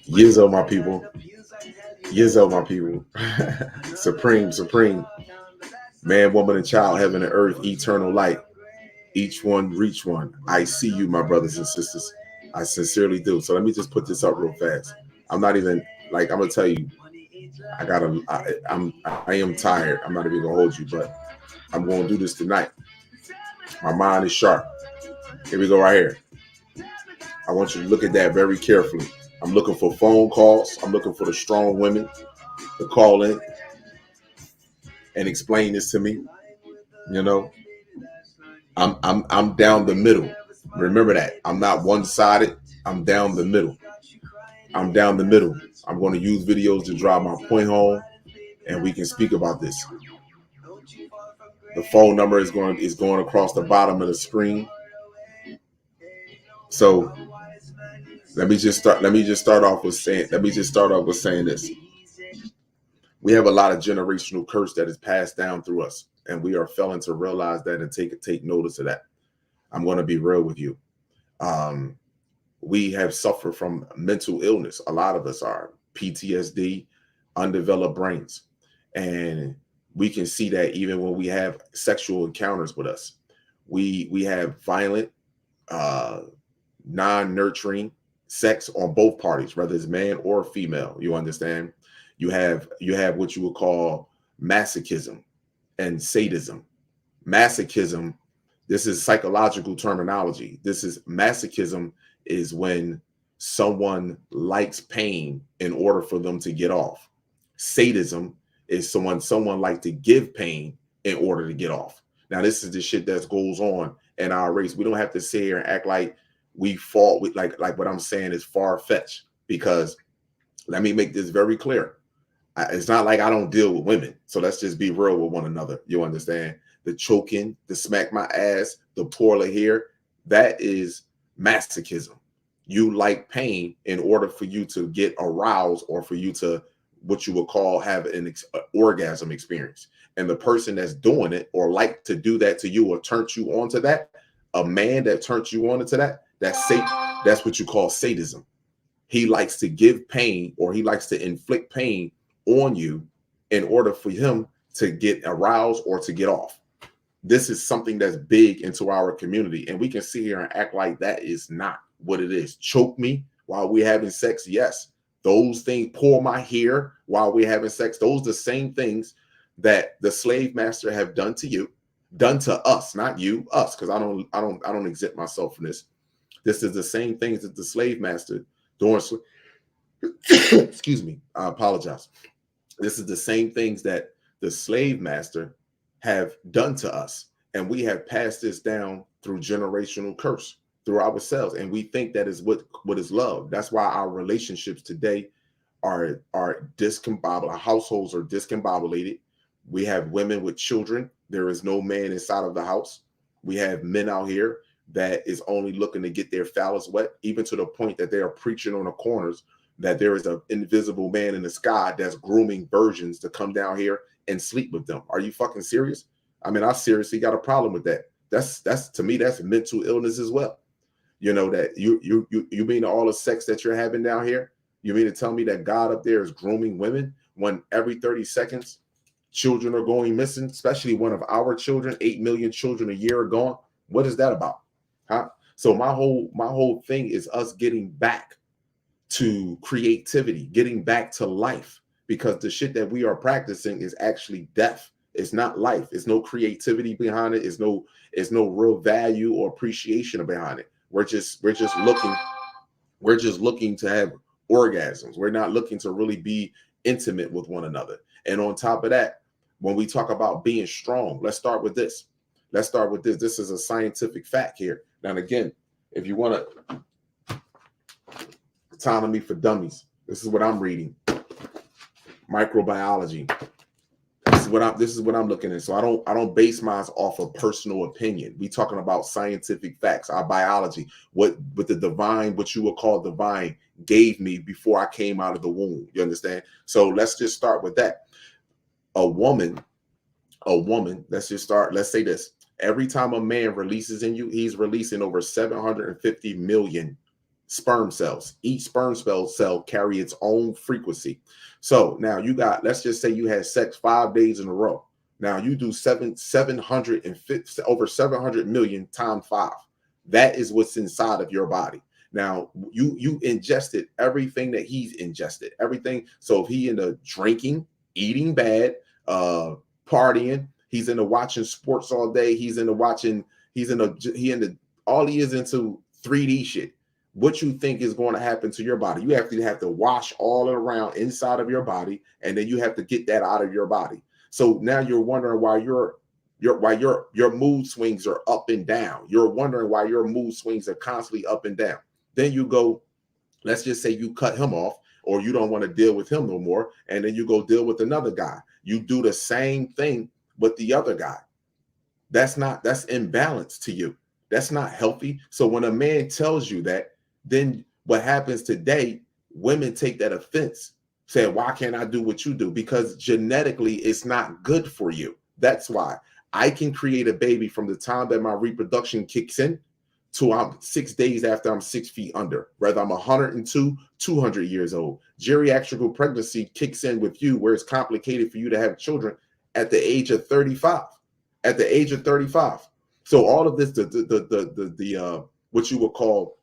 Yizzo, my people. Yizzo, my people. Supreme, supreme. Man, woman, and child, heaven and earth, eternal light. Each one reach one. I see you, my brothers and sisters. I sincerely do. So let me just put this up real fast. I'm not even like I'm gonna tell you. I am tired. I'm not even gonna hold you, but I'm gonna do this tonight. My mind is sharp. Here we go, right here. I want you to look at that very carefully. I'm looking for phone calls. I'm looking for the strong women to call in and explain this to me. You know, I'm down the middle. Remember that. I'm not one-sided. I'm down the middle. I'm down the middle. I'm going to use videos to drive my point home, and we can speak about this. The phone number is going across the bottom of the screen. So let me just start off with saying this. We have a lot of generational curse that is passed down through us, and we are failing to realize that and take notice of that. I'm going to be real with you. We have suffered from mental illness. A lot of us are PTSD, undeveloped brains, and we can see that even when we have sexual encounters with us. We have violent, non-nurturing sex on both parties, whether it's man or female. You understand? You have what you would call masochism and sadism. Masochism, this is psychological terminology. This is masochism is when someone likes pain in order for them to get off. Sadism is someone like to give pain in order to get off. Now, this is the shit that goes on in our race. We don't have to sit here and act like we fought with like what I'm saying is far-fetched, because let me make this very clear. It's not like I don't deal with women. So let's just be real with one another. You understand? The choking, the smack my ass, the pour hair, that is masochism. You like pain in order for you to get aroused or for you to, what you would call, have an orgasm experience. And the person that's doing it or like to do that to you or turns you on to that, a man that turns you on to that, that's what you call sadism. He likes to give pain, or he likes to inflict pain on you in order for him to get aroused or to get off. This is something that's big into our community, and we can sit here and act like that is not what it is. Choke me while we're having sex, yes. Those things, pull my hair while we're having sex, those are the same things that the slave master have done to you, done to us, not you, us, because I don't exempt myself from this. This is the same things that the slave master doing. Excuse me, I apologize. This is the same things that the slave master have done to us, and we have passed this down through generational curse through ourselves, and we think that is what is love. That's why our relationships today are discombobulated. Our households are discombobulated. We have women with children. There is no man inside of the house. We have men out here that is only looking to get their phallus wet, even to the point that they are preaching on the corners that there is an invisible man in the sky that's grooming virgins to come down here and sleep with them. Are you fucking serious? I mean, I seriously got a problem with that. That's to me, that's mental illness as well. You know, that you mean all the sex that you're having down here? You mean to tell me that God up there is grooming women when every 30 seconds children are going missing, especially one of our children, 8 million children a year are gone? What is that about? Huh? So my whole thing is us getting back to creativity, getting back to life, because the shit that we are practicing is actually death. It's not life. It's no creativity behind it. It's no real value or appreciation behind it. We're just looking to have orgasms. We're not looking to really be intimate with one another. And on top of that, when we talk about being strong, let's start with this. This is a scientific fact here. Now, again, if you want to, Autonomy for Dummies. This is what I'm reading. Microbiology. This is what I'm looking at. So I don't base mine off of personal opinion. We talking about scientific facts, our biology, what the divine, what you would call divine, gave me before I came out of the womb. You understand? So let's just start with that. A woman, let's say this. Every time a man releases in you, he's releasing over 750 million sperm cells. Each sperm cell carry its own frequency. So now you got, let's just say you had sex 5 days in a row. Now you do 750 over 700 million times 5. That is what's inside of your body. Now you ingested everything that he's ingested, everything. So if he into drinking, eating bad, partying, he's into watching sports all day, he's into watching, all he is into 3D shit. What you think is going to happen to your body? You have to wash all around inside of your body, and then you have to get that out of your body. So now you're wondering why your mood swings are up and down. You're wondering why your mood swings are constantly up and down. Then you go, let's just say you cut him off, or you don't want to deal with him no more, and then you go deal with another guy. You do the same thing with the other guy. That's imbalance to you. That's not healthy. So when a man tells you that, then what happens today, women take that offense, say, why can't I do what you do? Because genetically, it's not good for you. That's why I can create a baby from the time that my reproduction kicks in to I'm 6 days after I'm 6 feet under, whether I'm 102, 200 years old. Geriatrical pregnancy kicks in with you, where it's complicated for you to have children at the age of 35. At the age of 35. So all of this, the what you would call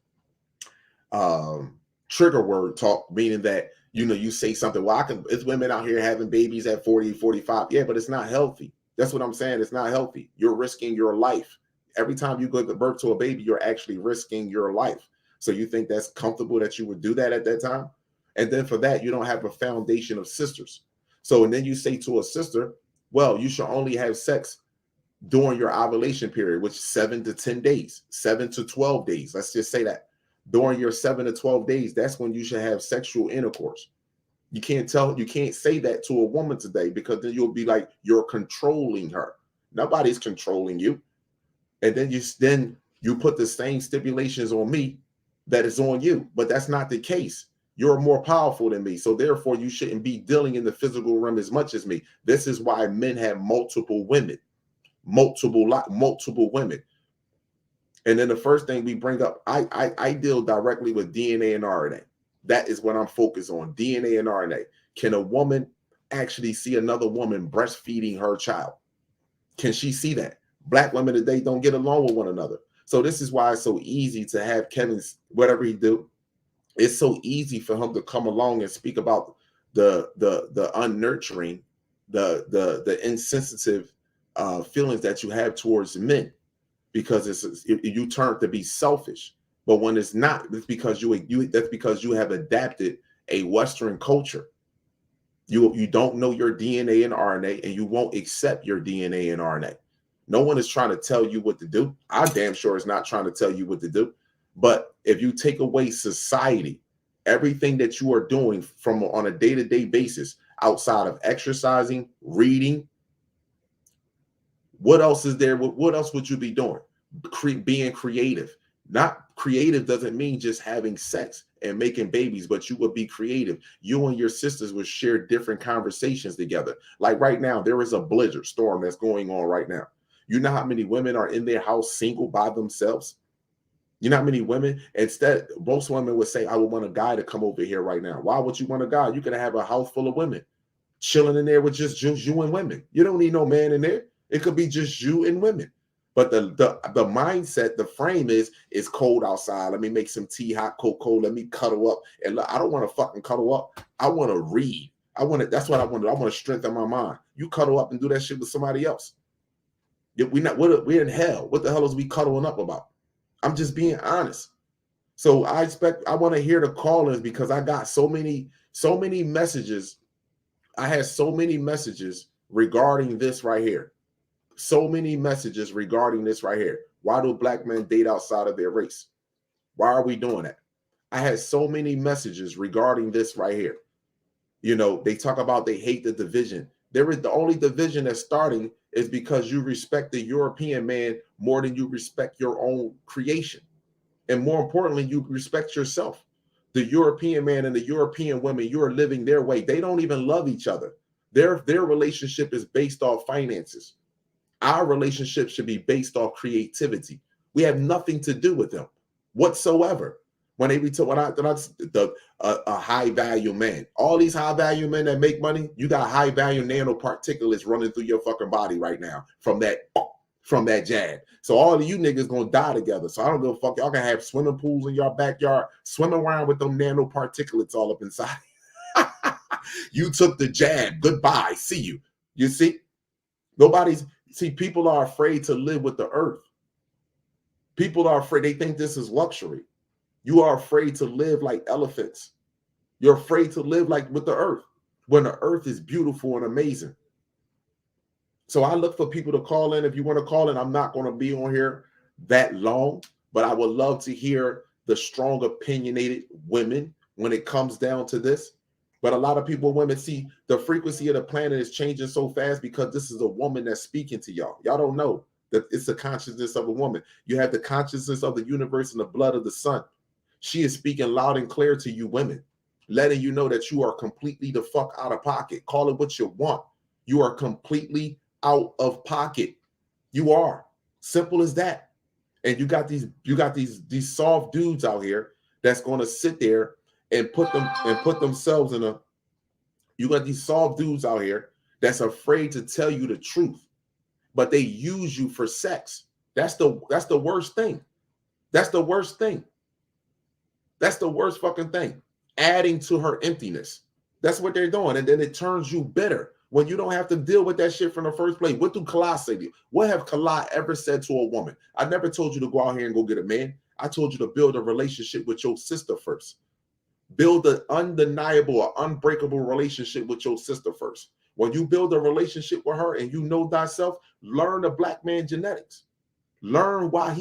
trigger word talk, meaning that, you say something, well, it's women out here having babies at 40, 45. Yeah, but it's not healthy. That's what I'm saying. It's not healthy. You're risking your life. Every time you go to birth to a baby, you're actually risking your life. So you think that's comfortable that you would do that at that time? And then for that, you don't have a foundation of sisters. So, and then you say to a sister, well, you should only have sex during your ovulation period, which is 7 to 10 days, 7 to 12 days. Let's just say that. During your 7 to 12 days, that's when you should have sexual intercourse. You can't say that to a woman today, because then you'll be like, you're controlling her. Nobody's controlling you. And then you put the same stipulations on me that is on you, but that's not the case. You're more powerful than me. So therefore you shouldn't be dealing in the physical realm as much as me. This is why men have multiple women, multiple women. And then the first thing we bring up, I deal directly with DNA and RNA. That is what I'm focused on, DNA and RNA. Can a woman actually see another woman breastfeeding her child? Can she see that? Black women today don't get along with one another. So this is why it's so easy to have Kevin's, whatever he do, it's so easy for him to come along and speak about the unnurturing, the insensitive feelings that you have towards men, because you turn to be selfish. But when it's not, it's because that's because you have adapted a Western culture. You don't know your DNA and RNA, and you won't accept your DNA and RNA. No one is trying to tell you what to do. I damn sure is not trying to tell you what to do. But if you take away society, everything that you are doing from on a day-to-day basis, outside of exercising, reading, what else is there? What else would you be doing? Being creative. Not creative doesn't mean just having sex and making babies, but you would be creative. You and your sisters would share different conversations together. Like right now, there is a blizzard storm that's going on right now. You know how many women are in their house single by themselves? You know how many women, instead, most women would say, I would want a guy to come over here right now. Why would you want a guy? You could have a house full of women chilling in there with just you and women. You don't need no man in there. It could be just you and women. But the mindset, the frame is, it's cold outside. Let me make some tea, hot cocoa. Let me cuddle up. And look, I don't want to fucking cuddle up. I want to read. That's what I want to do. I want to strengthen my mind. You cuddle up and do that shit with somebody else. We're in hell. What the hell is we cuddling up about? I'm just being honest. So I want to hear the call-ins, because I got so many messages. I had so many messages regarding this right here. So many messages regarding this right here. Why do black men date outside of their race? Why are we doing that? I had so many messages regarding this right here. They talk about they hate the division. The only division that's starting is because you respect the European man more than you respect your own creation. And more importantly, you respect yourself. The European man and the European women, you're living their way. They don't even love each other. Their relationship is based off finances. Our relationship should be based off creativity. We have nothing to do with them whatsoever. When they be told, a high value man, all these high value men that make money, you got high value nanoparticulates running through your fucking body right now from that jab. So all of you niggas gonna die together. So I don't give a fuck. Y'all can have swimming pools in your backyard, swimming around with them nanoparticulates all up inside. You took the jab. Goodbye. See you. You see, people are afraid to live with the earth. People are afraid. They think this is luxury. You are afraid to live like elephants. You're afraid to live like with the earth when the earth is beautiful and amazing. So I look for people to call in. If you want to call in, I'm not going to be on here that long, but I would love to hear the strong, opinionated women when it comes down to this. But a lot of people, women, see the frequency of the planet is changing so fast because this is a woman that's speaking to y'all. Y'all don't know that it's the consciousness of a woman. You have the consciousness of the universe and the blood of the sun. She is speaking loud and clear to you women, letting you know that you are completely the fuck out of pocket. Call it what you want. You are completely out of pocket. You are. Simple as that. And you got these soft dudes out here that's going to sit there and put themselves in a. You got these soft dudes out here that's afraid to tell you the truth, but they use you for sex. That's the worst thing. That's the worst thing. That's the worst fucking thing. Adding to her emptiness. That's what they're doing. And then it turns you bitter when you don't have to deal with that shit from the first place. What do Kala say to you? What have Kala ever said to a woman? I never told you to go out here and go get a man. I told you to build a relationship with your sister first. Build an undeniable or unbreakable relationship with your sister first. When you build a relationship with her and you know thyself, learn the black man genetics. Learn why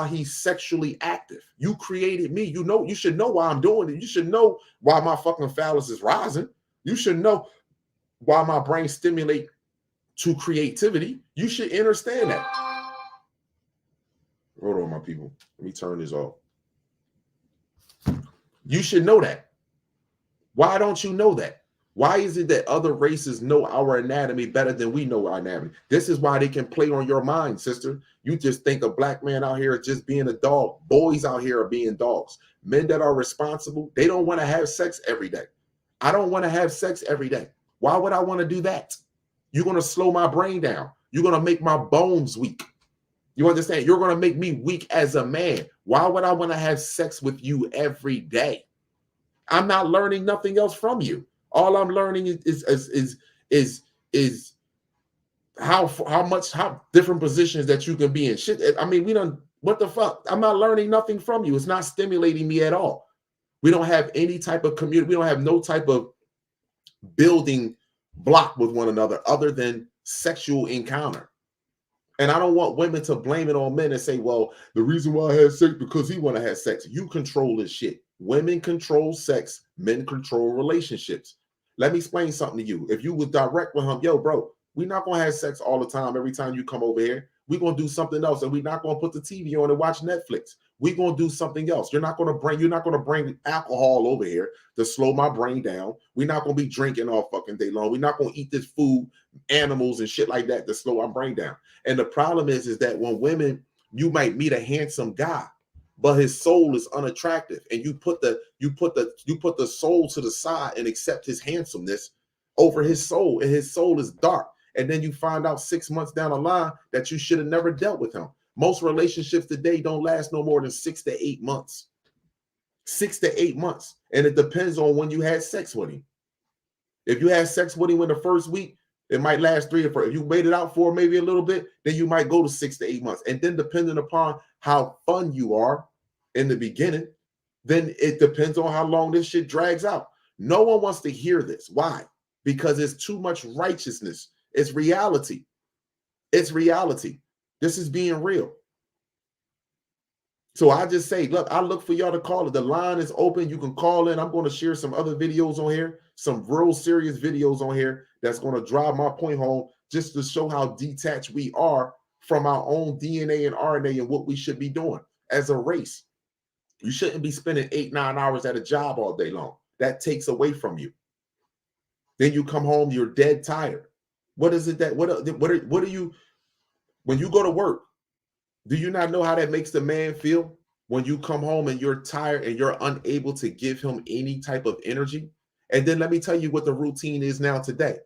he's sexually active. You created me. You should know why I'm doing it. You should know why my fucking phallus is rising. You should know why my brain stimulate to creativity. You should understand that. Hold on, my people. Let me turn this off. You should know that. Why don't you know that? Why is it that other races know our anatomy better than we know our anatomy? This is why they can play on your mind, sister. You just think a black man out here is just being a dog. Boys out here are being dogs. Men that are responsible, they don't want to have sex every day. I don't want to have sex every day. Why would I want to do that? You're going to slow my brain down. You're going to make my bones weak. You understand? You're going to make me weak as a man. Why would I want to have sex with you every day? I'm not learning nothing else from you. All I'm learning is how different positions that you can be in. Shit. I mean, what the fuck? I'm not learning nothing from you. It's not stimulating me at all. We don't have any type of community. We don't have no type of building block with one another other than sexual encounter. And I don't want women to blame it on men and say, well, the reason why I had sex because he want to have sex. You control this shit. Women control sex. Men control relationships. Let me explain something to you. If you would direct with him, yo, bro, we're not going to have sex all the time. Every time you come over here, we're going to do something else. And we're not going to put the TV on and watch Netflix. We're going to do something else. You're not going to bring alcohol over here to slow my brain down. We're not going to be drinking all fucking day long. We're not going to eat this food, animals and shit like that to slow our brain down. And the problem is that when women, you might meet a handsome guy, but his soul is unattractive, and you put the soul to the side and accept his handsomeness over his soul, and his soul is dark. And then you find out 6 months down the line that you should have never dealt with him. Most relationships today don't last no more than 6 to 8 months. 6 to 8 months. And it depends on when you had sex with him. If you had sex with him in the first week, it might last 3 or 4. If you waited out for maybe a little bit, then you might go to 6 to 8 months. And then depending upon how fun you are in the beginning, then it depends on how long this shit drags out. No one wants to hear this. Why? Because it's too much righteousness. It's reality. It's reality. This is being real. So I just say, look, I look for y'all to call it. The line is open. You can call in. I'm going to share some other videos on here, some real serious videos on here that's going to drive my point home just to show how detached we are from our own DNA and RNA and what we should be doing as a race. You shouldn't be spending 8-9 hours at a job all day long. That takes away from you. Then you come home, you're dead tired. What is it that, what are you, when you go to work, do you not know how that makes the man feel? when you come home and you're tired and you're unable to give him any type of energy. And then let me tell you what the routine is now today.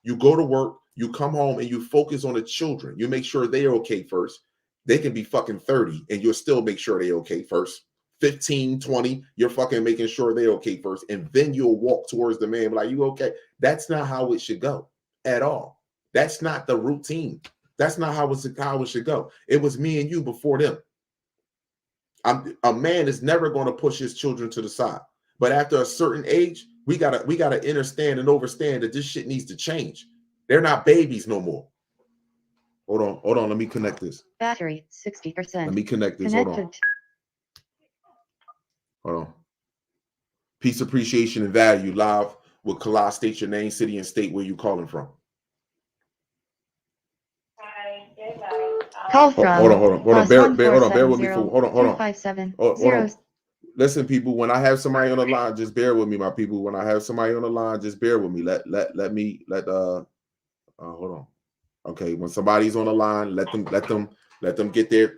You go to work, you come home and you focus on the children. You make sure they're okay first. They can be fucking 30 and you'll still make sure they're okay first. 15, 20, you're fucking making sure they're okay first. And then you'll walk towards the man like, you okay? That's not how it should go at all. That's not the routine. That's not how it should go. It was me and you before them. A man is never going to push his children to the side. But after a certain age, we gotta understand and understand that this shit needs to change. They're not babies no more. Hold on. Let me connect this. Battery 60%. Let me connect this. Connected. Hold on. Peace, appreciation, and value live with Kala. State your name, city, and state where you calling from. Call from. Hold on. Bear with me. Hold on. 257 Listen, people. When I have somebody on the line, just bear with me, my people. When I have somebody on the line, just bear with me. Hold on. Okay, when somebody's on the line, let them get their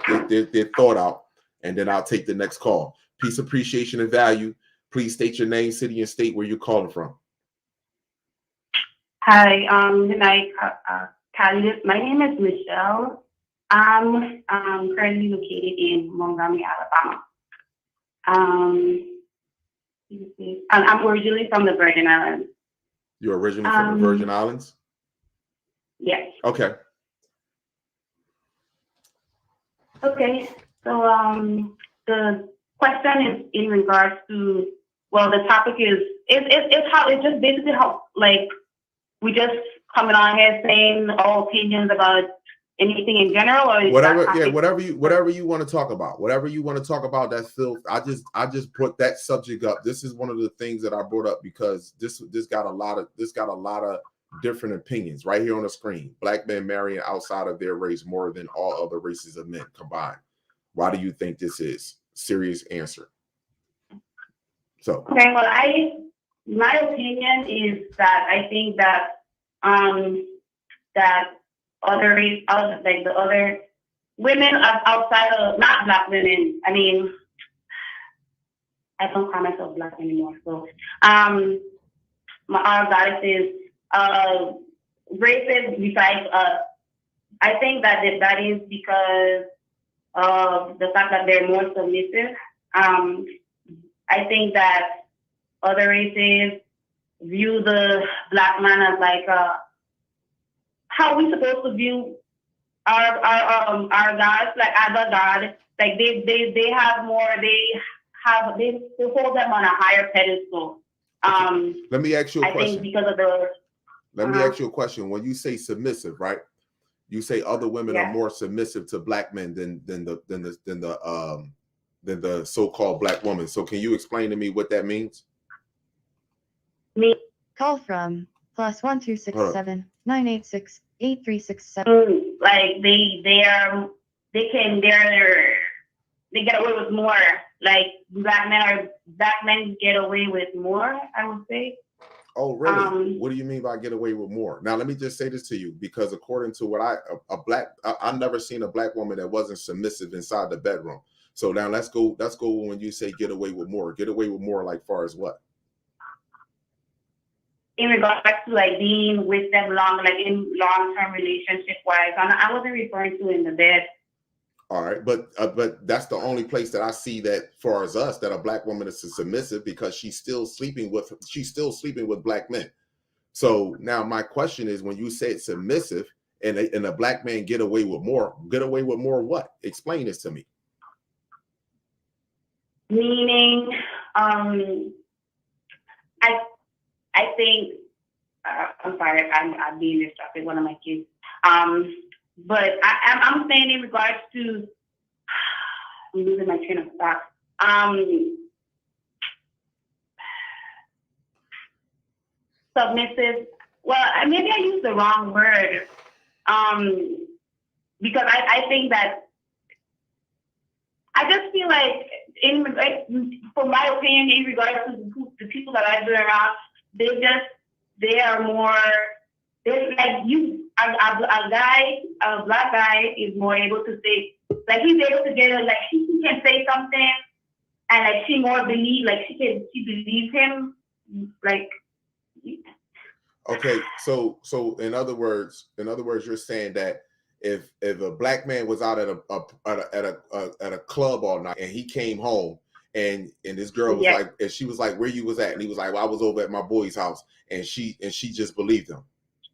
thought out, and then I'll take the next call. Peace, appreciation, and value. Please state your name, city, and state where you're calling from. Hi, good night, Khalid. My name is Michelle. I'm currently located in Montgomery, Alabama. I'm originally from the Virgin Islands. You're originally from the Virgin Islands? Yes. Okay. Okay. So the question is in regards to, well, the topic is it's basically how, like, we just coming on here saying all opinions about anything in general, or whatever you want to talk about. Whatever you want to talk about, that's filth. I just put that subject up. This is one of the things that I brought up because this got a lot of different opinions right here on the screen. Black men marrying outside of their race more than all other races of men combined. Why do you think this is? Serious answer. So okay, well, my opinion is that I think that that the other women outside of, not Black women. I mean, I don't call myself Black anymore. So our goddesses, races besides us. I think that is because of the fact that they're more submissive. I think that other races view the Black man as like how we supposed to view our gods, like other gods. Like they have more. They hold them on a higher pedestal. Let me ask you a question. I think because of the. Let me ask you a question. When you say submissive, right? You say other women are more submissive to Black men than the so-called Black woman. So can you explain to me what that means? Call from +1267 986 8367. Like they get away with more. Like Black men get away with more, I would say. Oh, really? What do you mean by get away with more? Now, let me just say this to you, because according to what I've never seen a Black woman that wasn't submissive inside the bedroom. So now let's go when you say get away with more. Get away with more, like far as what? In regards to like being with them like in long-term relationship wise. I wasn't referring to in the bed. All right, but that's the only place that I see that, far as us, that a Black woman is submissive, because she's still sleeping with Black men. So now my question is, when you say submissive and a Black man get away with more what? Explain this to me. Meaning, I think I'm sorry, I'm being distracted. One of my kids. But I'm saying in regards to, I'm losing my train of thought. Submissive. Well, maybe I used the wrong word. Because I think that I just feel like, from my opinion, in regards to the people that I've been around, they are more. They're like you. A Black guy is more able to say, like he's able to get her, like she can say something, and like she more believe, like she believes him, like. Okay, so in other words, you're saying that if a black man was out at a club all night and he came home and this girl was like, and she was like, where you was at, and he was like, well, I was over at my boy's house, and she just believed him,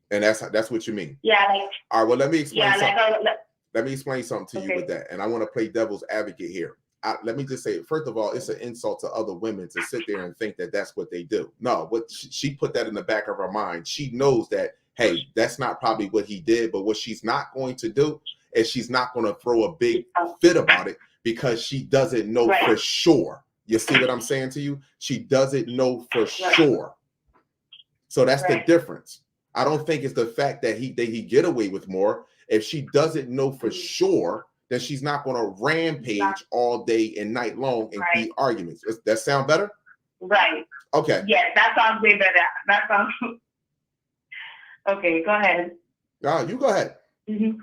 and that's what you mean. Yeah, like. All right, well, let me explain something. Like, let me explain something to you with that, and I want to play devil's advocate here. Let me just say, first of all, it's an insult to other women to sit there and think that that's what they do. No, what she put that in the back of her mind. She knows that, hey, that's not probably what he did, but what she's not going to do is she's not going to throw a big fit about it because she doesn't know for sure. You see what I'm saying to you? She doesn't know for sure. So that's the difference. I don't think it's the fact that he get away with more. If she doesn't know for sure, then she's not going to rampage all day and night long and be arguments. Does that sound better? Right. Okay. Yes, that sounds way better. That sounds. Okay, go ahead. You go ahead. Mm-hmm.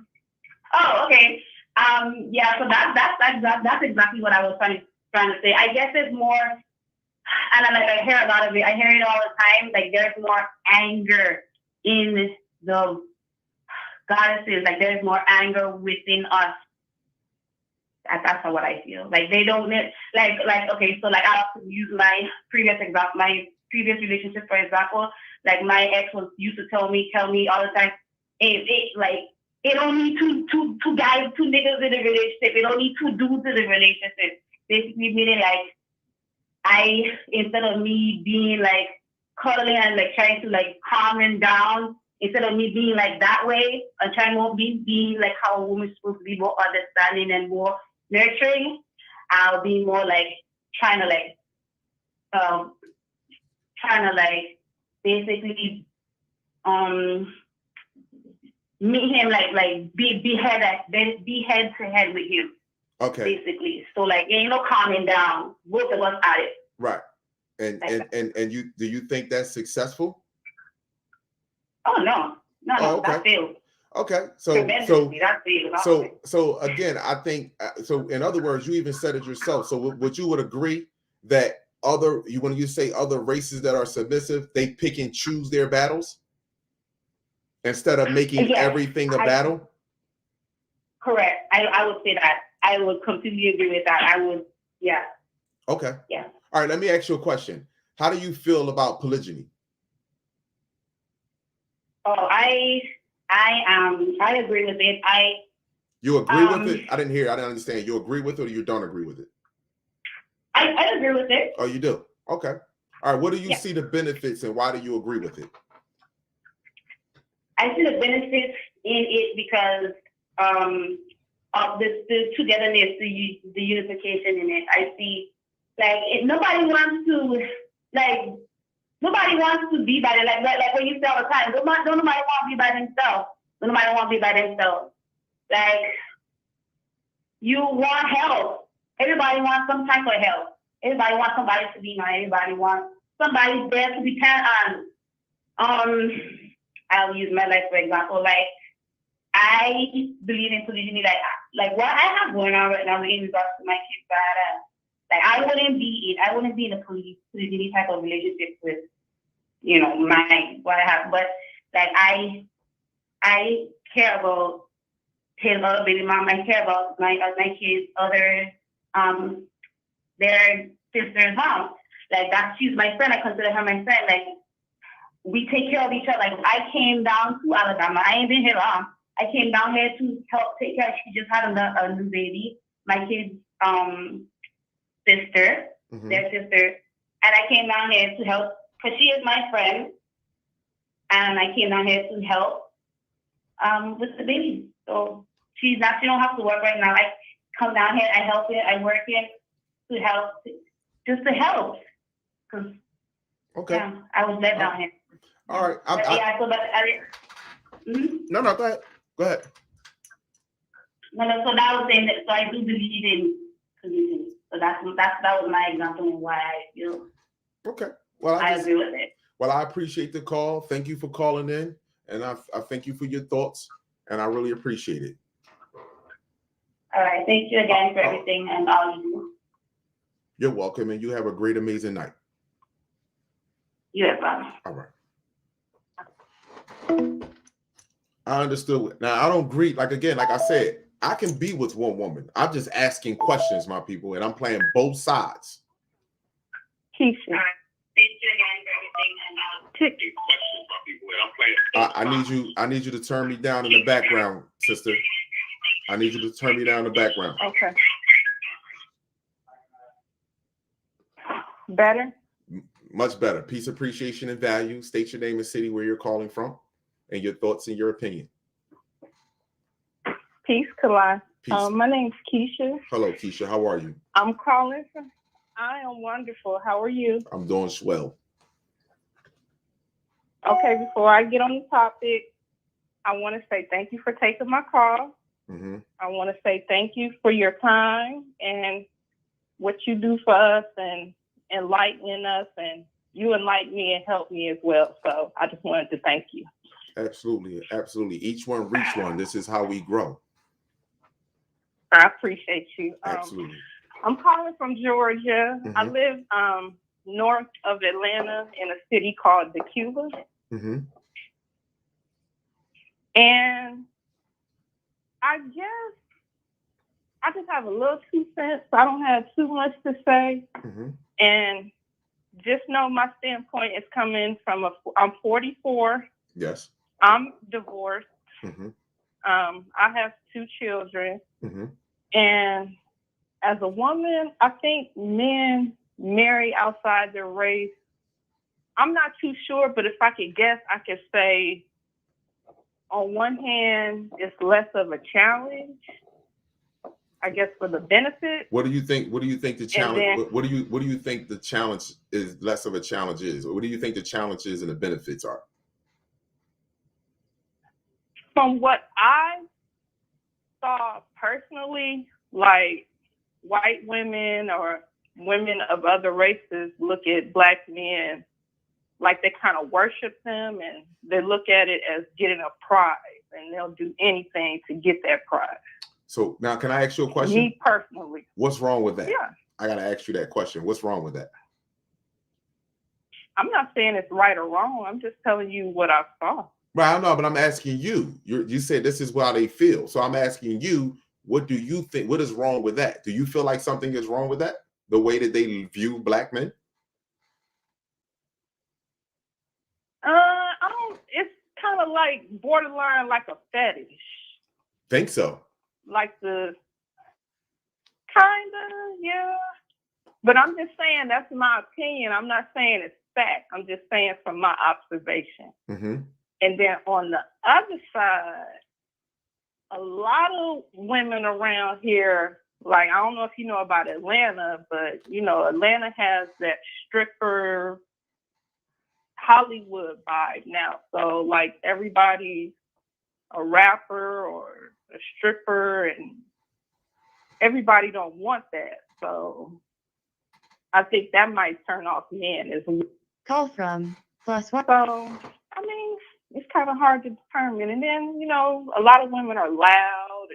Oh, okay. Yeah. So that's exactly what I was trying to say. I guess it's more, and I hear a lot of it. I hear it all the time. Like there's more anger in the goddesses. Like there's more anger within us. That's what I feel. Like they don't like okay. So like I'll use my previous relationship for example. Like my ex used to tell me all the time, it don't need two guys, two niggas in a relationship. It don't need two dudes in a relationship. Basically meaning like instead of me being like cuddling and like trying to like calm him down, instead of me being like that way and trying to be like how a woman's supposed to be, more understanding and more nurturing, I'll be more like trying to basically meet him like be head to head with him. Okay. Basically. So like ain't no calming down. Both of us at it. Right. And you do you think that's successful? Oh no. No, okay. That failed. Okay, so again, I think so. In other words, you even said it yourself. So would you would agree that when you say other races that are submissive, they pick and choose their battles instead of making everything a battle? Correct. I would say that. I would completely agree with that. I would. Yeah. Okay. Yeah. All right. Let me ask you a question. How do you feel about polygyny? Oh, I agree with it. You agree with it? I didn't hear. I didn't understand. You agree with it or you don't agree with it? I agree with it. Oh, you do? Okay. All right. What do you see the benefits and why do you agree with it? I see the benefits in it because of the togetherness, the unification in it. I see nobody wants to be by like when you say all the time. Don't nobody want to be by themselves. Nobody want to be by themselves. Like you want help. Everybody wants some type of help. Everybody wants somebody to be on. Everybody wants somebody there to depend on. I'll use my life for example. Like I believe in polygyny. Like what I have going on right now in regards to my kids. Like I wouldn't be in a polygyny type of relationship with, what I have. But like I care about his other baby mom. I care about my kids, other their sister's mom. Like that, she's my friend. I consider her my friend. Like we take care of each other. Like I came down to Alabama. I ain't been here long. I came down here to help take care. She just had a new baby. My kid's sister, their sister, and I came down here to help because she is my friend, and I came down here to help with the baby. So she don't have to work right now. I come down here, I help it, I work it to help, just to help. Okay. Yeah, I was led down here. All right. No, go ahead. Go ahead. No, so that was saying that. So I do believe in polygyny. So that was my example of why I feel. Okay. Well, I agree with it. Well, I appreciate the call. Thank you for calling in, and I thank you for your thoughts, and I really appreciate it. All right. right. Thank you again for everything and all you do. You're welcome, and you have a great, amazing night. You as well. All right. I understood. Now I don't agree. Like again, like I said, I can be with one woman. I'm just asking questions, my people, and I'm playing both sides. Keisha. Thank you again for everything and questions, my people, and I'm playing. I need you to turn me down in the background, sister. I need you to turn me down in the background. Okay. Better? Much better. Peace, appreciation, and value. State your name and city where you're calling from, and your thoughts and your opinion. Peace, Kalai. Peace. My name's Keisha. Hello, Keisha. How are you? I'm calling from. I am wonderful. How are you? I'm doing swell. Okay, before I get on the topic, I want to say thank you for taking my call. Mm-hmm. I want to say thank you for your time and what you do for us and enlightening us, and you enlighten me and help me as well. So I just wanted to thank you. Absolutely. Absolutely. Each one reach one. This is how we grow. I appreciate you. Absolutely. I'm calling from Georgia. Mm-hmm. I live north of Atlanta in a city called Decatur. Mm-hmm. And I guess I just have a little 2 cents. I don't have too much to say. Mm-hmm. And just know my standpoint is coming from I'm 44. Yes. I'm divorced. Mm-hmm. I have 2 children. Mm-hmm. And as a woman, I think men marry outside their race. I'm not too sure, but if I could guess, I could say on one hand, it's less of a challenge, I guess, for the benefit. What do you think? What do you think the challenge? then, what do you think the challenge is? Less of a challenge is. What do you think the challenges and the benefits are? From what I saw personally, like white women or women of other races look at Black men like they kind of worship them, and they look at it as getting a prize, and they'll do anything to get that prize. So now, can I ask you a question? Me personally. What's wrong with that? Yeah. I got to ask you that question. What's wrong with that? I'm not saying it's right or wrong. I'm just telling you what I saw. Right, I know, but I'm asking you. You said this is how they feel. So I'm asking you, what do you think? What is wrong with that? Do you feel like something is wrong with that? The way that they view Black men? I don't. It's kind of like borderline, like a fetish. Think so? Like the kinda, yeah. But I'm just saying that's my opinion. I'm not saying it's fact. I'm just saying from my observation. Mm-hmm. And then on the other side, a lot of women around here, like, I don't know if you know about Atlanta, but, you know, Atlanta has that stripper Hollywood vibe now. So, like, everybody's a rapper or a stripper, and everybody don't want that. So I think that might turn off men as well. Call from +1. So, I mean, it's kind of hard to determine. And then, you know, a lot of women are loud,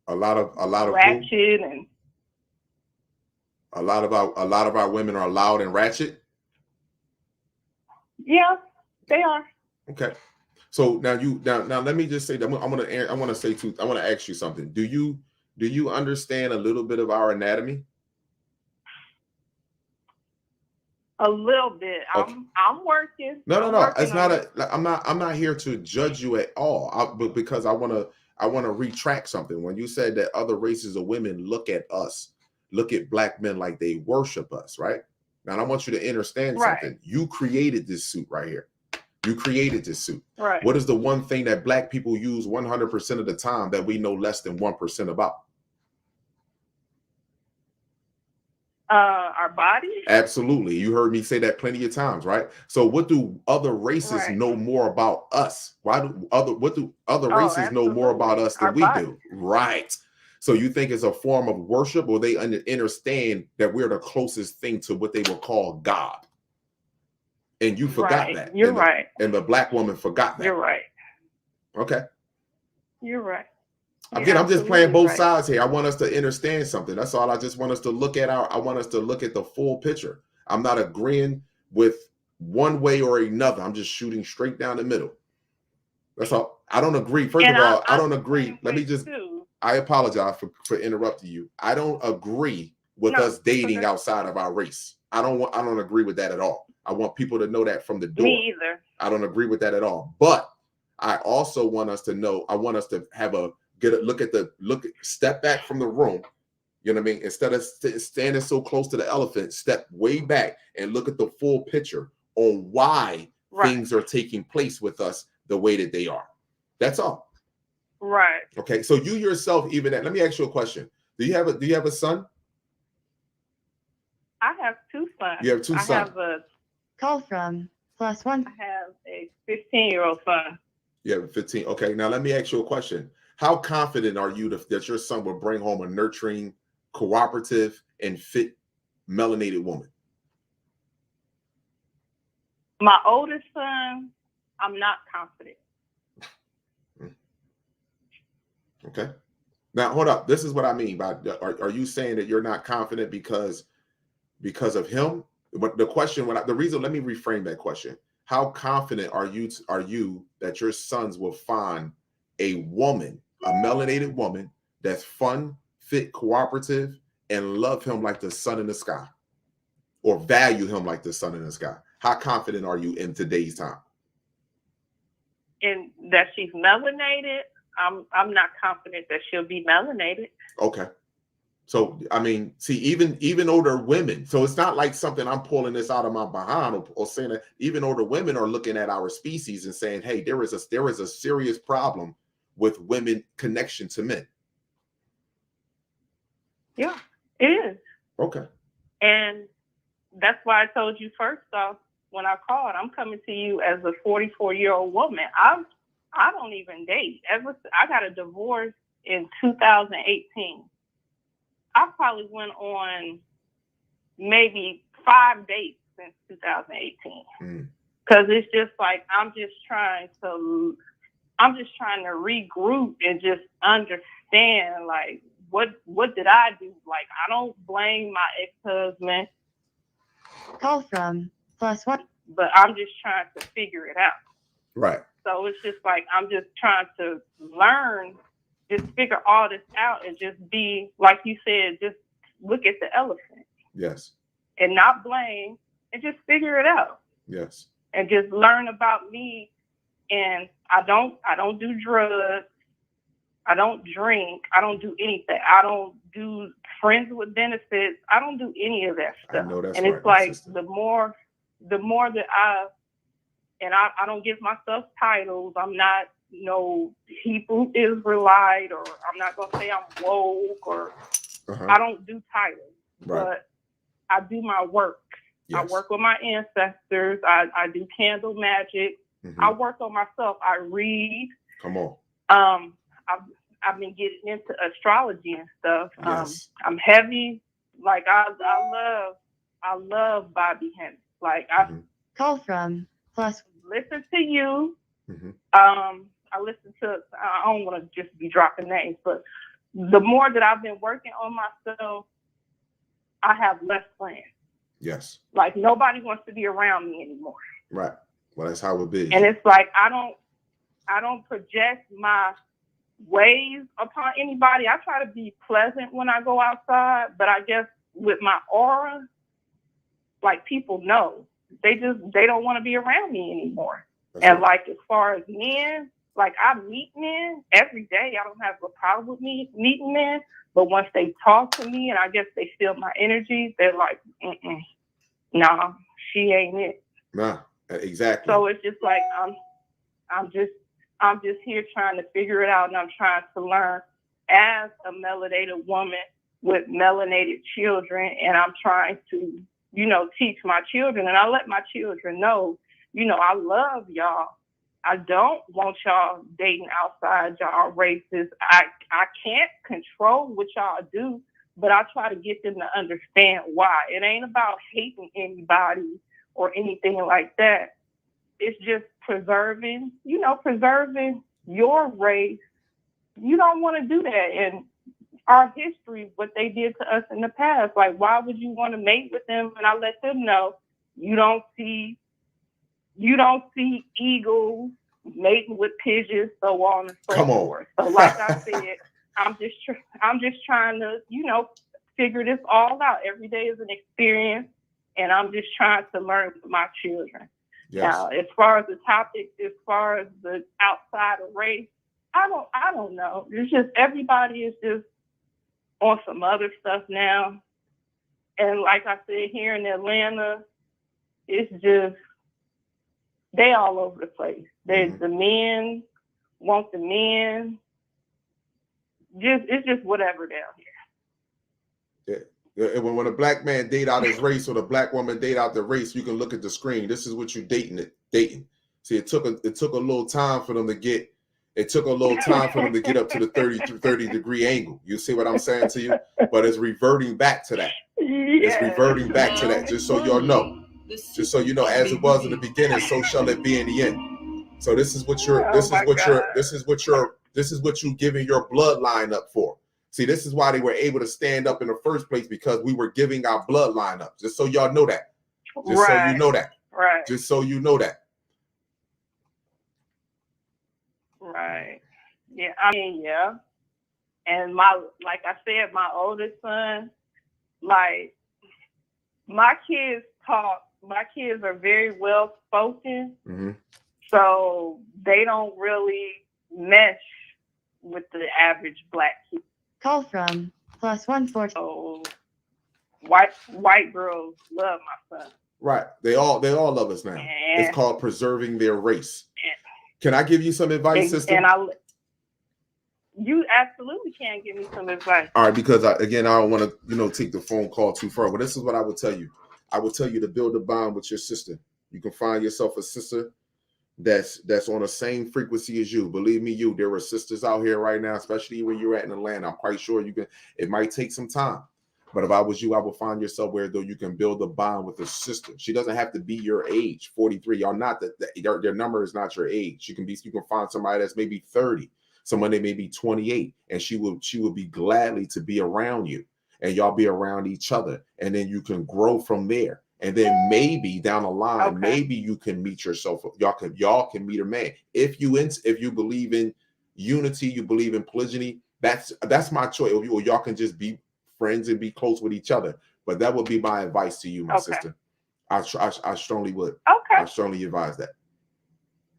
A lot of ratchet, and a lot of our women are loud and ratchet. yeah, they are. Okay. So now let me just say that I want to ask you something. Do you understand a little bit of our anatomy? A little bit. Okay. I'm working. No. It's not I'm not here to judge you at all. But because I want to retract something. When you said that other races of women look at Black men like they worship us, right? Now I want you to understand something. You created this suit right here. You created this suit. Right. What is the one thing that Black people use 100% of the time that we know less than 1% about? Our bodies? Absolutely. You heard me say that plenty of times, right? So what do other races know more about us? What do other races know more about us than we do? Right. So you think it's a form of worship, or they understand that we're the closest thing to what they will call God? And you forgot that. You're right. And the Black woman forgot that. You're right. Okay. You're right. Again, I'm just absolutely playing both right. sides here. I want us to understand something. That's all. I just want us to look at I want us to look at the full picture. I'm not agreeing with one way or another. I'm just shooting straight down the middle. That's all. I don't agree. First And of all, I I'm don't the agree. same Let me way just, too. I apologize for interrupting you. I don't agree with No, us dating okay. outside of our race. I don't agree with that at all. I want people to know that from the door. Me either. I don't agree with that at all. But I also want us to know, I want us to have step back from the room. You know what I mean? Instead of standing so close to the elephant, step way back and look at the full picture on why Right. things are taking place with us the way that they are. That's all. Right. Okay. So you yourself, let me ask you a question. Do you have a son? I have 2 sons. You have 2 sons. Call from +1. I have a 15-year-old son. You have 15. Okay. Now let me ask you a question. How confident are you that your son will bring home a nurturing, cooperative, and fit melanated woman? My oldest son, I'm not confident. Okay. Now hold up. This is what I mean by, are you saying that you're not confident because of him? But the question, the reason, let me reframe that question. How confident are you that your sons will find a woman, a melanated woman that's fun, fit, cooperative, and love him like the sun in the sky, or value him like the sun in the sky? How confident are you in today's time? And that she's melanated, I'm not confident that she'll be melanated. Okay. So, I mean, see, even older women, so it's not like something I'm pulling this out of my behind or saying that. Even older women are looking at our species and saying, hey, there is a serious problem with women connection to men. Yeah, it is. Okay. And that's why I told you first off when I called, I'm coming to you as a 44-year-old woman. I don't even date. I got a divorce in 2018. I probably went on maybe 5 dates since 2018. Because it's just like I'm just trying to regroup and just understand, like, what did I do? Like, I don't blame my ex-husband. Call from +1. But I'm just trying to figure it out. Right. So it's just like I'm just trying to learn, just figure all this out and just be, like you said, just look at the elephant. Yes. And not blame and just figure it out. Yes. And just learn about me. And I don't do drugs. I don't drink. I don't do anything. I don't do friends with benefits. I don't do any of that stuff. I know that's and right, it's like sister. the more that I don't give myself titles. I'm not no Hebrew Israelite, or I'm not gonna say I'm woke, or I don't do titles. Right. But I do my work. Yes. I work with my ancestors. I do candle magic. I work on myself. I read. Come on. I've been getting into astrology and stuff. Yes. I'm heavy. Like I love Bobby Hemmings. Like Call from +1. listen to you. I listen to, I don't want to just be dropping names, but the more that I've been working on myself, I have less friends. Yes. Like nobody wants to be around me anymore. Right. Well, that's how it be. And it's like I don't project my ways upon anybody. I try to be pleasant when I go outside, but I guess with my aura, like people know. They don't want to be around me anymore. That's and right. Like as far as men, like I meet men every day. I don't have a problem with me meeting men, but once they talk to me and I guess they feel my energy, they're like, nah, she ain't it. Nah, exactly. So it's just like I'm just here trying to figure it out, and I'm trying to learn as a melanated woman with melanated children, and I'm trying to, teach my children, and I let my children know, I love y'all. I don't want y'all dating outside y'all races. I can't control what y'all do, but I try to get them to understand why. It ain't about hating anybody or anything like that. It's just preserving your race, you don't want to do that. And our history, what they did to us in the past, like, why would you want to mate with them? And I let them know you don't see eagles mating with pigeons, so on and so Come on. forth. So, like I said, I'm just trying to, figure this all out. Every day is an experience, and I'm just trying to learn with my children. Yes. Now, as far as the topic, as far as the outside of race, I don't know. It's just everybody is just on some other stuff now. And like I said, here in Atlanta, it's just, they all over the place. There's the men want the men. It's just whatever down here. Yeah. When a black man date out his race or the black woman date out the race, you can look at the screen. This is what you dating. See, it took a little time for them to get. It took a little time for them to get up to the 30 degree angle. You see what I'm saying to you? But it's reverting back to that. It's reverting back to that. Just so y'all know. Just so you know, as it was in the beginning, so shall it be in the end. So this is what you're. This is what you giving your bloodline up for. See, this is why they were able to stand up in the first place, because we were giving our bloodline up. Just so y'all know that. Just so you know that. Right. Just so you know that. Right. Yeah. I mean, yeah. And like I said, my oldest son, like, my kids are very well spoken. Mm-hmm. So they don't really mesh with the average black kid. Call from +140. So white girls love my son. Right. They all love us now. It's called preserving their race. Can I give you some advice, sister? And you absolutely can give me some advice. All right, because I don't want to, take the phone call too far. But this is what I would tell you. I would tell you to build a bond with your sister. You can find yourself a sister that's on the same frequency as you. Believe me, there are sisters out here right now, especially when you're in Atlanta. I'm quite sure you can. It might take some time, but if I was you, I would find yourself where though you can build a bond with a sister. She doesn't have to be your age, 43. Y'all not their number is not your age. You can find somebody that's maybe 30, someone that may be 28, and she will be gladly to be around you, and y'all be around each other, and then you can grow from there. And then maybe down the line, maybe you can meet yourself. Y'all can meet a man. If you believe in unity, you believe in polygyny. That's my choice. Or y'all can just be friends and be close with each other. But that would be my advice to you, my sister. I strongly would. Okay. I strongly advise that.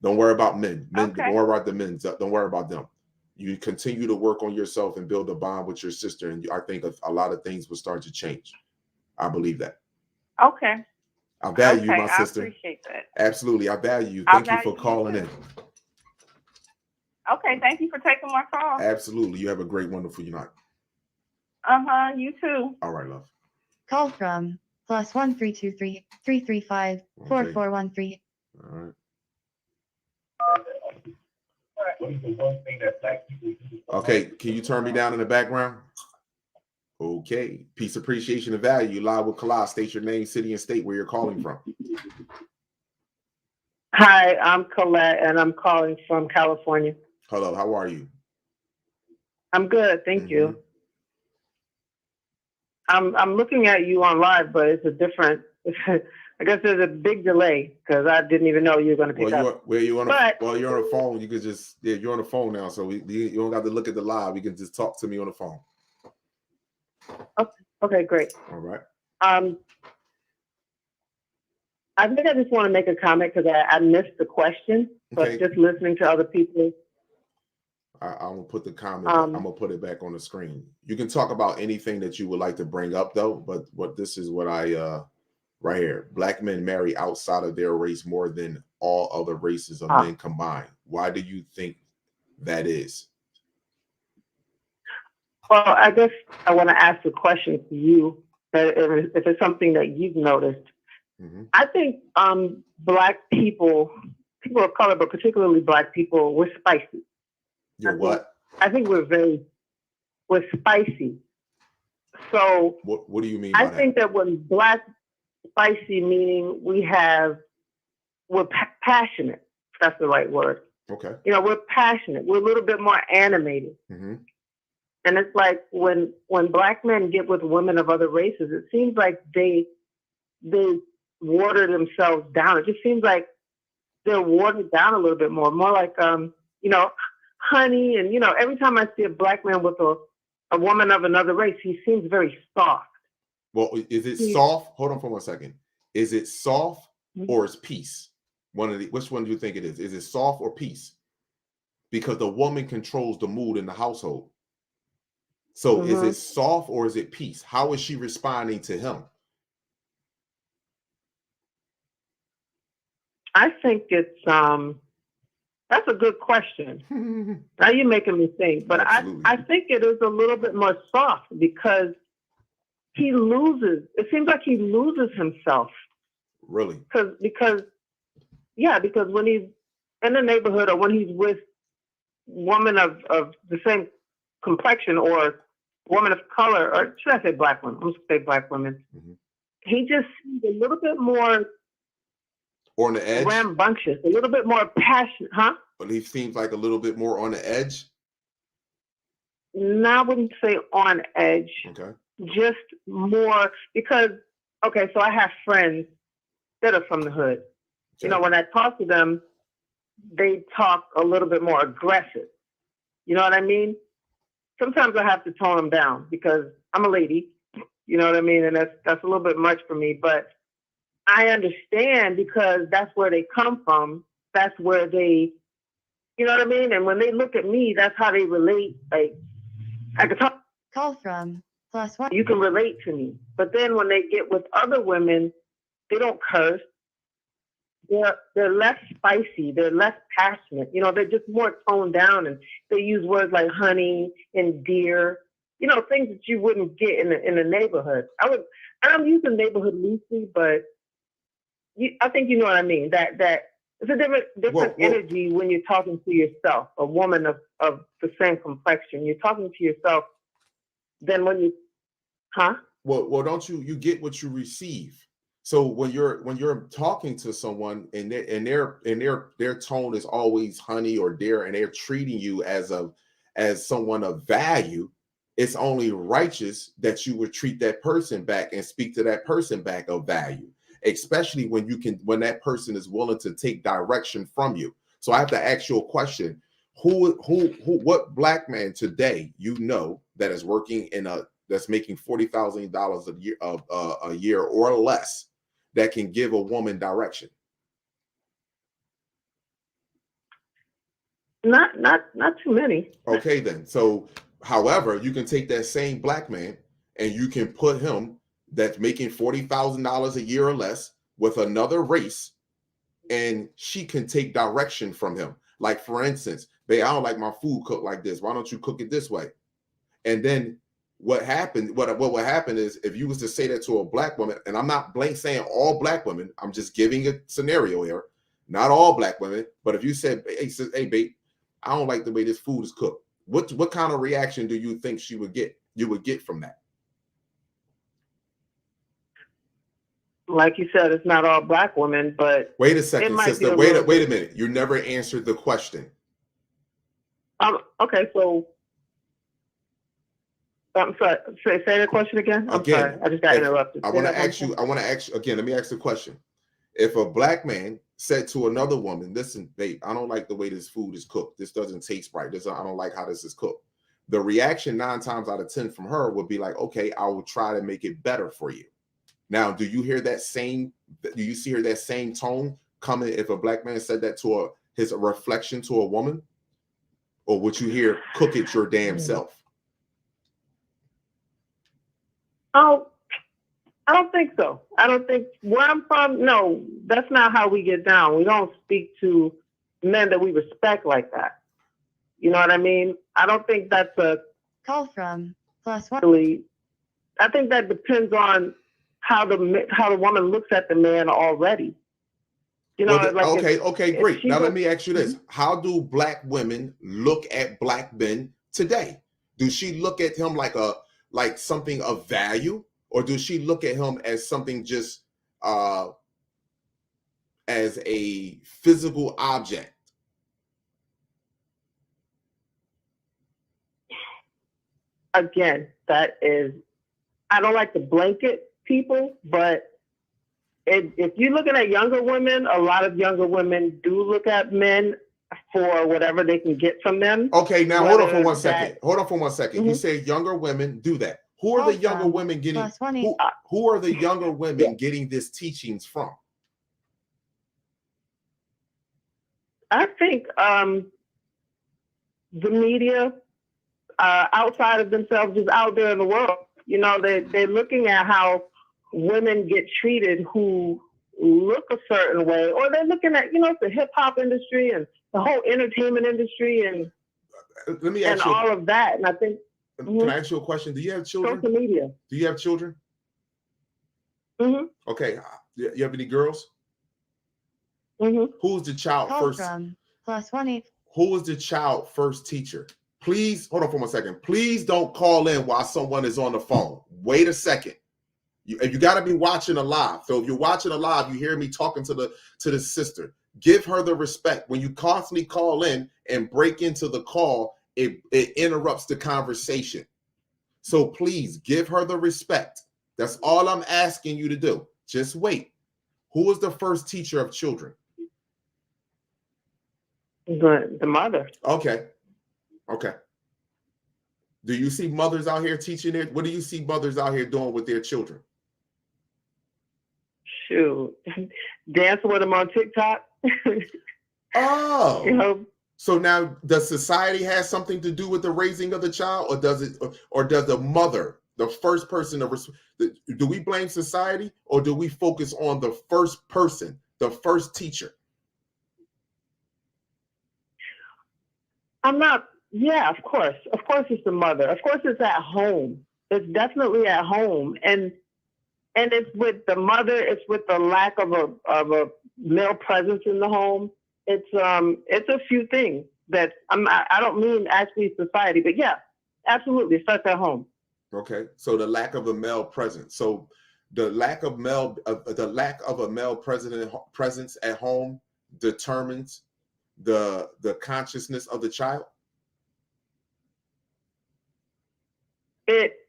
Don't worry about men. Don't worry about the men. Don't worry about them. You continue to work on yourself and build a bond with your sister, and I think a lot of things will start to change. I believe that. Okay. I value you, my sister. I appreciate that. Absolutely. I value you. Thank you for calling in. Okay. Thank you for taking my call. Absolutely. You have a great, wonderful night. You too. All right, love. Call from +1 335 4413. All right. Okay. Can you turn me down in the background? Okay. Peace, appreciation, and value. Live with Kala. State your name, city, and state where you're calling from. Hi, I'm Colette, and I'm calling from California. Hello. How are you? I'm good, thank you. I'm looking at you on live, but it's a different. I guess there's a big delay because I didn't even know you were going to pick up. You're on the phone. You could just you're on the phone now, so you don't have to look at the live. You can just talk to me on the phone. Okay, great. All right. I think I just want to make a comment because I missed the question, but just listening to other people. I'm gonna put the comment. I'm gonna put it back on the screen. You can talk about anything that you would like to bring up, though. But this is what I right here. Black men marry outside of their race more than all other races of men combined. Why do you think that is? Well, I guess I want to ask a question to you. If it's something that you've noticed, I think Black people of color, but particularly Black people, we're spicy. You're what? I think we're spicy. So what do you mean by that? I think that when Black spicy, meaning we're passionate. If that's the right word. Okay. You know, we're passionate. We're a little bit more animated. Mm-hmm. And it's like when black men get with women of other races, it seems like they water themselves down. It just seems like they're watered down a little bit more like you know, honey. And you know, every time I see a black man with a woman of another race, he seems very soft. Well, is it soft? Hold on for 1 second. Is it soft or is peace? Which one do you think it is? Is it soft or peace? Because the woman controls the mood in the household. So is it soft or is it peace? How is she responding to him? I think it's that's a good question. Now you're making me think, but I think it is a little bit more soft because he loses. It seems like he loses himself. Really? Because when he's in the neighborhood or when he's with women of the same complexion or women of color, or should I say black women? I'm going to say black women. Mm-hmm. He just seems a little bit more on the edge, rambunctious, a little bit more passionate, huh? But he seems like a little bit more on the edge. No, I wouldn't say on edge. Okay. Just more because, okay, so I have friends that are from the hood. Okay. You know, when I talk to them, they talk a little bit more aggressive. You know what I mean? Sometimes I have to tone them down because I'm a lady. You know what I mean? And that's a little bit much for me, but I understand because that's where they come from. That's where they, you know what I mean? And when they look at me, that's how they relate. Like, I can talk. Call from +1. You can relate to me. But then when they get with other women, they don't curse. They're less spicy. They're less passionate. You know, they're just more toned down, and they use words like honey and dear. You know, things that you wouldn't get in the neighborhood. I'm using neighborhood loosely, but I think you know what I mean. That it's a different energy when you're talking to yourself, a woman of the same complexion. You're talking to yourself than when you, huh? Well, don't you get what you receive? So when you're talking to someone and their tone is always honey or dear, and they're treating you as someone of value, it's only righteous that you would treat that person back and speak to that person back of value, especially when that person is willing to take direction from you. So I have to ask you a question. What black man today you know that is working that's making $40,000 a year or less that can give a woman direction? Not too many. Okay, then. So, however, you can take that same black man and you can put him that's making $40,000 a year or less with another race, and she can take direction from him. Like, for instance, babe, I don't like my food cooked like this. Why don't you cook it this way? And then what would happen is, if you was to say that to a black woman, and I'm not saying all black women, I'm just giving a scenario here, not all black women, but if you said, hey babe, I don't like the way this food is cooked, what kind of reaction do you think you would get from that? Like you said, it's not all black women, but wait a second, sister. Wait a minute. You never answered the question. Okay, so I'm sorry. Say the question again. I'm sorry. I just got interrupted. I want to ask you again. Let me ask the question. If a black man said to another woman, "Listen, babe, I don't like the way this food is cooked. This doesn't taste right. I don't like how this is cooked." The reaction 9 times out of 10 from her would be like, "Okay, I will try to make it better for you." Now, do you hear that same? Do you hear that same tone coming if a black man said that to his reflection to a woman, or would you hear "Cook it your damn self"? Oh, I don't think so. I don't think where I'm from. No, that's not how we get down. We don't speak to men that we respect like that. You know what I mean? I don't think that's a call from +1. Really, I think that depends on how the woman looks at the man already. You know, okay, great. Now let me ask you this: how do black women look at black men today? Do she look at him like something of value, or does she look at him as something just as a physical object? again, that is, I don't like to blanket people, but if you're looking at younger women, a lot of younger women do look at men for whatever they can get from them. Okay, now hold on for Whether 1 second. that- Hold on for 1 second. You Mhm. say younger women do that. Who are the Call younger from women getting? +1 Who are the younger women getting this teachings from? I think the media, outside of themselves, just out there in the world. You know, they're looking at how women get treated who look a certain way, or they're looking at, you know, the hip hop industry and the whole entertainment industry and Let me ask you. all of that. And I think Can I ask you a question? Do you have children? social media. Do you have children? Mm-hmm. Okay. You have any girls? Mm-hmm. Who's the child Call first? from +1 Who is the child first teacher? Please hold on for 1 second. Please don't call in while someone is on the phone. Wait a second. You got to be watching a live. So if you're watching a live, you hear me talking to the sister. Give her the respect. When you constantly call in and break into the call, it interrupts the conversation. So please give her the respect. That's all I'm asking you to do. Just wait. Who was the first teacher of children? The mother. Okay. Do you see mothers out here teaching it? What do you see mothers out here doing with their children? Shoot, dancing with them on TikTok. Oh, You know, so now does society have something to do with the raising of the child, or does it, or does the mother, the first person, do we blame society, or do we focus on the first person, the first teacher? I'm not. Yeah, of course it's the mother. Of course it's at home. It's definitely at home, and it's with the mother. It's with the lack of a male presence in the home. It's a few things that I don't mean actually society, but yeah, absolutely, it starts at home. Okay, so the lack of a male presence. So the lack of a male presence at home determines the consciousness of the child. It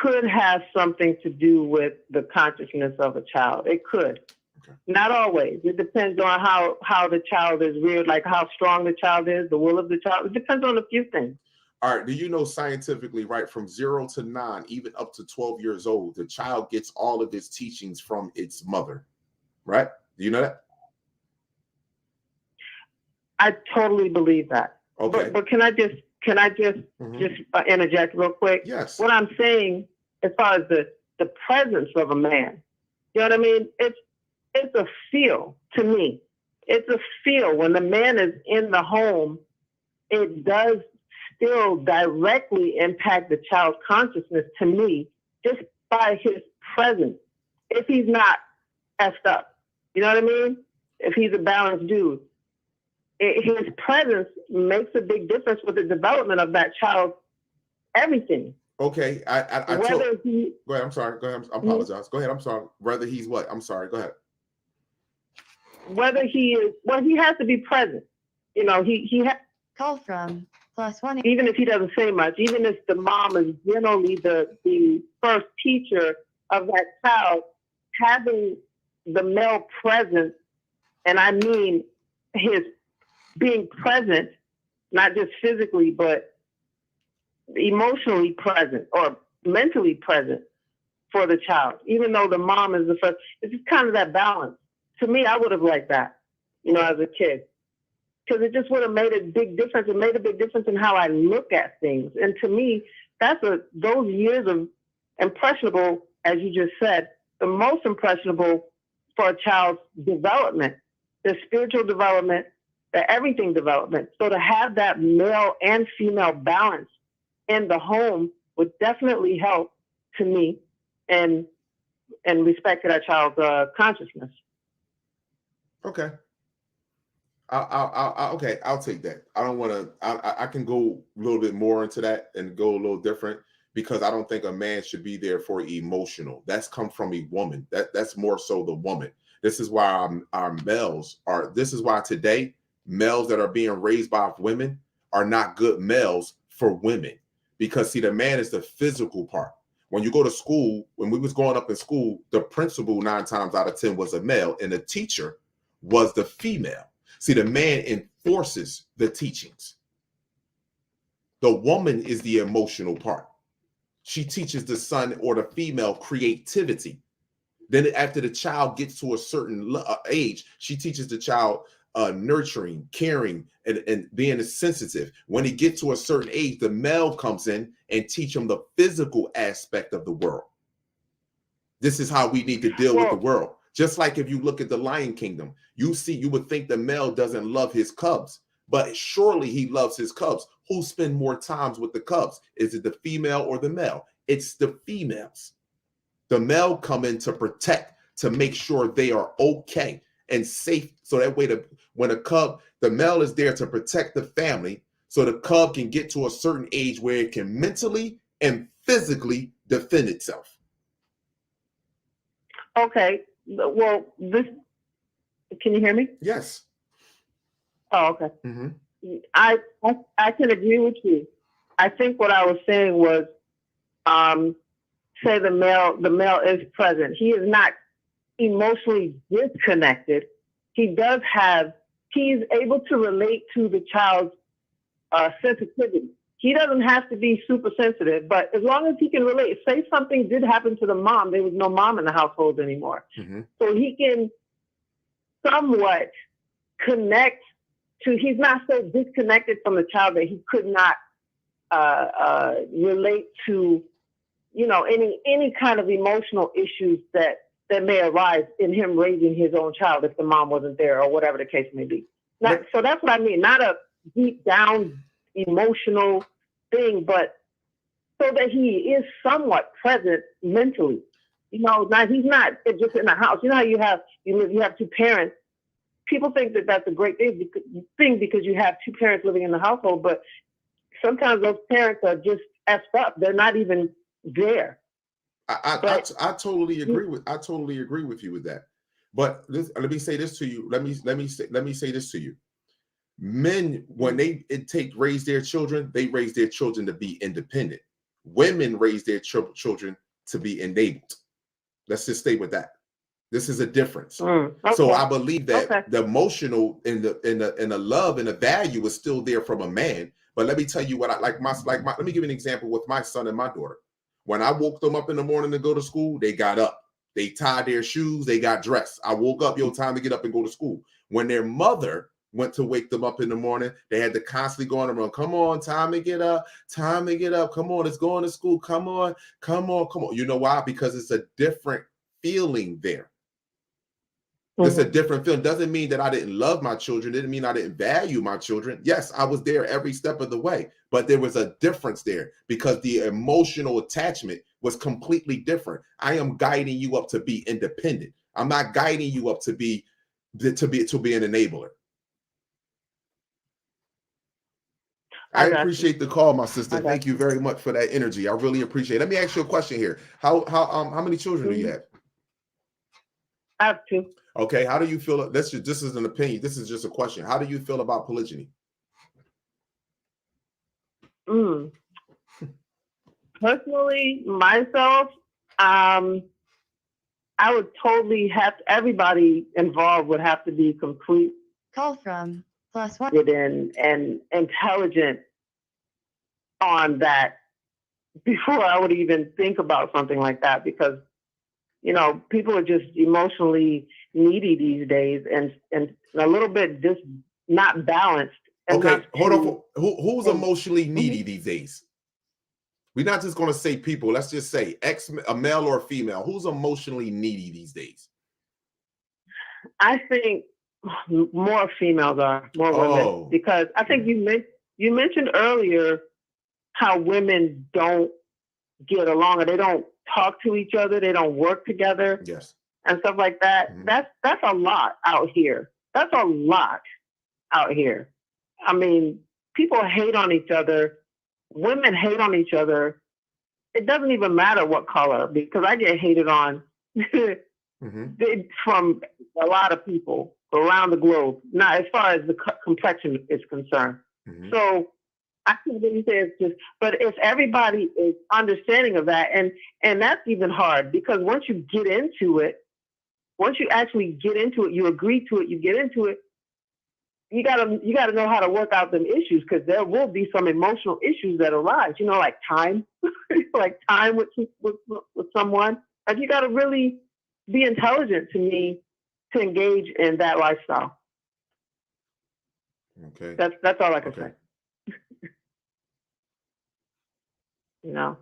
could have something to do with the consciousness of a child. It could. Okay. Not always. It depends on how the child is reared, like how strong the child is, the will of the child. It depends on a few things. All right. Do you know scientifically, right, from 0 to 9, even up to 12 years old, the child gets all of its teachings from its mother, right? Do you know that? I totally believe that. Okay. But can I just interject real quick? Yes. What I'm saying, as far as the presence of a man, you know what I mean? It's a feel to me. It's a feel when the man is in the home. It does still directly impact the child's consciousness to me, just by his presence. If he's not effed up, you know what I mean? If he's a balanced dude, his presence makes a big difference with the development of that child's everything. Okay. Go ahead. I'm sorry. Go ahead. I apologize. Go ahead. I'm sorry. Whether he's what? I'm sorry. Go ahead. Whether he is, he has to be present. You know, he has. Call from +1 Even if he doesn't say much, even if the mom is generally the first teacher of that child, having the male presence, and I mean his being present, not just physically, but emotionally present or mentally present for the child, even though the mom is the first. It's just kind of that balance. To me, I would have liked that, as a kid. Because it just would have made a big difference. It made a big difference in how I look at things. And to me, those years of impressionable, as you just said, the most impressionable for a child's development, their spiritual development, their everything development. So to have that male and female balance in the home would definitely help to me and respect to that child's consciousness. Okay. I'll take that. I don't want to. I can go a little bit more into that and go a little different, because I don't think a man should be there for emotional. That's come from a woman. That's more so the woman. This is why our males are. This is why today males that are being raised by women are not good males for women. because see, the man is the physical part. When you go to school, when we was growing up in school, the principal 9 times out of 10 was a male and the teacher was the female. See, the man enforces the teachings. The woman is the emotional part. She teaches the son or the female creativity. Then after the child gets to a certain age, she teaches the child nurturing, caring, and being sensitive. When he gets to a certain age, the male comes in and teach him the physical aspect of the world. This is how we need to deal with the world. Just like if you look at the Lion Kingdom, you would think the male doesn't love his cubs, but surely he loves his cubs. Who spend more times with the cubs? Is it the female or the male? It's the females. The male come in to protect, to make sure they are okay and safe. So that way, when the male is there to protect the family, so the cub can get to a certain age where it can mentally and physically defend itself. Okay. Well, can you hear me? Yes. Oh, okay. Mm-hmm. I can agree with you. I think what I was saying was, say the male is present. He is not emotionally disconnected. He's able to relate to the child's sensitivity. He doesn't have to be super sensitive, but as long as he can relate, say something did happen to the mom, there was no mom in the household anymore. Mm-hmm. So he can somewhat connect to, he's not so disconnected from the child that he could not relate to, any kind of emotional issues that may arise in him raising his own child if the mom wasn't there or whatever the case may be. So that's what I mean. Not a deep down emotional thing, but so that he is somewhat present mentally. He's not just in the house. You know how you have two parents. People think that that's a great thing because you have two parents living in the household, but sometimes those parents are just effed up. They're not even there. I totally agree with you with that. But let me say this to you. Let me say this to you. Men, when they raise their children, they raise their children to be independent. Women raise their children to be enabled. Let's just stay with that. This is a difference. Okay. So I believe that the emotional and the love and the value is still there from a man. But let me tell you what let me give you an example with my son and my daughter. When I woke them up in the morning to go to school, they got up. They tied their shoes. They got dressed. I woke up, time to get up and go to school. When their mother went to wake them up in the morning, they had to constantly go on the run. Come on, time to get up. Time to get up. Come on, it's going to school. Come on. You know why? Because it's a different feeling there. It's a different feeling. Doesn't mean that I didn't love my children. Didn't mean I didn't value my children. Yes, I was there every step of the way, but there was a difference there because the emotional attachment was completely different. I am guiding you up to be independent. I'm not guiding you up to be an enabler. I appreciate the call, my sister. Thank you very much for that energy. I really appreciate it. Let me ask you a question here. How many children do you have? I have 2. Okay, how do you feel? This is an opinion. This is just a question. How do you feel about polygyny? Personally, myself, I would totally everybody involved would have to be complete. Call from +1 and intelligent on that before I would even think about something like that, because people are just emotionally needy these days and a little bit just not balanced. Okay, hold on. Who's emotionally needy these days? We're not just going to say people. Let's just say a male or a female. Who's emotionally needy these days? I think more females are, more women, because I think you mentioned earlier how women don't get along or they don't talk to each other, they don't work together, yes, and stuff like that. Mm-hmm. That's a lot out here. That's a lot out here. I mean, people hate on each other. Women hate on each other. It doesn't even matter what color, because I get hated on from a lot of people around the globe. Not as far as the complexion is concerned. Mm-hmm. So I can't really say it's just, but if everybody is understanding of that, and that's even hard because once you get into it, once you actually get into it, you agree to it, you get into it, you gotta know how to work out them issues because there will be some emotional issues that arise. You know, like time, like time with someone. Like you gotta really be intelligent to me to engage in that lifestyle. Okay. That's all I can Okay. say. You know,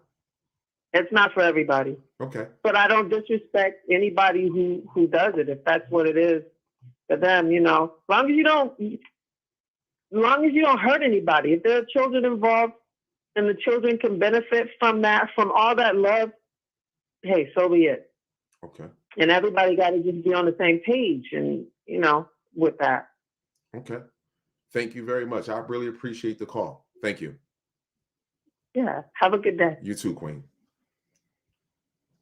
it's not for everybody. Okay. But I don't disrespect anybody who does it if that's what it is for them. You know, as long as you don't hurt anybody. If there are children involved and the children can benefit from that, from all that love, hey, so be it. Okay. And everybody got to just be on the same page, and you know, with that. Okay. Thank you very much. I really appreciate the call. Thank you. Yeah. Have a good day. You too, Queen.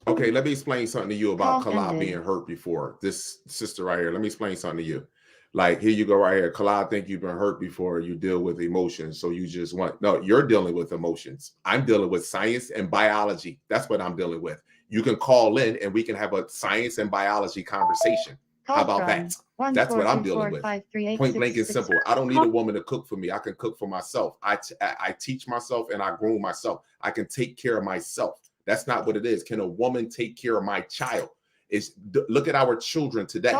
Okay, let me explain something to you about Kala being hurt before. This sister right here, let me explain something to you. Like, here you go right here. Kala, I think you've been hurt before. You deal with emotions, so you just want, no, you're dealing with emotions. I'm dealing with science and biology. That's what I'm dealing with. You can call in and we can have a science and biology conversation. How about that? That's what I'm dealing with. Point blank and simple. I don't need a woman to cook for me. I can cook for myself. I teach myself and I groom myself. I can take care of myself. That's not what it is. Can a woman take care of my child? Look at our children today.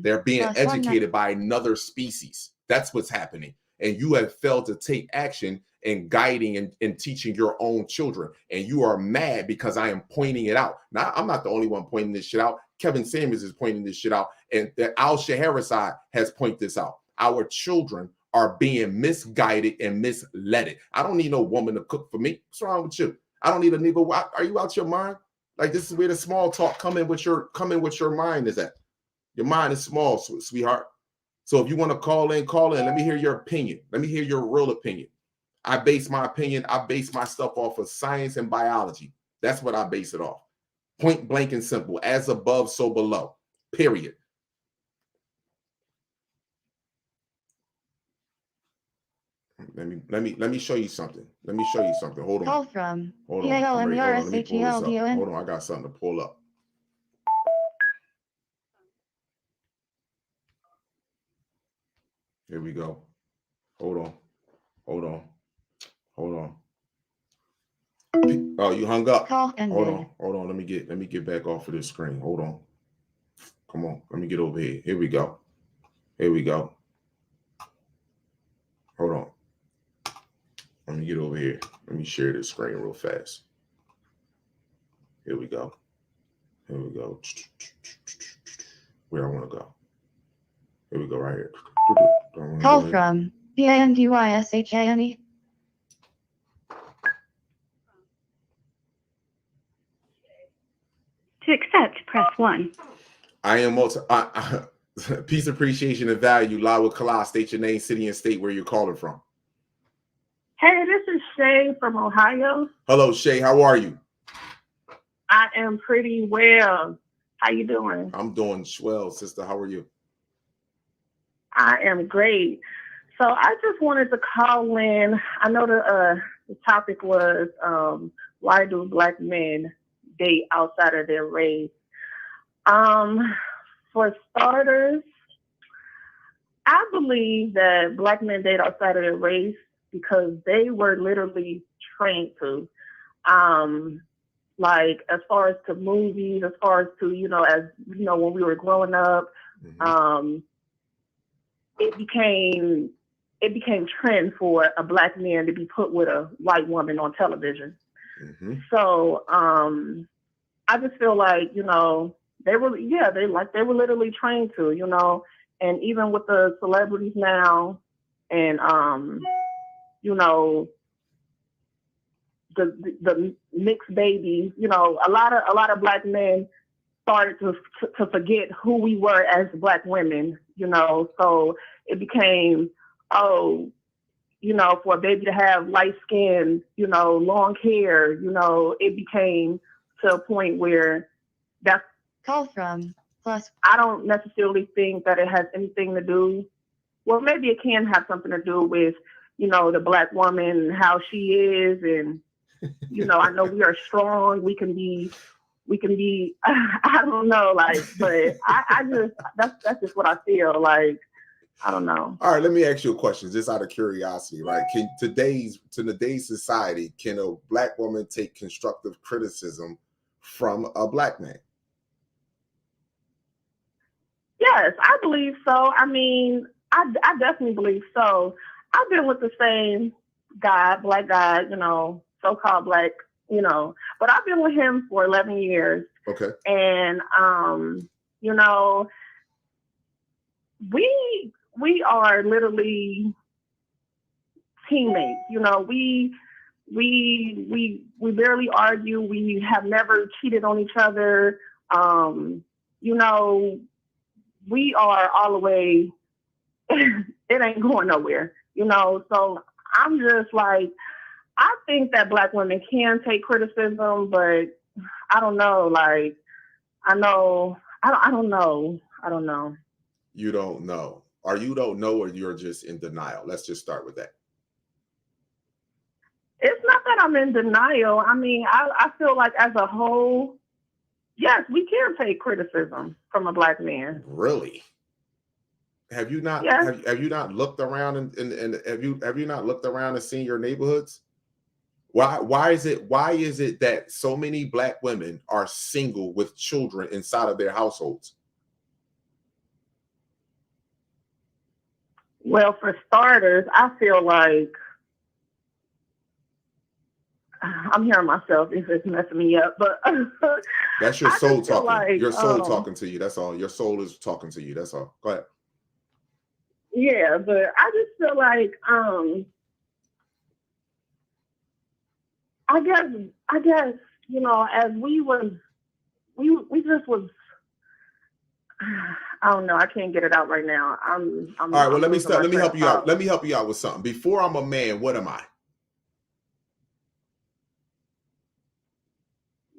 They're being educated by another species. That's what's happening. And you have failed to take action in guiding and teaching your own children. And you are mad because I am pointing it out. Now, I'm not the only one pointing this shit out. Kevin Samuels is pointing this shit out. And Al-Shahrazad has pointed this out. Our children are being misguided and misled. I don't need no woman to cook for me. What's wrong with you? I don't need a nigga. Are you out your mind? Like, this is where the small talk come in with your mind is at. Your mind is small, sweetheart. So if you want to call in, call in. Let me hear your opinion. Let me hear your real opinion. I base my stuff off of science and biology. That's what I base it off. Point blank and simple. As above, so below. Period. Let me show you something. Let me show you something. Hold on. Hold on. Hold on. Let me pull this up. Hold on. I got something to pull up. Here we go. Hold on. Hold on. Hold on. Oh, you hung up. Hold on. Hold on. Let me get back off of this screen. Hold on. Come on. Let me get over here. Here we go. Here we go. Hold on. Let me get over here. Let me share this screen real fast. Here we go. Here we go. Where I want to go. Here we go right here. Call from BANDYSHANE. To accept, press 1. I am peace, appreciation, and value. Lawa Kala, state your name, city, and state where you're calling from. Hey, this is Shay from Ohio. Hello, Shay. How are you? I am pretty well. How you doing? I'm doing swell, sister. How are you? I am great. So I just wanted to call in. I know the topic was why do Black men date outside of their race? For starters, I believe that Black men date outside of their race because they were literally trained to. Like as far as to movies, as far as to, as you know, when we were growing up, it became trend for a Black man to be put with a white woman on television. So I just feel like, they were literally trained to, and even with the celebrities now and the mixed babies, a lot of Black men started to forget who we were as Black women, so it became, for a baby to have light skin, long hair, it became to a point where that's Call from plus. I don't necessarily think that it has anything to do, well, maybe it can have something to do with, the Black woman and how she is, and I know we are strong. We can be. I don't know, like, but I just that's just what I feel like. I don't know. All right, let me ask you a question, just out of curiosity, right? Can today's society, can a Black woman take constructive criticism from a Black man? Yes, I believe so. I mean, I definitely believe so. I've been with the same guy, Black guy, so-called Black, but I've been with him for 11 years. Okay. And, we are literally teammates. We barely argue. We have never cheated on each other. We are all the way, it ain't going nowhere, so I'm just like, I think that Black women can take criticism, but I don't know, like, I don't know. You don't know. Or you don't know, or you're just in denial? Let's just start with that. It's not that I'm in denial. I mean, I feel like as a whole, yes, we can take criticism from a Black man. Really? Have you not? Yes. Have you not looked around and have you not looked around and seen your neighborhoods? Why is it that so many Black women are single with children inside of their households? Well, for starters, I feel like I'm hearing myself. It's messing me up, but That's your soul talking. Like, your soul talking to you. That's all. Your soul is talking to you. That's all. Go ahead. Yeah, but I just feel like I guess as we just was. I don't know. I can't get it out right now. All right. Well, let me help you out. Let me help you out with something. Before I'm a man, what am I?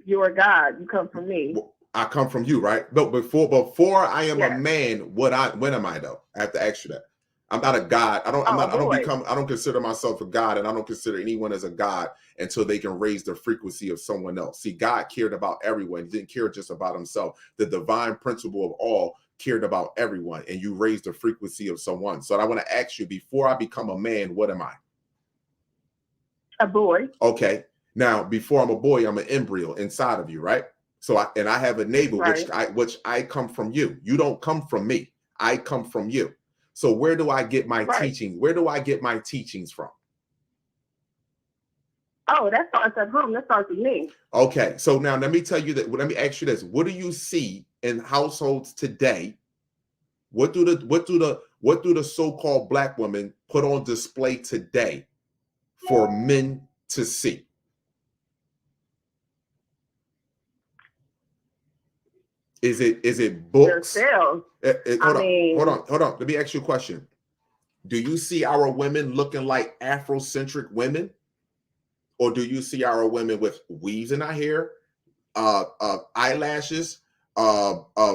You're a God. You come from me. I come from you, right? No, before I am Yes. a man, when am I though? I have to ask you that. I'm not a God. I don't consider myself a God, and I don't consider anyone as a God until they can raise the frequency of someone else. See, God cared about everyone. He didn't care just about himself. The divine principle of all cared about everyone, and you raised the frequency of someone. So I want to ask you, before I become a man, what am I? A boy. Okay. Now, before I'm a boy, I'm an embryo inside of you, right? So I have a neighbor, right. which I come from you. You don't come from me. I come from you. So where do I get my teaching? Where do I get my teachings from? Oh, that starts at home. That starts with me. Okay. So now let me tell you that. Let me ask you this. What do you see in households today? What do the so-called Black women put on display today for men to see? Is it books? Hold on. Let me ask you a question. Do you see our women looking like Afrocentric women? Or do you see our women with weaves in our hair, eyelashes,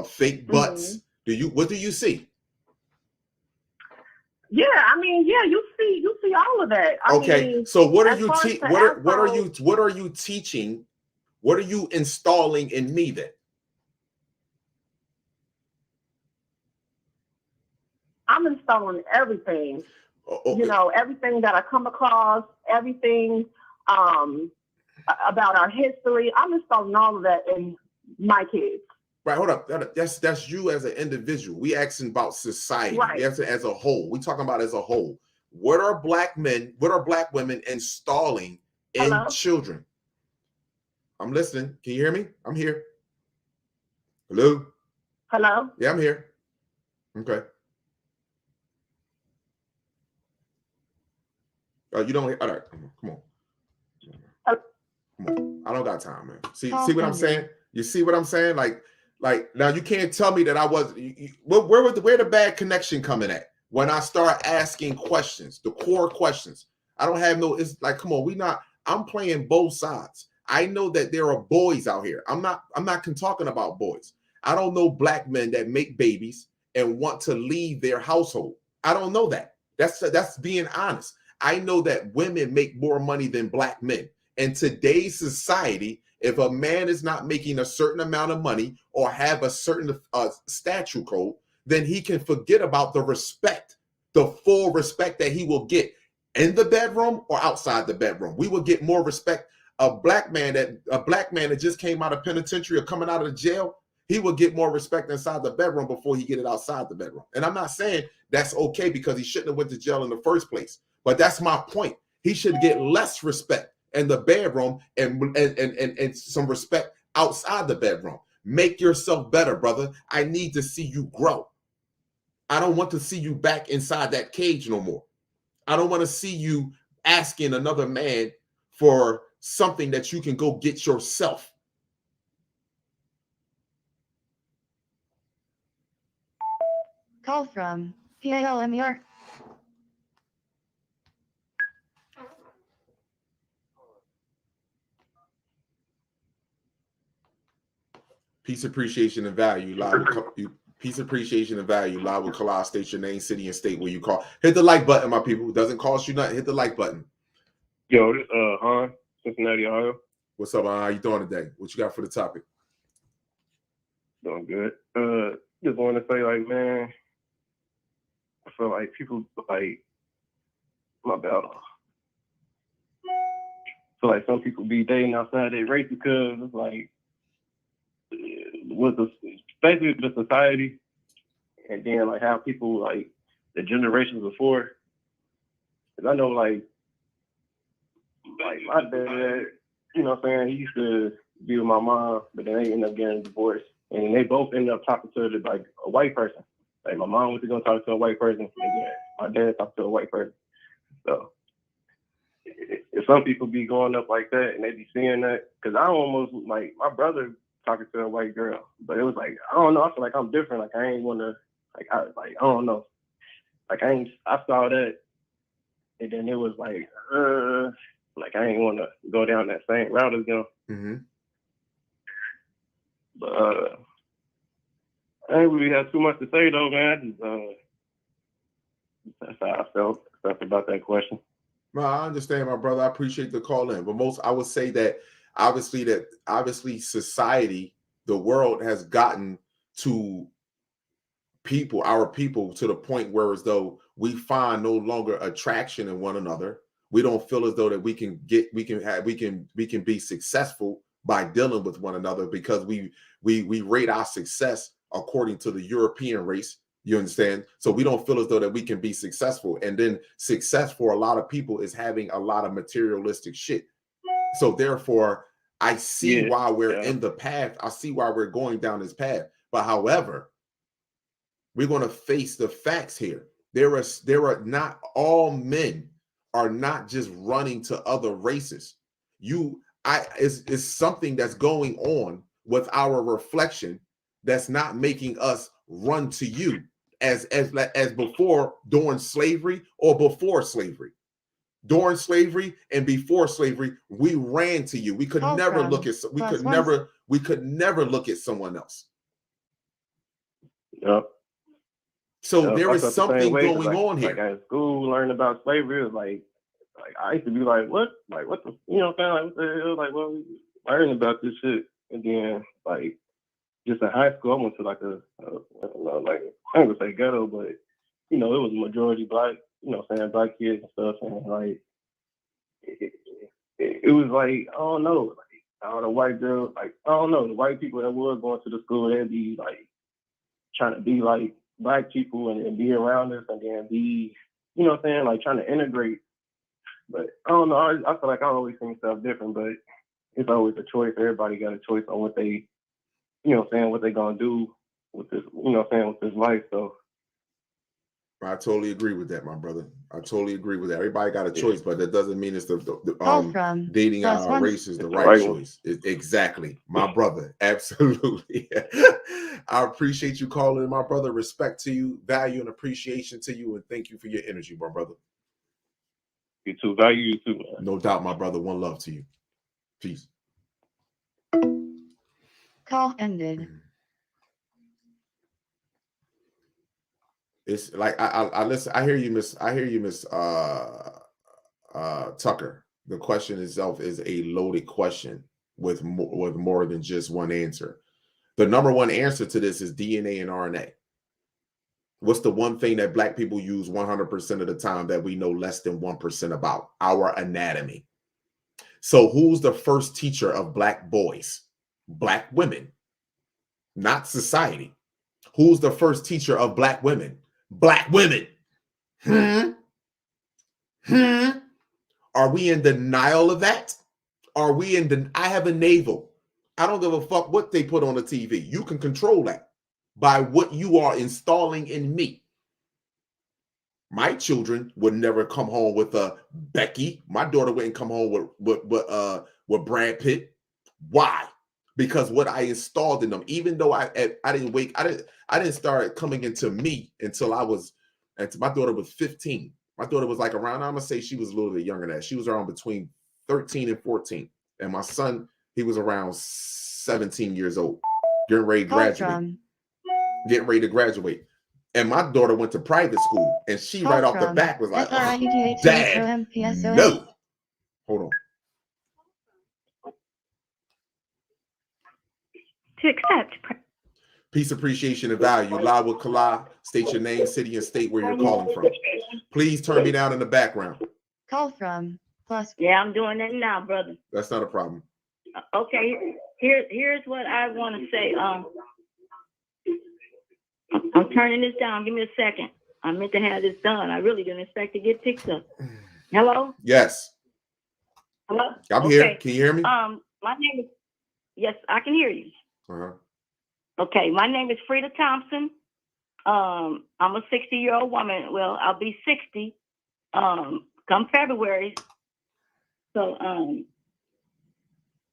fake butts? What do you see? Yeah, I mean, yeah, you see all of that. So what are you teaching? What are you installing in me then? I'm installing everything. Okay. Everything that I come across, everything about our history. I'm installing all of that in my kids. Right, hold up. That's you as an individual. We asking about society. Right. We asking as a whole. We talking about as a whole. What are Black women installing in children? I'm listening. Can you hear me? I'm here. Hello? Hello? Yeah, I'm here. Okay. You don't hear? All right, come on. I don't got time, man. See what I'm saying? You see what I'm saying? Like now you can't tell me that I was. Where the bad connection coming at? When I start asking questions, the core questions. I don't have no. It's like, come on, I'm playing both sides. I know that there are boys out here. I'm not talking about boys. I don't know Black men that make babies and want to leave their household. I don't know that. That's being honest. I know that women make more money than black men. In today's society, if a man is not making a certain amount of money or have a certain statute code, then he can forget about the respect, the full respect that he will get in the bedroom or outside the bedroom. We will get more respect. A black man that just came out of penitentiary or coming out of jail, he will get more respect inside the bedroom before he get it outside the bedroom. And I'm not saying that's okay because he shouldn't have went to jail in the first place. But that's my point. He should get less respect in the bedroom and some respect outside the bedroom. Make yourself better, brother. I need to see you grow. I don't want to see you back inside that cage no more. I don't want to see you asking another man for something that you can go get yourself. Call from PALMER. Peace, appreciation, and value. Peace, appreciation, and value. Live with Kala. State your name, city, and state where you call. Hit the like button, my people. It doesn't cost you nothing. Hit the like button. Yo, this Han, Cincinnati, Ohio. What's up, how you doing today? What you got for the topic? Doing good. Just want to say, like, man, I feel like people, like, my bad. I feel like some people be dating outside their race because it's like, with especially the society, and then like how people like the generations before. Cause I know like my dad, you know what I'm saying, he used to be with my mom, but then they ended up getting divorced, and they both ended up talking to like a white person. Like my mom was gonna talk to a white person, and then my dad talked to a white person. So if some people be going up like that and they be seeing that, because I almost like my brother talking to a white girl, but it was like, I don't know, I feel like I'm different. Like I ain't wanna, I don't know. Like I saw that, and then it was like I ain't wanna go down that same route as them. Mm-hmm. But I ain't really have too much to say though, man. That's how I felt about that question. No, I understand, my brother. I appreciate the call in, but I would say that obviously society, the world has gotten to our people to the point where as though we find no longer attraction in one another. We don't feel as though that we can be successful by dealing with one another because we rate our success according to the European race. You understand? So we don't feel as though that we can be successful. And then success for a lot of people is having a lot of materialistic shit. So therefore, I see why we're in the path. I see why we're going down this path. But however, we're going to face the facts here. There are not all men are not just running to other races. It's something that's going on with our reflection that's not making us run to you as before during slavery or before slavery. During slavery and before slavery, we ran to you. We could never look at someone else. Yep. So there is something going on here. Like at school, learning about slavery, it was like I used to be like, what? Like what the, you know what I'm saying? Like what the hell? Like, well, learning about this shit, and then like just in high school, I went to like like I ain't gonna say ghetto, but you know, it was a majority black, you know what I'm saying, black kids and stuff, and like it was like, I don't know, like all the white girls, like I don't know, the white people that were going to the school, they'd be like trying to be like black people and be around us and then be, you know what I'm saying, like trying to integrate. But I don't know, I feel like I always see myself different, but it's always a choice. Everybody got a choice on what they, you know what I'm saying, what they gonna do with this, you know what I'm saying, with this life. So I totally agree with that, my brother. I totally agree with that. Everybody got a choice, but that doesn't mean it's the dating our race is the right choice. Exactly, my brother. Absolutely. I appreciate you calling, my brother. Respect to you, value and appreciation to you, and thank you for your energy, my brother. You too. Value you too, man. No doubt, my brother. One love to you. Peace. Call ended. It's like I listen. I hear you, Miss Tucker, the question itself is a loaded question with more than just one answer. The number one answer to this is DNA and RNA. What's the one thing that Black people use 100% of the time that we know less than 1% about? Our anatomy. So who's the first teacher of Black boys? Black women, not society. Who's the first teacher of Black women? Black women. Are we in denial of that? Are we in I have a navel. I don't give a fuck what they put on the TV. You can control that by what you are installing in me. My children would never come home with a Becky. My daughter wouldn't come home with Brad Pitt. Why? Because what I installed in them, even though I didn't start coming into me until my daughter was 15. My daughter was like around, I'm gonna say she was a little bit younger than that. She was around between 13 and 14. And my son, he was around 17 years old, getting ready to graduate. And my daughter went to private school, and she right off the back was like, oh, Dad, no. Hold on. To accept, Peace, appreciation, and value. Live with Kala. State your name, city, and state where you're calling from. Please turn me down in the background. Call from plus. Yeah, I'm doing that now, brother. That's not a problem. Okay, here's what I want to say. I'm turning this down. Give me a second. I meant to have this done. I really didn't expect to get picked up. Hello? Yes. Hello? I'm here. Can you hear me? My name is, yes, I can hear you. Uh-huh. Okay, my name is Frida Thompson. I'm a 60-year-old woman. Well, I'll be 60 come February. So,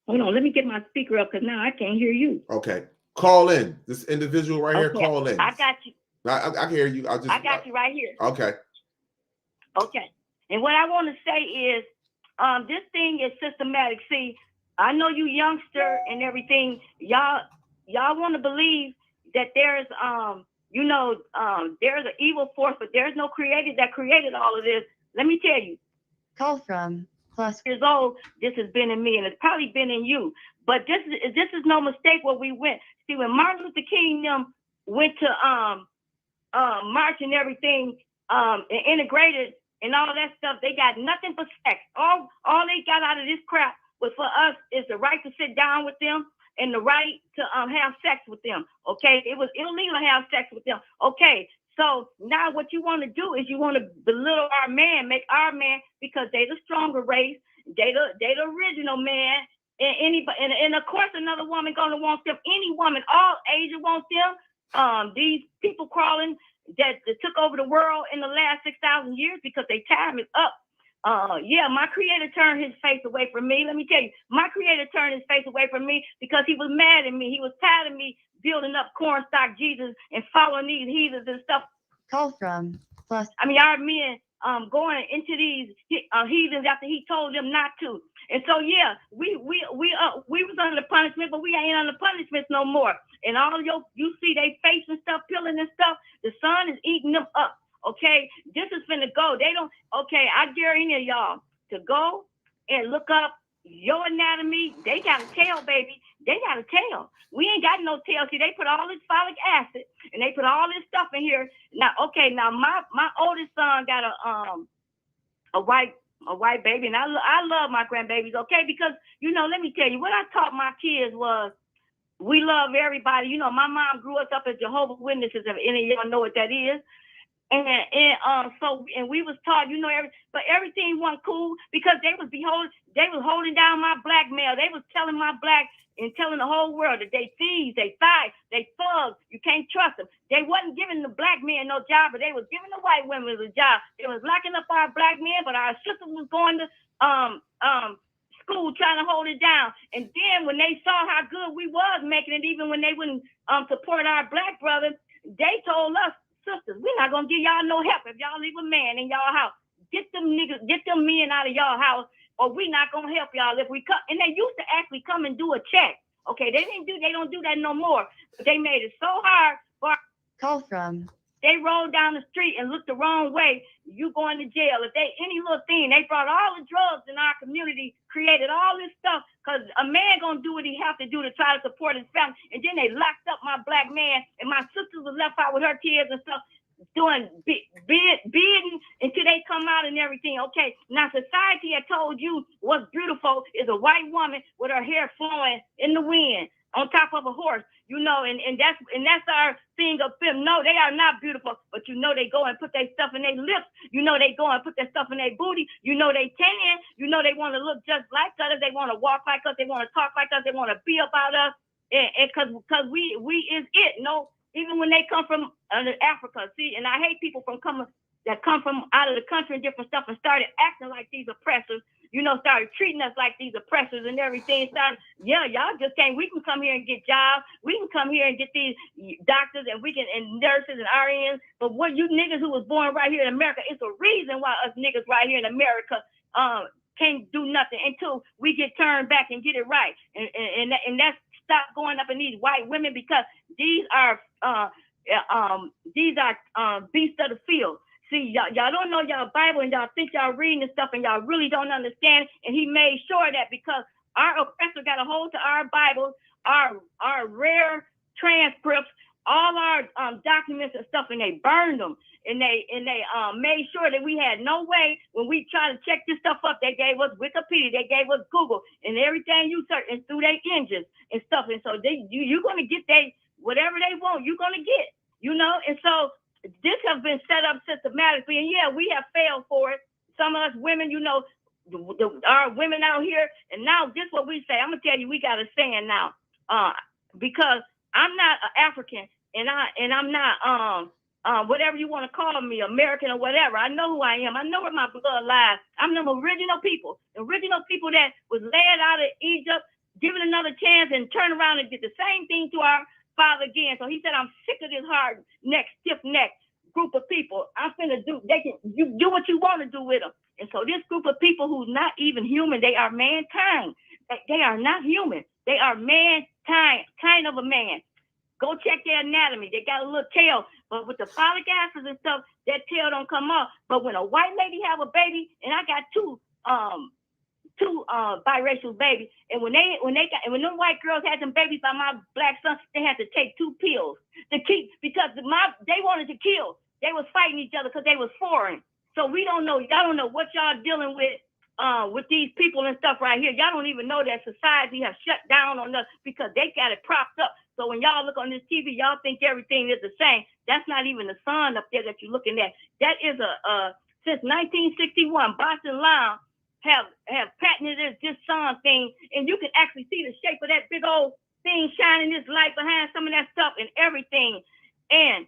hold on, let me get my speaker up because now I can't hear you. Okay. Call in. This individual right here, call in. I got you. I can hear you. I got you right here. Okay. Okay. And what I want to say is, this thing is systematic. See, I know you youngster and everything. Y'all want to believe that there's, there's an evil force, but there's no creator that created all of this. Let me tell you. Call from plus. Years old, this has been in me, and it's probably been in you. But this is no mistake where we went. See, when Martin Luther King them went to march and everything, and integrated and all that stuff, they got nothing but sex. All they got out of this crap was for us is the right to sit down with them and the right to have sex with them. Okay, it was illegal to have sex with them. Okay, so now what you want to do is you want to belittle our man, make our man, because they the stronger race, they the original man. And anybody, and of course, another woman gonna want them. Any woman, all Asia wants them. These people crawling that took over the world in the last 6,000 years because their time is up. Yeah, my creator turned his face away from me. Let me tell you, my creator turned his face away from me because he was mad at me. He was tired of me building up cornstalk Jesus and following these heathens and stuff. Call from plus. I mean, our men going into these heathens after he told them not to. And so, yeah, we was under the punishment, but we ain't under punishment no more. And all you see they face and stuff, peeling and stuff, the sun is eating them up. Okay, this is finna go. I dare any of y'all to go and look up your anatomy. They got a tail, baby. They got a tail. We ain't got no tail. See, they put all this folic acid and they put all this stuff in here. Now, my oldest son got a white baby, and I love my grandbabies, okay? Because, let me tell you, what I taught my kids was we love everybody. My mom grew us up as Jehovah's Witnesses, if any of y'all know what that is. And we was taught, but everything wasn't cool because they was holding down my black male. They was telling my black and telling the whole world that they thieves, they thighs, they thugs. You can't trust them. They wasn't giving the black men no job, but they was giving the white women a job. They was locking up our black men, but our sisters was going to school trying to hold it down. And then when they saw how good we was making it, even when they wouldn't support our black brothers, they told us, sisters, we're not gonna give y'all no help if y'all leave a man in y'all house. Get them men out of y'all house, or we not gonna help y'all if we come. And they used to actually come and do a check. Okay, they don't do that no more. But they made it so hard for. Call from they roll down the street and look the wrong way, you going to jail. If they any little thing, they brought all the drugs in our community, created all this stuff, because a man gonna do what he have to do to try to support his family. And then they locked up my black man, and my sisters were left out with her kids and stuff, doing bidding until they come out and everything. Okay, now society had told you what's beautiful is a white woman with her hair flowing in the wind on top of a horse, you know, and that's our thing of them. No, they are not beautiful, but you know they go and put their stuff in their lips. You know they go and put their stuff in their booty. You know they tan. You know they want to look just like us. They want to walk like us. They want to talk like us. They want to be about us. And because we is it. No, even when they come from Africa, see, and I hate people that come from out of the country and different stuff and started acting like these oppressors. You know, started treating us like these oppressors and everything. Y'all just can't. We can come here and get jobs. We can come here and get these doctors and nurses and RNs. But what you niggas who was born right here in America, it's a reason why us niggas right here in America can't do nothing until we get turned back and get it right. And that's stop going up in these white women, because these are beasts of the field. See, y'all don't know y'all Bible, and y'all think y'all reading this stuff, and y'all really don't understand. And he made sure that because our oppressor got a hold to our Bibles, our rare transcripts, all our documents and stuff, and they burned them. And they made sure that we had no way when we tried to check this stuff up. They gave us Wikipedia, they gave us Google, and everything you search and through their engines and stuff. And so you're gonna get whatever they want, you're gonna get, you know. And so this has been set up systematically, and yeah, we have failed for it. Some of us women, you know, our women out here, and now this is what we say. I'm gonna tell you, we got a saying now, because I'm not African, and I'm not whatever you want to call me, American or whatever. I know who I am. I know where my blood lies. I'm them original people that was led out of Egypt, given another chance, and turn around and did the same thing to our father again. So he said, I'm sick of this hard neck, stiff neck group of people. I'm finna you do what you want to do with them. And so this group of people who's not even human, they are mankind. They are not human. They are mankind, kind of a man. Go check their anatomy. They got a little tail, but with the folic acids and stuff, that tail don't come off. But when a white lady have a baby, and I got two biracial babies, and when them white girls had them babies by my black son, they had to take 2 pills to keep, because they wanted to kill. They was fighting each other because they was foreign. So we don't know. Y'all don't know what y'all dealing with these people and stuff right here. Y'all don't even know that society has shut down on us because they got it propped up. So when y'all look on this TV, y'all think everything is the same. That's not even the sun up there that you're looking at. That is since 1961, Boston Lounge have patented this sun thing, and you can actually see the shape of that big old thing shining this light behind some of that stuff and everything. And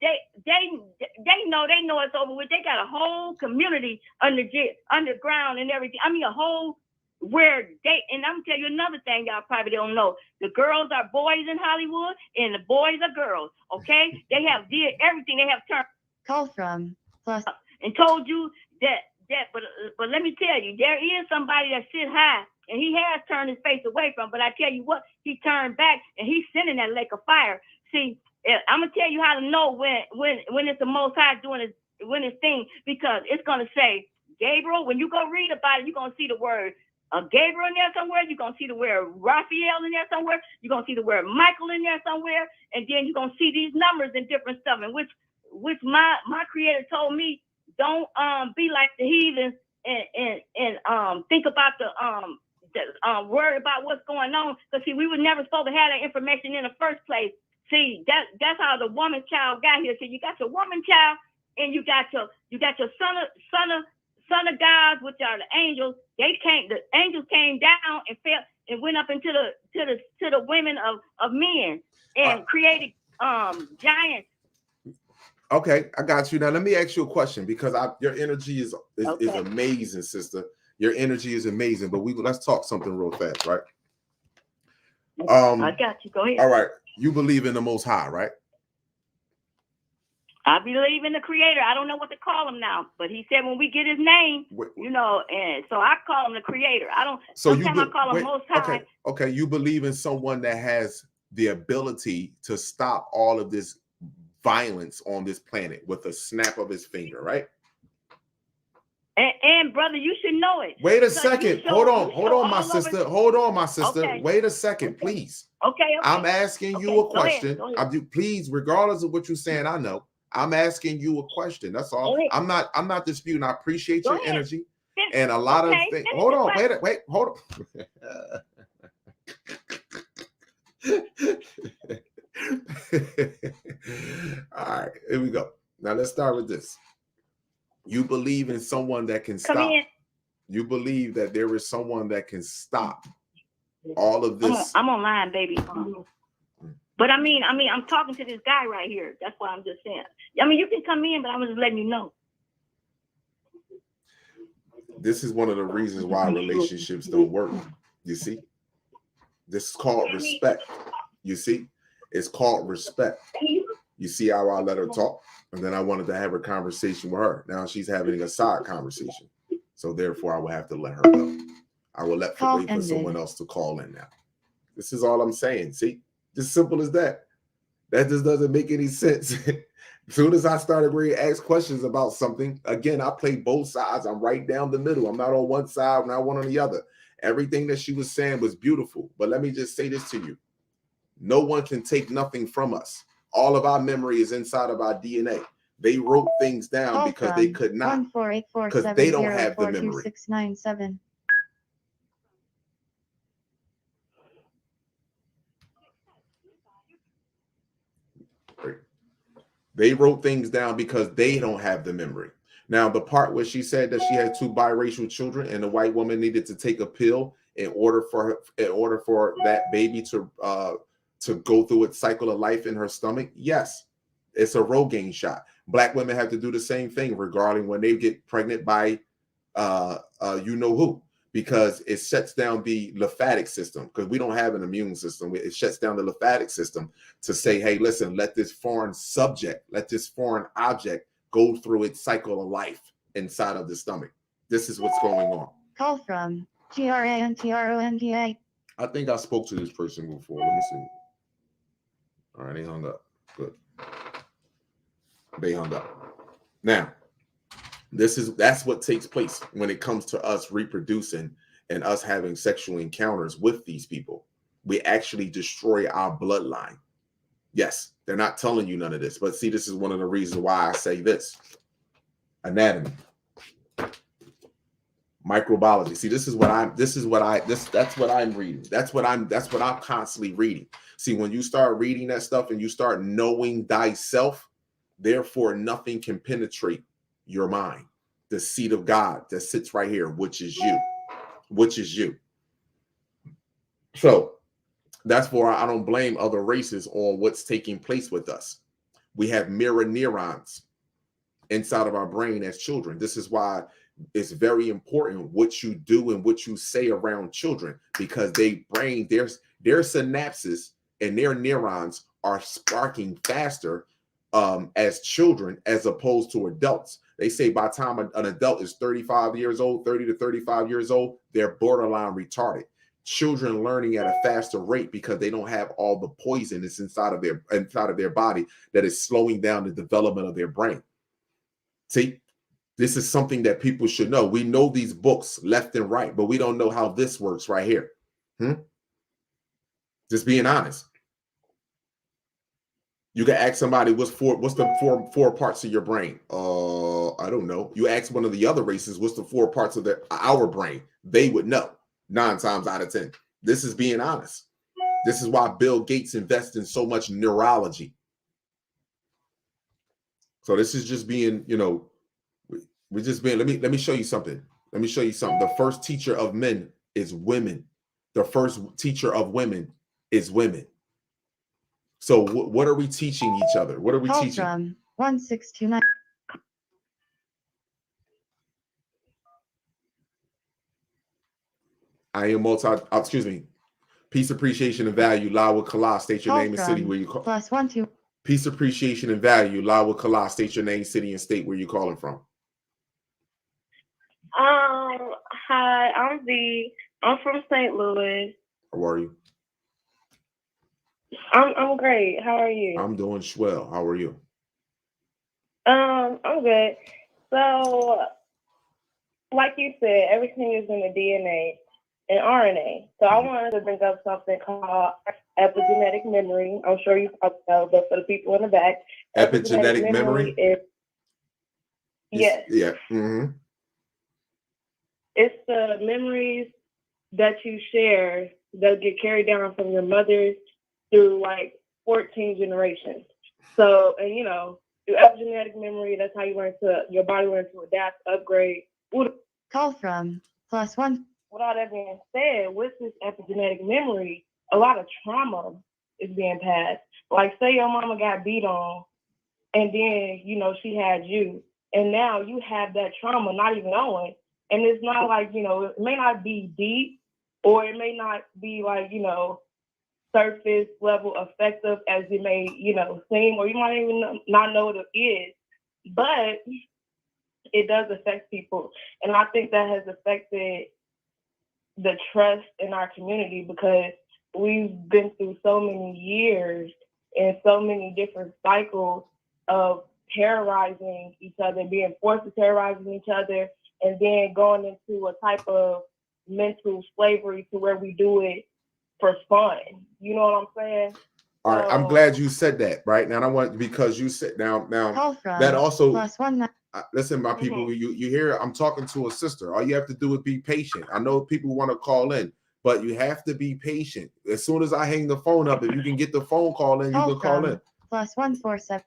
they know it's over with. They got a whole community underground and everything. I mean, a whole and I'm gonna tell you another thing y'all probably don't know. The girls are boys in Hollywood, and the boys are girls. Okay, they have did everything. They have turned Call from plus and told you that. But let me tell you, there is somebody that sit high, and he has turned his face away from. But I tell you what, he turned back, and he's sending that lake of fire. See, I'm gonna tell you how to know when it's the Most High doing his thing, because it's gonna say Gabriel. When you go read about it, you're gonna see the word Gabriel in there somewhere. You're gonna see the word Raphael in there somewhere. You're gonna see the word Michael in there somewhere, and then you're gonna see these numbers and different stuff. And which my Creator told me, don't be like the heathens and think about the worry about what's going on. Because see, we were never supposed to have that information in the first place. See, that's how the woman child got here. So you got your woman child, and you got your son of God, which are the angels. The angels came down and fell and went up into the women of men and created giants. Okay, I got you. Now let me ask you a question, because your energy is amazing, sister. Your energy is amazing. But let's talk something real fast, right? I got you. Go ahead. All right. You believe in the Most High, right? I believe in the Creator. I don't know what to call him now, but he said when we get his name, you know, and so I call him the Creator. I don't. So sometimes I call him Most High. Okay. You believe in someone that has the ability to stop all of this violence on this planet with a snap of his finger, right? And brother, you should know it. Wait a So second. you show- Hold you on, show my all sister. over- Hold on, my sister. Okay. Wait a second, Okay. please. Okay. I'm asking you Okay, a question. go ahead. Please, regardless of what you're saying, I know. I'm asking you a question. That's all. Go ahead. I'm not disputing. I appreciate Go your ahead. energy and a lot of Okay, things. finish Hold the on. question. Wait. Hold on. All right, here we go. Now let's start with this. You believe in someone that can Come stop. in. You believe that there is someone that can stop all of this. I'm online, baby. But I mean, I'm talking to this guy right here. That's why I'm just saying. I mean, you can come in, but I'm just letting you know. This is one of the reasons why relationships don't work. You see, this is called respect. You see, it's called respect. You see how I let her talk, and then I wanted to have a conversation with her. Now she's having a side conversation, so therefore I will have to let her go. I will wait for someone else to call in now. This is all I'm saying. See, just simple as that. That just doesn't make any sense. As soon as I started ready to ask questions about something, again, I play both sides. I'm right down the middle. I'm not on one side, not one on the other. Everything that she was saying was beautiful. But let me just say this to you. No one can take nothing from us. All of our memory is inside of our DNA. They wrote things down because they could not. Because they don't have the memory. 14847042697. They wrote things down because they don't have the memory. Now, the part where she said that she had 2 biracial children and the white woman needed to take a pill in order for that baby to go through its cycle of life in her stomach, yes, it's a Rogaine shot. Black women have to do the same thing regarding when they get pregnant by you know who, because it shuts down the lymphatic system, because we don't have an immune system. It shuts down the lymphatic system to say, hey, listen, let this foreign object go through its cycle of life inside of the stomach. This is what's going on. Call from GRANTRONDA. I think I spoke to this person before. Let me see. All right, they hung up. Good. They hung up. Now, that's what takes place when it comes to us reproducing and us having sexual encounters with these people. We actually destroy our bloodline. Yes, they're not telling you none of this, but see, this is one of the reasons why I say this. Anatomy, microbiology. See, that's what I'm reading. That's what I'm constantly reading. See, when you start reading that stuff and you start knowing thyself, therefore nothing can penetrate your mind, the seed of God that sits right here, which is you. So that's why I don't blame other races on what's taking place with us. We have mirror neurons inside of our brain as children. This is why it's very important what you do and what you say around children, because their synapses and their neurons are sparking faster as children as opposed to adults. They say by the time an adult is 35 years old, 30 to 35 years old, they're borderline retarded. Children learning at a faster rate because they don't have all the poison that's inside of their body that is slowing down the development of their brain. See, this is something that people should know. We know these books left and right, but we don't know how this works right here. Just being honest. You can ask somebody, what's the four parts of your brain? I don't know. You ask one of the other races, what's the 4 parts of our brain? They would know 9 times out of 10. This is being honest. This is why Bill Gates invests in so much neurology. So this is just being, we're just being, let me show you something. The first teacher of men is women. The first teacher of women is women. So what are we teaching each other? What are we teaching? From 1629. I am excuse me. Peace, appreciation, and value. Lawa Kala, state your name and city where you call. +1 Peace, appreciation, and value. Lawa Kala, state your name, city, and state where you calling from. Hi, I'm V. I'm from St. Louis. How are you? I'm great. How are you? I'm doing swell. How are you? I'm good. So, like you said, everything is in the DNA and RNA. So I wanted to bring up something called epigenetic memory. I'm sure you probably know, but for the people in the back, Epigenetic memory? is yes, Yeah. Mm-hmm. it's the memories that you share that get carried down from your mother through like 14 generations. So, and you know, through epigenetic memory, that's how your body learns to adapt, upgrade. Call from +1. With all that being said, with this epigenetic memory, a lot of trauma is being passed. Like, say your mama got beat on, and then, you know, she had you, and now you have that trauma, not even knowing. And it's not like, you know, it may not be deep, or it may not be like, you know, surface level effective as it may, you know, seem, or you might even not know what it is, but it does affect people. And I think that has affected the trust in our community because we've been through so many years and so many different cycles of terrorizing each other, being forced to terrorize each other, and then going into a type of mental slavery to where we do it for fun. You know what I'm saying? All right, I'm glad you said that. Right now, I want because you said now Call from that also. +1. Listen, my people, you hear I'm talking to a sister. All you have to do is be patient. I know people want to call in, but you have to be patient. As soon as I hang the phone up, if you can get the phone call in, you can call in. +147.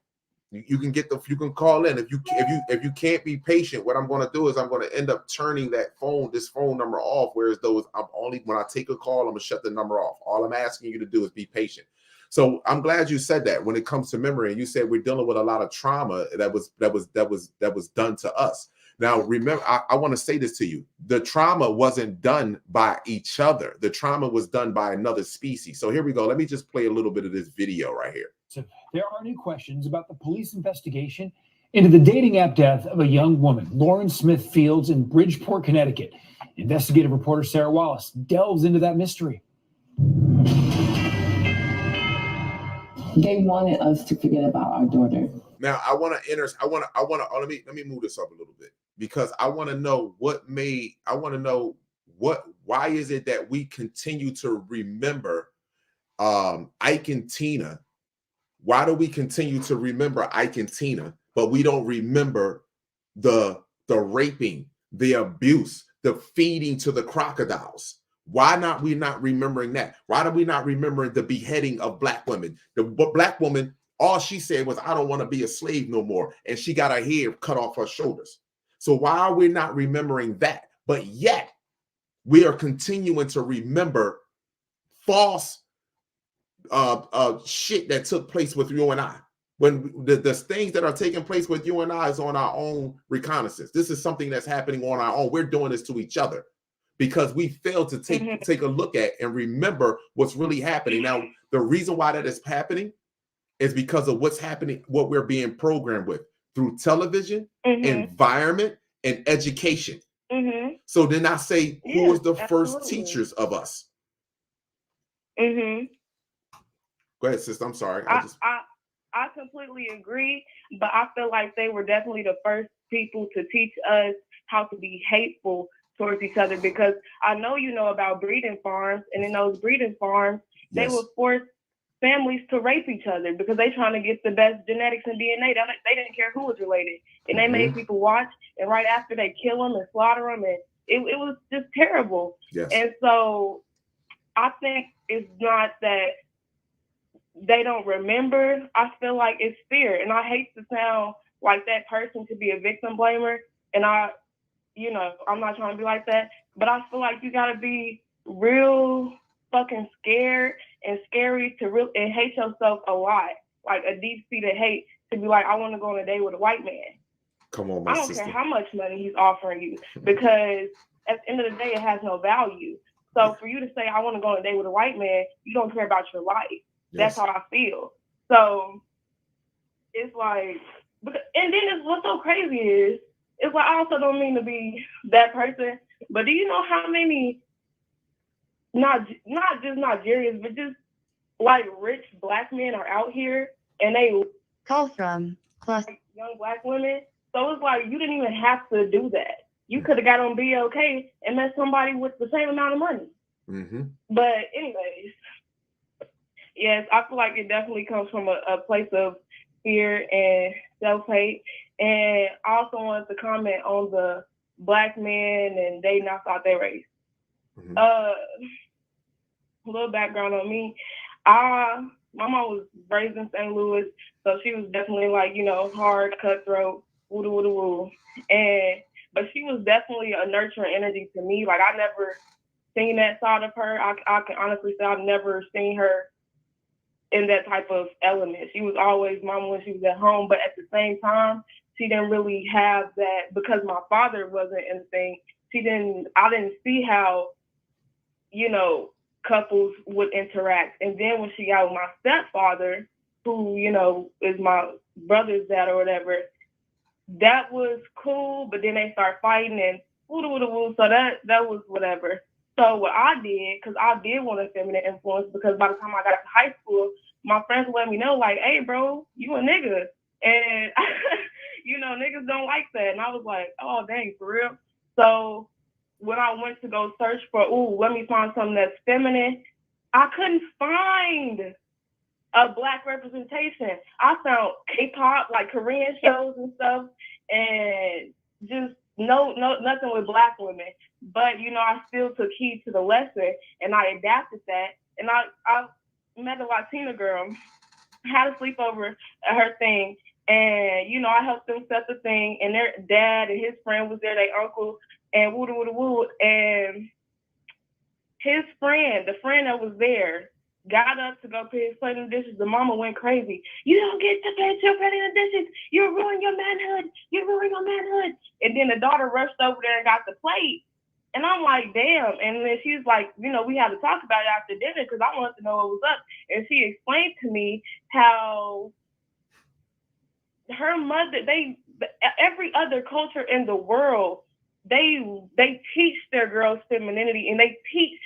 You can can call in. If you can't be patient, what I'm going to do is I'm going to end up turning this phone number off. Whereas though I'm only when I take a call, I'm gonna shut the number off. All I'm asking you to do is be patient. So I'm glad you said that when it comes to memory, and you said we're dealing with a lot of trauma that was done to us. Now, remember, I want to say this to you. The trauma wasn't done by each other. The trauma was done by another species. So here we go. Let me just play a little bit of this video right here. So there are new questions about the police investigation into the dating app death of a young woman, Lauren Smith Fields, in Bridgeport, Connecticut. Investigative reporter Sarah Wallace delves into that mystery. They wanted us to forget about our daughter. Now I want to let me move this up a little bit because I want to know why is it that we continue to remember Ike and Tina? Why do we continue to remember Ike and Tina, but we don't remember the raping, the abuse, the feeding to the crocodiles? Why not we not remembering that? Why are we not remembering the beheading of Black women? The Black woman, all she said was, I don't want to be a slave no more. And she got her hair cut off her shoulders. So why are we not remembering that? But yet we are continuing to remember false shit that took place with you and I. When the things that are taking place with you and I is on our own reconnaissance. This is something that's happening on our own. We're doing this to each other because we failed to take a look at and remember what's really happening. Now, the reason why that is happening is because of what's happening, what we're being programmed with through television, environment, and education. So then I say, who was the first teachers of us? Go ahead, sister. I'm sorry. I completely agree, but I feel like they were definitely the first people to teach us how to be hateful towards each other, because I know you know about breeding farms, and in those breeding farms, they would force families to rape each other because they trying to get the best genetics and DNA. They didn't care who was related, and they made people watch, and right after they kill them and slaughter them, and it was just terrible. And so I think it's not that they don't remember. I feel like it's fear, and I hate to sound like that person to be a victim blamer, and I'm not trying to be like that, but I feel like you gotta be real fucking scared and scary and hate yourself a lot, like a deep-seated hate to be like, I want to go on a date with a white man. Come on, my sister. I don't care how much money he's offering you, because at the end of the day, it has no value. So for you to say, I want to go on a date with a white man, you don't care about your life. That's how I feel. So it's like, and then what's so crazy is, it's like, I also don't mean to be that person, but do you know how many, not just Nigerians, but just like rich Black men are out here, and they call from plus young black women. So it's like you didn't even have to do that. You could have got on BOK and met somebody with the same amount of money. Mm-hmm. But anyways, yes, I feel like it definitely comes from a place of fear and self-hate. And I also wanted to comment on the black men and dating outside their race. Mm-hmm. A little background on me. My mom was raised in St. Louis, so she was definitely like, you know, hard, cutthroat, woo-woo-woo. But she was definitely a nurturing energy to me. Like, I never seen that side of her. I can honestly say I've never seen her in that type of element. She was always mama when she was at home, but at the same time, she didn't really have that because my father wasn't in the thing. I didn't see how, you know, couples would interact. And then when she got with my stepfather, who, you know, is my brother's dad or whatever, that was cool, but then they start fighting and woo-woo-woo, so that was whatever. So what I did, because I did want a feminine influence, because by the time I got to high school, my friends let me know, like, hey, bro, you a nigga. And, you know, niggas don't like that. And I was like, oh, dang, for real? So when I went to go search for, let me find something that's feminine, I couldn't find a black representation. I found K-pop, like Korean shows and stuff, and just nothing with black women. But, you know, I still took heed to the lesson, and I adapted that. And I met a Latina girl, had a sleepover at her thing, and, you know, I helped them set the thing, and their dad and his friend was there, their uncle, and woo-woo-woo. And his friend, the friend that was there, got up to go put his plate in the dishes. The mama went crazy. You don't get to put your plate in the dishes. You're ruining your manhood. You're ruining your manhood. And then the daughter rushed over there and got the plate. And I'm like, damn. And then she's like, you know, we had to talk about it after dinner because I wanted to know what was up. And she explained to me how her mother, every other culture in the world, they teach their girls femininity, and they teach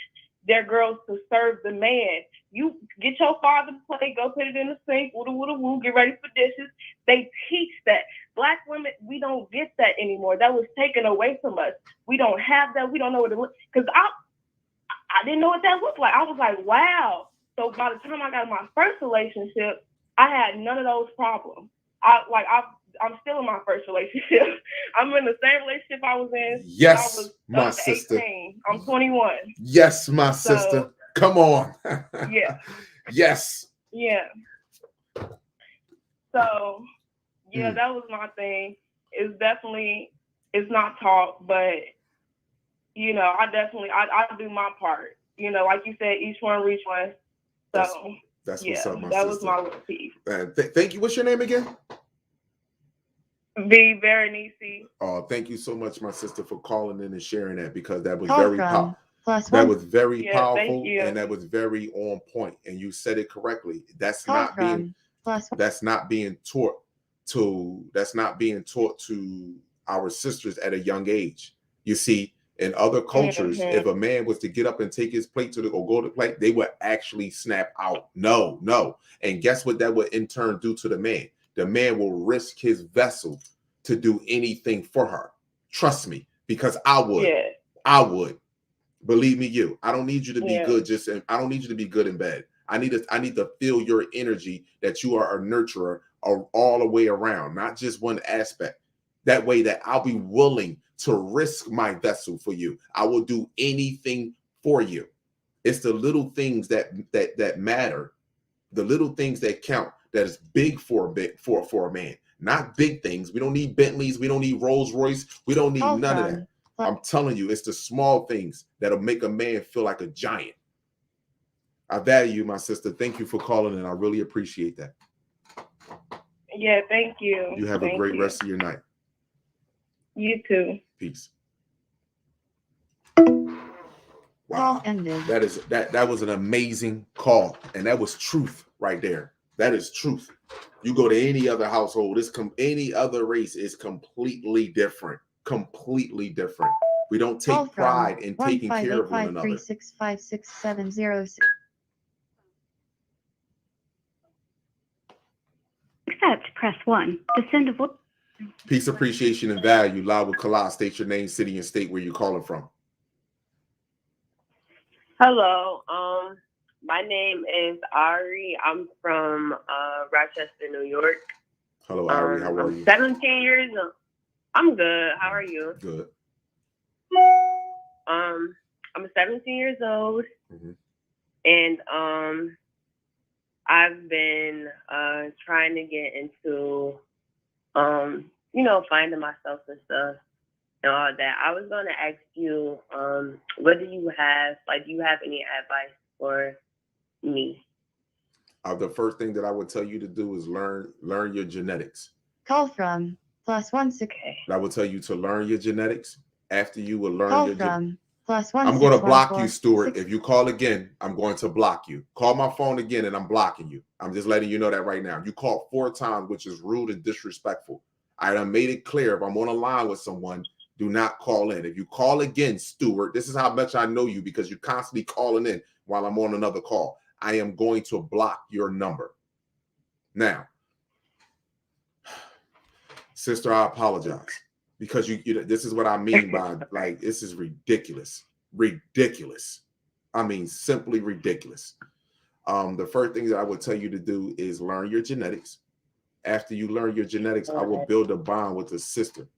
their girls to serve the man. You get your father's plate, go put it in the sink, woo-woo-woo, get ready for dishes. They teach that. Black women, we don't get that anymore. That was taken away from us. We don't have that. We don't know what it looks. Because I didn't know what that looked like. I was like, wow. So by the time I got in my first relationship, I had none of those problems. I'm still in my first relationship. I'm in the same relationship I was in. Yes, I was my sister. 18. I'm 21. Yes, my sister. Come on. Yeah. Yes. Yeah. So, yeah, that was my thing. It's not taught, but, you know, I do my part. You know, like you said, each one reach one. So, that's yeah, what's up, my that sister. was my little piece. Thank you. What's your name again? V. Berenice. Oh, thank you so much, my sister, for calling in and sharing that, because that was Call very from +1. that was very Yeah, thank powerful, you. and that was very on point. And you said it correctly. That's Call not being from +1. that's not being taught to our sisters at a young age. You see, in other cultures, if a man was to get up and take his plate or go to plate, they would actually snap out. No. And guess what that would in turn do to the man? The man will risk his vessel to do anything for her. Trust me, because I would. Yeah. I would. Believe me, I don't need you to be Yeah. good. I don't need you to be good in bed. I need to feel your energy, that you are a nurturer all the way around, not just one aspect. That way that I'll be willing to risk my vessel for you. I will do anything for you. It's the little things that matter, the little things that count, that is big for a man. Not big things. We don't need Bentleys. We don't need Rolls Royce. We don't need none of that. I'm telling you, it's the small things that'll make a man feel like a giant. I value you, my sister. Thank you for calling, and I really appreciate that. Yeah, thank you. You have a great rest of your night. You too. Peace. Call ended. That was an amazing call, and that was truth right there. That is truth. You go to any other household, any other race is completely different. Completely different. We don't take pride in taking care of one another. 15853656706. Accept, press 1. To send a voice. Peace, appreciation, and value. Live with Kala. State your name, city, and state where you're calling from. Hello. My name is Ari. I'm from Rochester, New York. Hello, Ari. How are I'm you? 17 years old. I'm good. How are you? Good. I'm 17 years old, Mhm. and I've been trying to get into finding myself and stuff and all that. I was gonna ask you, what do you have? Like, do you have any advice for me? The first thing that I would tell you to do is learn your genetics. Call from +16. I would tell you to learn your genetics. After you will learn Call your from +1. I'm going to block you, Stuart. If you call again, I'm going to block you. Call my phone again and I'm blocking you. I'm just letting you know that right now. You called 4 times, which is rude and disrespectful. I done made it clear. If I'm on a line with someone, do not call in. If you call again, Stuart, this is how much I know you because you're constantly calling in while I'm on another call. I am going to block your number. Now, sister, I apologize because you this is what I mean by like, this is ridiculous. Ridiculous. I mean, simply ridiculous. The first thing that I would tell you to do is learn your genetics. After you learn your genetics, I will build a bond with a sister.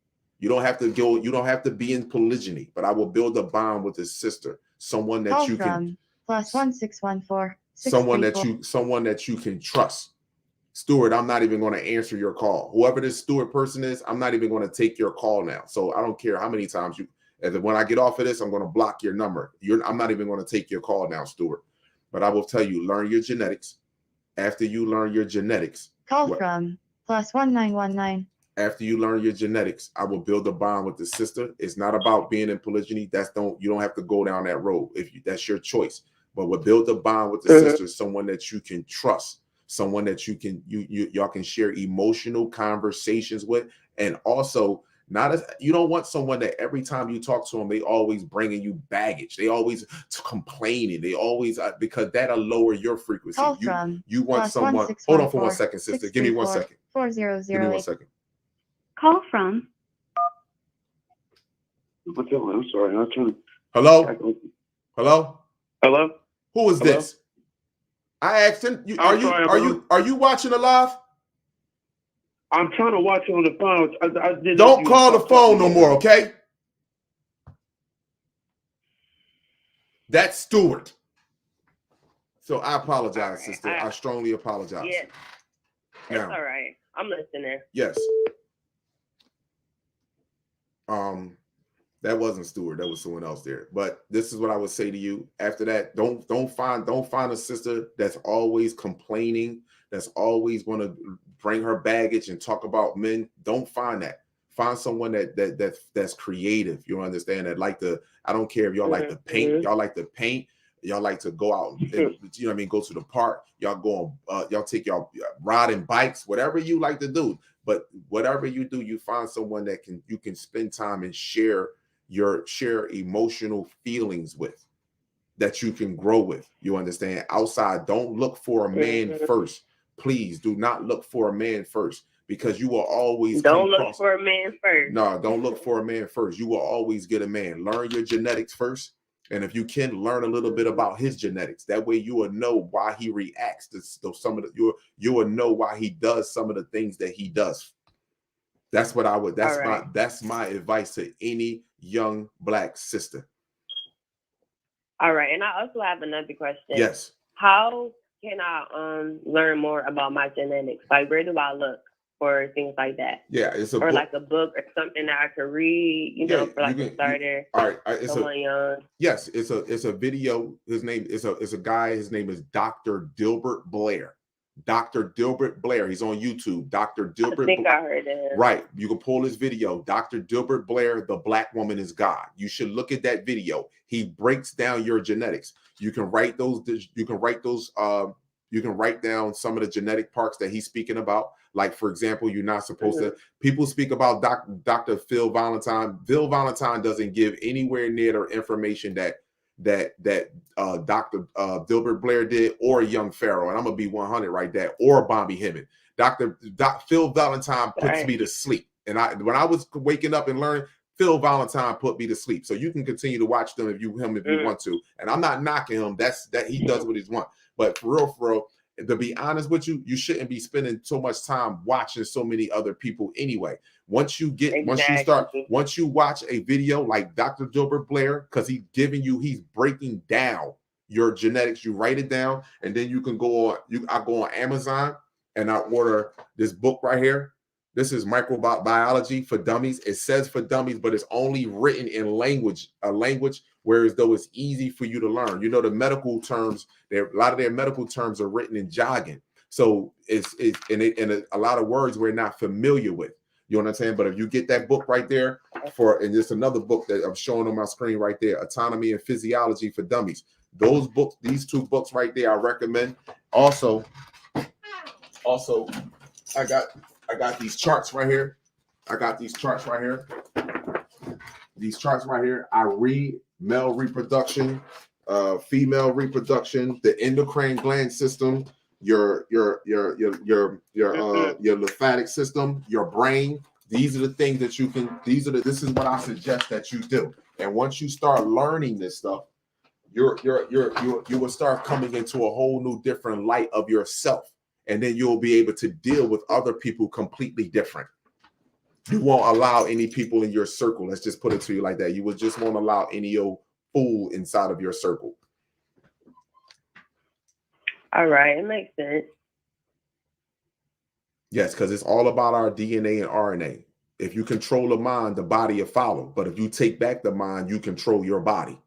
You don't have to go, you don't have to be in polygyny, but I will build a bond with a sister, someone that Call you from can +1614. someone that you can trust. Stuart, I'm not even going to answer your call. Whoever this Stuart person is, I'm not even going to take your call now. So I don't care how many times when I get off of this, I'm going to block your number. I'm not even going to take your call now, Stuart. But I will tell you, learn your genetics. After you learn your genetics, Call from +1919. after you learn your genetics, I will build a bond with the sister. It's not about being in polygyny. You don't have to go down that road. That's your choice. But we'll build a bond with the sister, someone that you can trust, someone that y'all can share emotional conversations with, and also you don't want someone that every time you talk to them, they always bringing you baggage. They always complaining. They always because that'll lower your frequency. Call from You want someone. Hold on for 1 second, sister. Give me 1 second. 4008. Give me 1 second. Call from I'm sorry. I'm trying to. Hello? Hello? Hello? Who is Hello? this? I asked him. I'm Are you watching the live? I'm trying to watch it on the phone. Don't call the phone no more, okay? That's Stuart. So I apologize, sister. I strongly apologize. Yeah, it's all right. I'm listening. Yes. That wasn't Stuart. That was someone else there. But this is what I would say to you. After that, don't find a sister that's always complaining, that's always going to bring her baggage and talk about men. Don't find that. Find someone that's creative. You understand that I don't care if y'all like to paint, y'all like to paint, y'all like to go out and, you know what I mean, go to the park, y'all take y'all riding bikes, whatever you like to do. But whatever you do, you find someone that you can spend time and share emotional feelings with, that you can grow with. You understand? Outside, don't look for a man first. Please do not look for a man first, because you will always don't look for a man first. No, don't look for a man first. You will always get a man. Learn your genetics first. And if you can, learn a little bit about his genetics. That way you will know why he reacts to some of the, you will know why he does some of the things that he does. That's what I would, that's my advice to any young Black sister. All right. And I also have another question. Yes. How can I learn more about my genetics? Like, where do I look for things like that? Yeah, it's a book. Like a book or something that I could read, for like a starter. All right, someone young. Yes, it's a video. His name is a guy. His name is Dr. Dilbert Blair. Dr. Dilbert Blair. He's on YouTube. Dr. Dilbert. I think I heard it. Right. You can pull his video. Dr. Dilbert Blair, The Black Woman is God. You should look at that video. He breaks down your genetics. You can write those. You can write down some of the genetic parts that he's speaking about. Like, for example, you're not supposed to. People speak about Dr. Phil Valentine. Phil Valentine doesn't give anywhere near the information that Dr. Dilbert Blair did, or Young Pharaoh, and I'm gonna be 100 right there, or Bobby Hemming. Phil Valentine puts me to sleep. And when I was waking up and learning, Phil Valentine put me to sleep. So you can continue to watch them if you want to. And I'm not knocking him. That he does what he wants. But for real, to be honest with you, you shouldn't be spending so much time watching so many other people anyway. Once you watch a video like Dr. Gilbert Blair, because he's breaking down your genetics, you write it down, and then you can go on. I go on Amazon and I order this book right here. This is Microbiology for Dummies. It says for dummies, but it's only written in a language where as though it's easy for you to learn. You know, the medical terms, a lot of their medical terms are written in jargon. So it's a lot of words we're not familiar with. You know what I'm saying? But if you get that book right there and there's another book that I'm showing on my screen right there, Autonomy and Physiology for Dummies. Those books, these two books right there, I recommend. Also, I got these charts right here. These charts right here. I read male reproduction, female reproduction, the endocrine gland system, your lymphatic system, your brain. These are the things that you can. This is what I suggest that you do. And once you start learning this stuff, you will start coming into a whole new different light of yourself. And then you'll be able to deal with other people completely different. You won't allow any people in your circle. Let's just put it to you like that. You will just won't allow any old fool inside of your circle. All right, it makes sense. Yes, because it's all about our DNA and RNA. If you control the mind, the body will follow. But if you take back the mind, you control your body.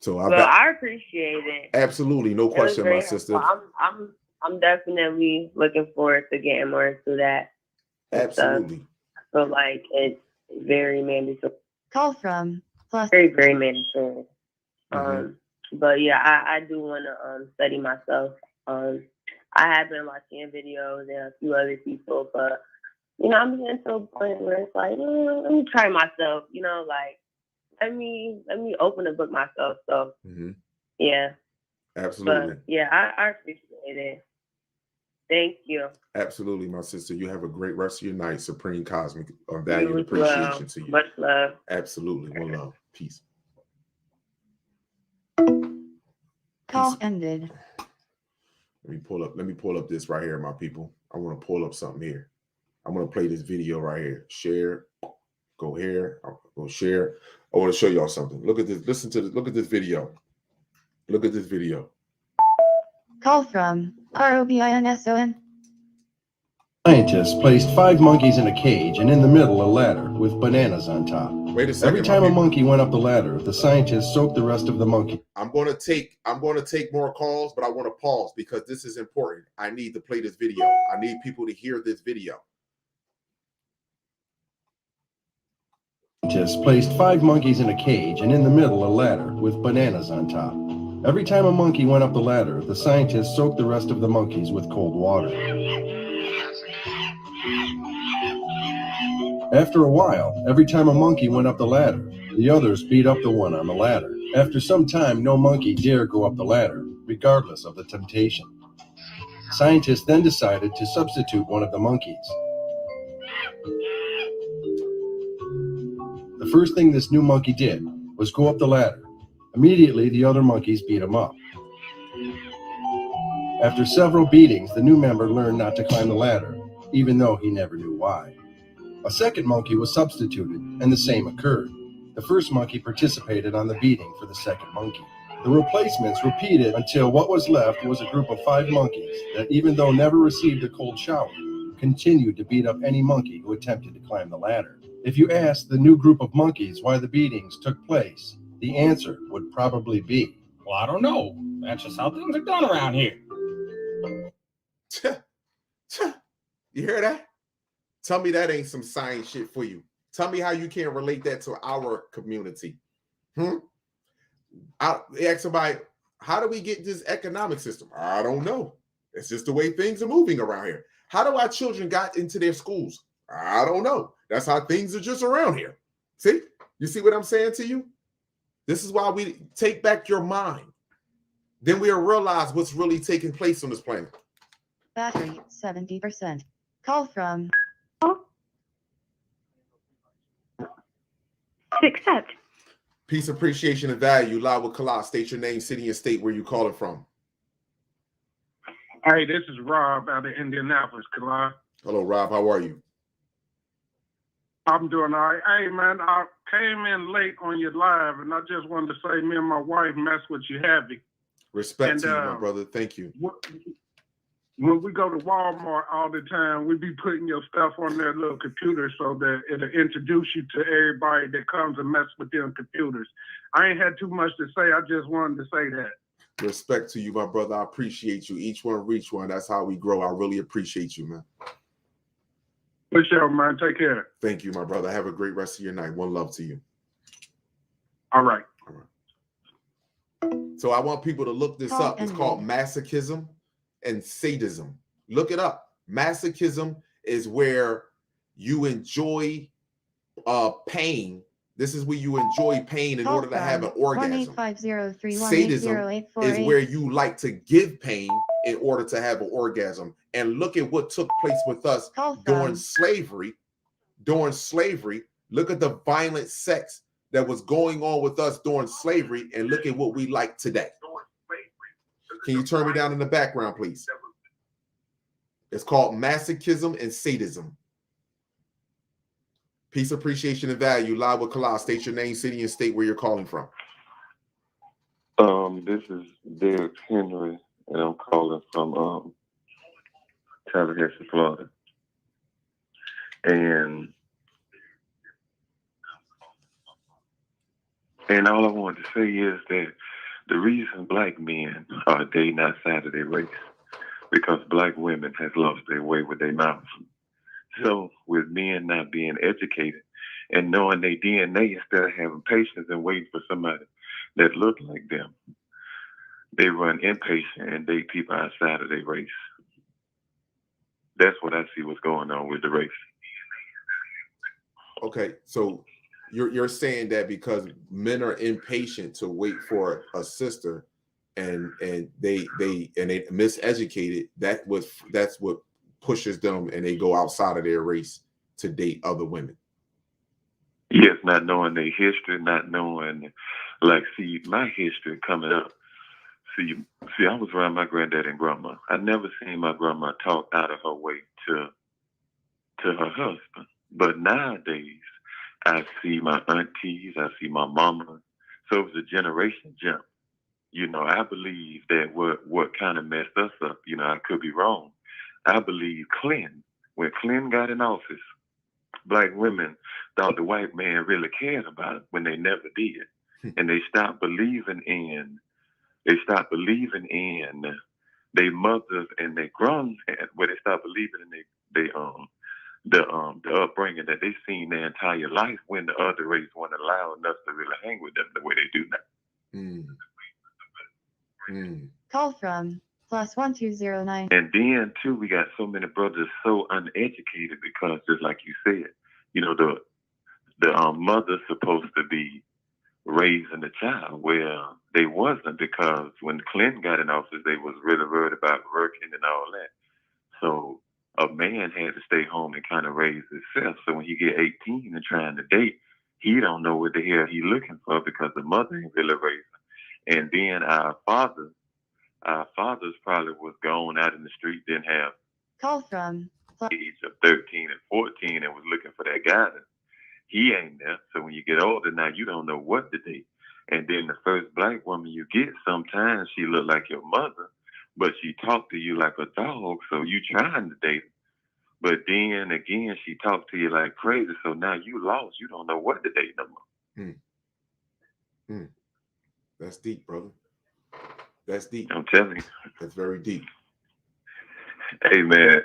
So I appreciate it. Absolutely, no question, my sister. I'm definitely looking forward to getting more into that. Absolutely. I feel like it's very mandatory. Call from plus Very, very mandatory. Mm-hmm. But yeah, I do want to study myself. I have been watching videos and a few other people, but I'm getting to a point where it's like, let me try myself. Let me open the book myself. So yeah, absolutely. But yeah, I appreciate it. Thank you. Absolutely, my sister. You have a great rest of your night. Supreme Cosmic value and appreciation to you. Much love. Absolutely. One love. Peace. call ended. Let me pull up this right here, my people. I want to pull up something here. I'm going to play this video right here. Share. Go here. I'm going to share. I want to show y'all something. Look at this. Listen to this. Look at this video. Look at this video. Call from ROBINSON. Scientists placed 5 monkeys in a cage and in the middle a ladder with bananas on top. Wait a second. Every time a monkey went up the ladder, the scientists soaked the rest of the monkey. I'm going to take more calls, but I want to pause because this is important. I need to play this video. I need people to hear this video. Scientists placed 5 monkeys in a cage and in the middle a ladder with bananas on top. Every time a monkey went up the ladder, the scientists soaked the rest of the monkeys with cold water. After a while, every time a monkey went up the ladder, the others beat up the one on the ladder. After some time, no monkey dared go up the ladder, regardless of the temptation. Scientists then decided to substitute one of the monkeys. The first thing this new monkey did was go up the ladder. Immediately, the other monkeys beat him up. After several beatings, the new member learned not to climb the ladder, even though he never knew why. A second monkey was substituted, and the same occurred. The first monkey participated on the beating for the second monkey. The replacements repeated until what was left was a group of 5 monkeys that, even though never received a cold shower, continued to beat up any monkey who attempted to climb the ladder. If you asked the new group of monkeys why the beatings took place, the answer would probably be, well, I don't know. That's just how things are done around here. You hear that? Tell me that ain't some science shit for you. Tell me how you can't relate that to our community. I ask somebody, how do we get this economic system? I don't know. It's just the way things are moving around here. How do our children got into their schools? I don't know. That's how things are just around here. See? You see what I'm saying to you? This is why we take back your mind. Then we'll realize what's really taking place on this planet. Battery 70%. Call from To accept. Peace, appreciation, and value. Live with Kala. State your name, city, and state where you calling from. Hey, this is Rob out of Indianapolis, Kala. Hello, Rob. How are you? I'm doing all right. Hey, man, I came in late on your live, and I just wanted to say me and my wife mess with you heavy. Respect to you, my brother. Thank you. When we go to Walmart all the time, we be putting your stuff on their little computer so that it'll introduce you to everybody that comes and mess with them computers. I ain't had too much to say. I just wanted to say that. Respect to you, my brother. I appreciate you. Each one reach one. That's how we grow. I really appreciate you, man. For sure, man. Take care. Thank you, my brother. Have a great rest of your night. One love to you. All right. So I want people to look this up. It's called masochism and sadism. Look it up. Masochism is where you enjoy pain. This is where you enjoy pain in order to have an orgasm. Sadism is where you like to give pain in order to have an orgasm. And look at what took place with us during slavery. During slavery, look at the violent sex that was going on with us during slavery, and look at what we like today. Can you turn me down in the background, please? It's called masochism and sadism. Peace, appreciation, and value. Live with Kala. State your name, city, and state where you're calling from. This is Derek Henry, and I'm calling from Tallahassee, Florida. And all I want to say is that the reason black men are dating outside of their race, because black women has lost their way with their mouths. So with men not being educated and knowing their DNA instead of having patience and waiting for somebody that look like them, they run impatient and date people outside of their race. That's what I see what's going on with the race. Okay, so you're saying that because men are impatient to wait for a sister, and they miseducated, that's what pushes them, and they go outside of their race to date other women. Yes, not knowing their history, not knowing, like, see, my history coming up. See, I was around my granddad and grandma. I never seen my grandma talk out of her way to her husband. But nowadays, I see my aunties, I see my mama. So it was a generation jump. You know, I believe that what kind of messed us up, you know, I could be wrong. I believe Clinton, when Clinton got in office, black women thought the white man really cared about it when they never did. And they stopped believing in their mothers and their grown, where they stopped believing in the upbringing that they seen their entire life, when the other race weren't allowing us to really hang with them the way they do now. Call from +1209. And then too, we got so many brothers so uneducated because, just like you said, you know, the mother's supposed to be raising the child. Well, they wasn't, because when Clinton got in office, they was really worried about working and all that. So a man had to stay home and kind of raise himself. So when he get 18 and trying to date, he don't know what the hell he looking for, because the mother ain't really raising. And then our fathers probably was going out in the street, didn't have Call from age of 13 and 14 and was looking for that guidance. He ain't there. So when you get older now, you don't know what to date. And then the first black woman you get, sometimes she look like your mother, but she talk to you like a dog, so you trying to date her. But then again, she talk to you like crazy, so now you lost. You don't know what to date no more. That's deep, brother. That's deep. I'm telling you. That's very deep. Hey, man,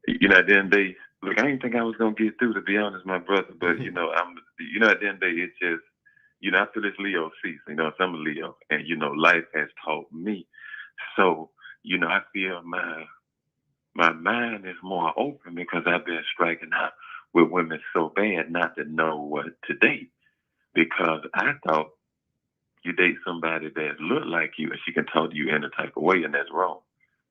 you know, at the end of the day, look, I didn't think I was going to get through, to be honest, my brother, but, you know, at the end of the day, it's just, you know, I feel it's Leo season, you know, I'm a Leo, and, you know, life has taught me. So, you know, I feel my mind is more open, because I've been striking out with women so bad not to know what to date, because I thought you date somebody that look like you and she can talk to you in a type of way, and that's wrong.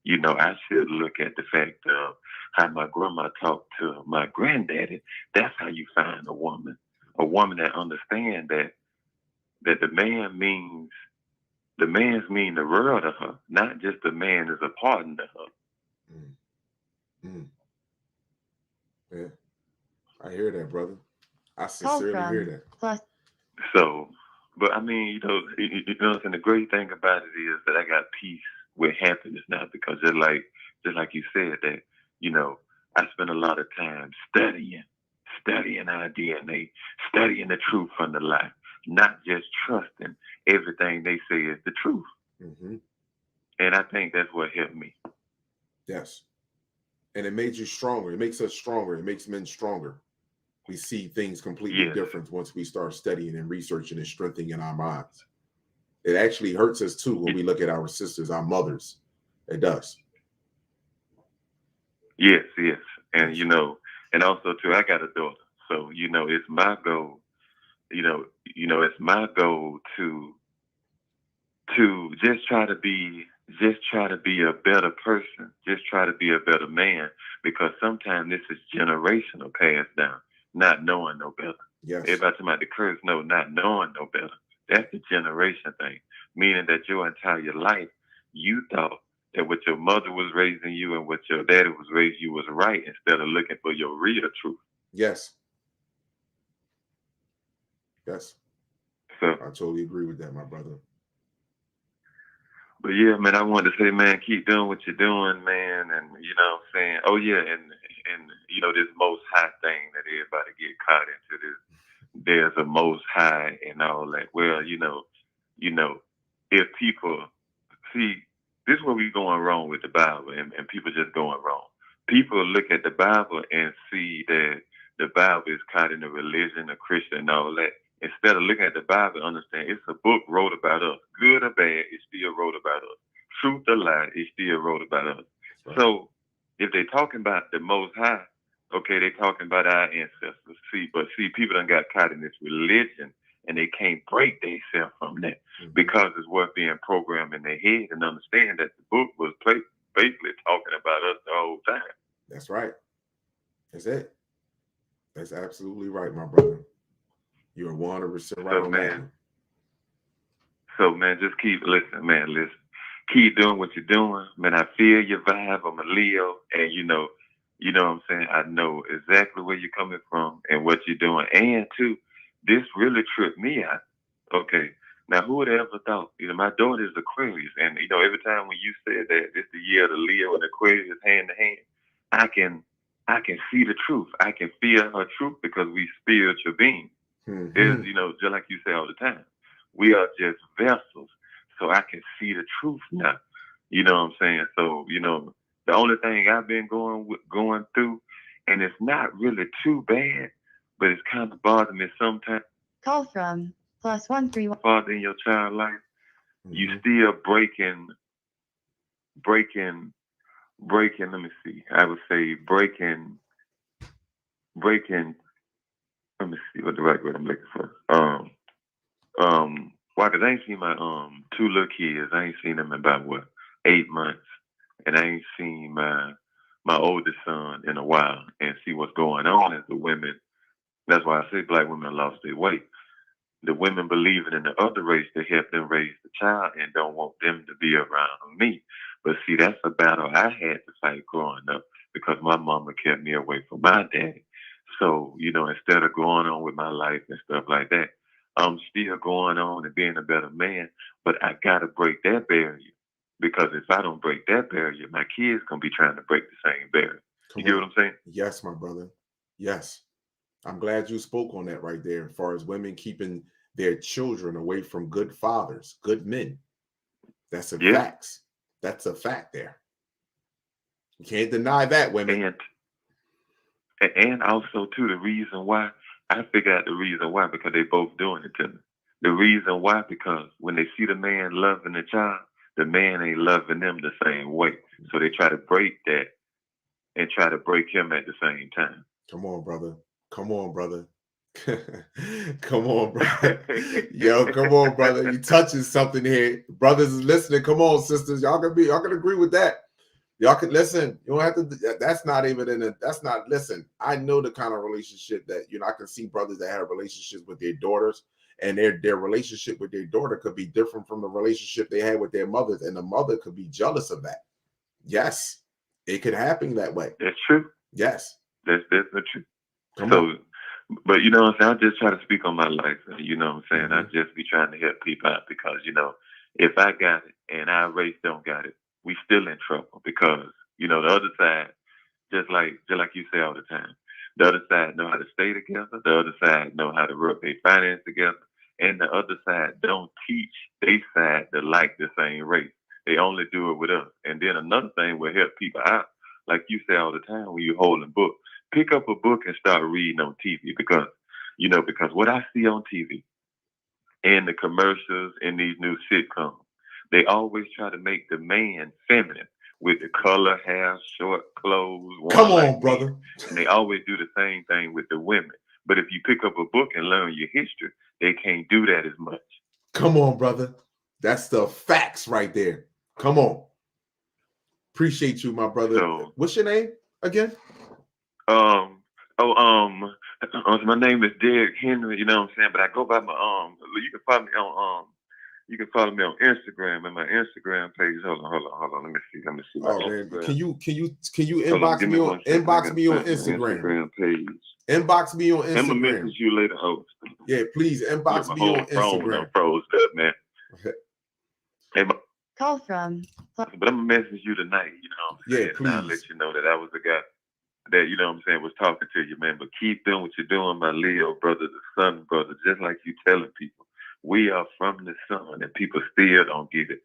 you know, I should look at the fact of how my grandma talked to my granddaddy. That's how you find a woman that understands that the man's mean the world to her, not just the man is a partner to her. Yeah, I hear that, brother. I Call sincerely hear from that. plus So, but I mean, you know what I'm saying? The great thing about it is that I got peace with happiness now, because just like you said, that, you know, I spend a lot of time studying our DNA, studying the truth from the lie, not just trusting everything they say is the truth. And I think that's what helped me. Yes. And it made you stronger. It makes us stronger. It makes men stronger. We see things completely different once we start studying and researching and strengthening our minds. It actually hurts us too when we look at our sisters, our mothers. It does. Yes. And, you know, and also too, I got a daughter. So, you know, it's my goal, it's my goal to just try to be a better person, just try to be a better man, because sometimes this is generational passed down, not knowing no better. Yes. Everybody talking about the curse, no, not knowing no better. That's the generation thing, meaning that your entire life, you thought that what your mother was raising you and what your daddy was raising you was right, instead of looking for your real truth. Yes. Yes. So I totally agree with that, my brother. But yeah, man, I wanted to say, man, keep doing what you're doing, man. And, you know what I'm saying? Oh, yeah, and you know, this most high thing that everybody get caught into, this, there's a most high and all that. Well, you know, if people, see, this is where we going wrong with the Bible, and people just going wrong. People look at the Bible and see that the Bible is caught in a religion, a Christian, and all that. Instead of looking at the Bible, understand it's a book wrote about us. Good or bad, it still wrote about us. Truth or lie, it still wrote about us. Right. So if they're talking about the Most High, okay, they're talking about our ancestors. See, people done got caught in this religion, and they can't break themselves from that because it's what's being programmed in their head, and understand that the book was basically talking about us the whole time. That's right. That's it. That's absolutely right, my brother. You're 100% right on that. So, man, just keep listening, man. Keep doing what you're doing. Man, I feel your vibe. I'm a Leo, and you know what I'm saying? I know exactly where you're coming from and what you're doing. And, too, this really tripped me out. Okay, now, who would have ever thought? You know, my daughter is Aquarius, and, you know, every time when you said that it's the year of the Leo and Aquarius hand to hand, I can see the truth. I can feel her truth because we spiritual beings. Is, you know, just like you say all the time, we are just vessels. So I can see the truth now. You know what I'm saying? So, you know, the only thing I've been going through, and it's not really too bad, but it's kind of bothering me sometimes. Call from +131. Father, in your child life, you still breaking, let me see. I would say breaking, let me see what the right word I'm looking for. Why? Cause I ain't seen my two little kids. I ain't seen them in about 8 months, and I ain't seen my oldest son in a while, and see what's going on as the women. That's why I say black women lost their way. The women believing in the other race to help them raise the child and don't want them to be around me. But see, that's a battle I had to fight growing up because my mama kept me away from my daddy. So, you know, instead of going on with my life and stuff like that, I'm still going on and being a better man, but I got to break that barrier, because if I don't break that barrier, my kids going to be trying to break the same barrier. You get what I'm saying? Yes, my brother. Yes. I'm glad you spoke on that right there, as far as women keeping their children away from good fathers, good men. That's a fact. That's a fact there. You can't deny that, women. And also, too, the reason why, I figured out the reason why, because they both doing it to me. The reason why, because when they see the man loving the child, the man ain't loving them the same way. So they try to break that and try to break him at the same time. Come on, brother. Come on, brother. Come on, brother. Yo, come on, brother. You touching something here. Brothers is listening. Come on, sisters. Y'all can agree with that. Y'all can listen. You don't have to. That's not even in it. That's not. Listen, I know the kind of relationship that I can see brothers that have relationships with their daughters, and their relationship with their daughter could be different from the relationship they had with their mothers, and the mother could be jealous of that. Yes, it could happen that way. That's true. Yes, that's definitely true. Come on. But you know what I'm saying? I just try to speak on my life. You know what I'm saying? I just be trying to help people out because if I got it and our race don't got it, we still in trouble because the other side, just like you say all the time, the other side know how to stay together. The other side know how to rub their finance together, and the other side don't teach they side to like the same race. They only do it with us. And then another thing will help people out, like you say all the time when you're holding books. Pick up a book and start reading on TV because what I see on TV and the commercials and these new sitcoms, they always try to make the man feminine with the color hair, short clothes. Come on, brother. And they always do the same thing with the women. But if you pick up a book and learn your history, they can't do that as much. Come on, brother. That's the facts right there. Come on. Appreciate you, my brother. So, what's your name again? My name is Derek Henry, you know what I'm saying? But I go by my you can follow me on Instagram and my Instagram page. Hold on. Let me see. Oh man, can you inbox me on Instagram page? Inbox me on Instagram. I'm gonna message you later. Yeah, please inbox me on Instagram. Froze up, man. Hey, Call from. but I'm gonna message you tonight. You know what I'm saying? Yeah, please. And I'll let you know that I was the guy that was talking to you, man. But keep doing what you're doing, my Leo brother, the sun brother. Just like you telling people, we are from the sun, and people still don't get it.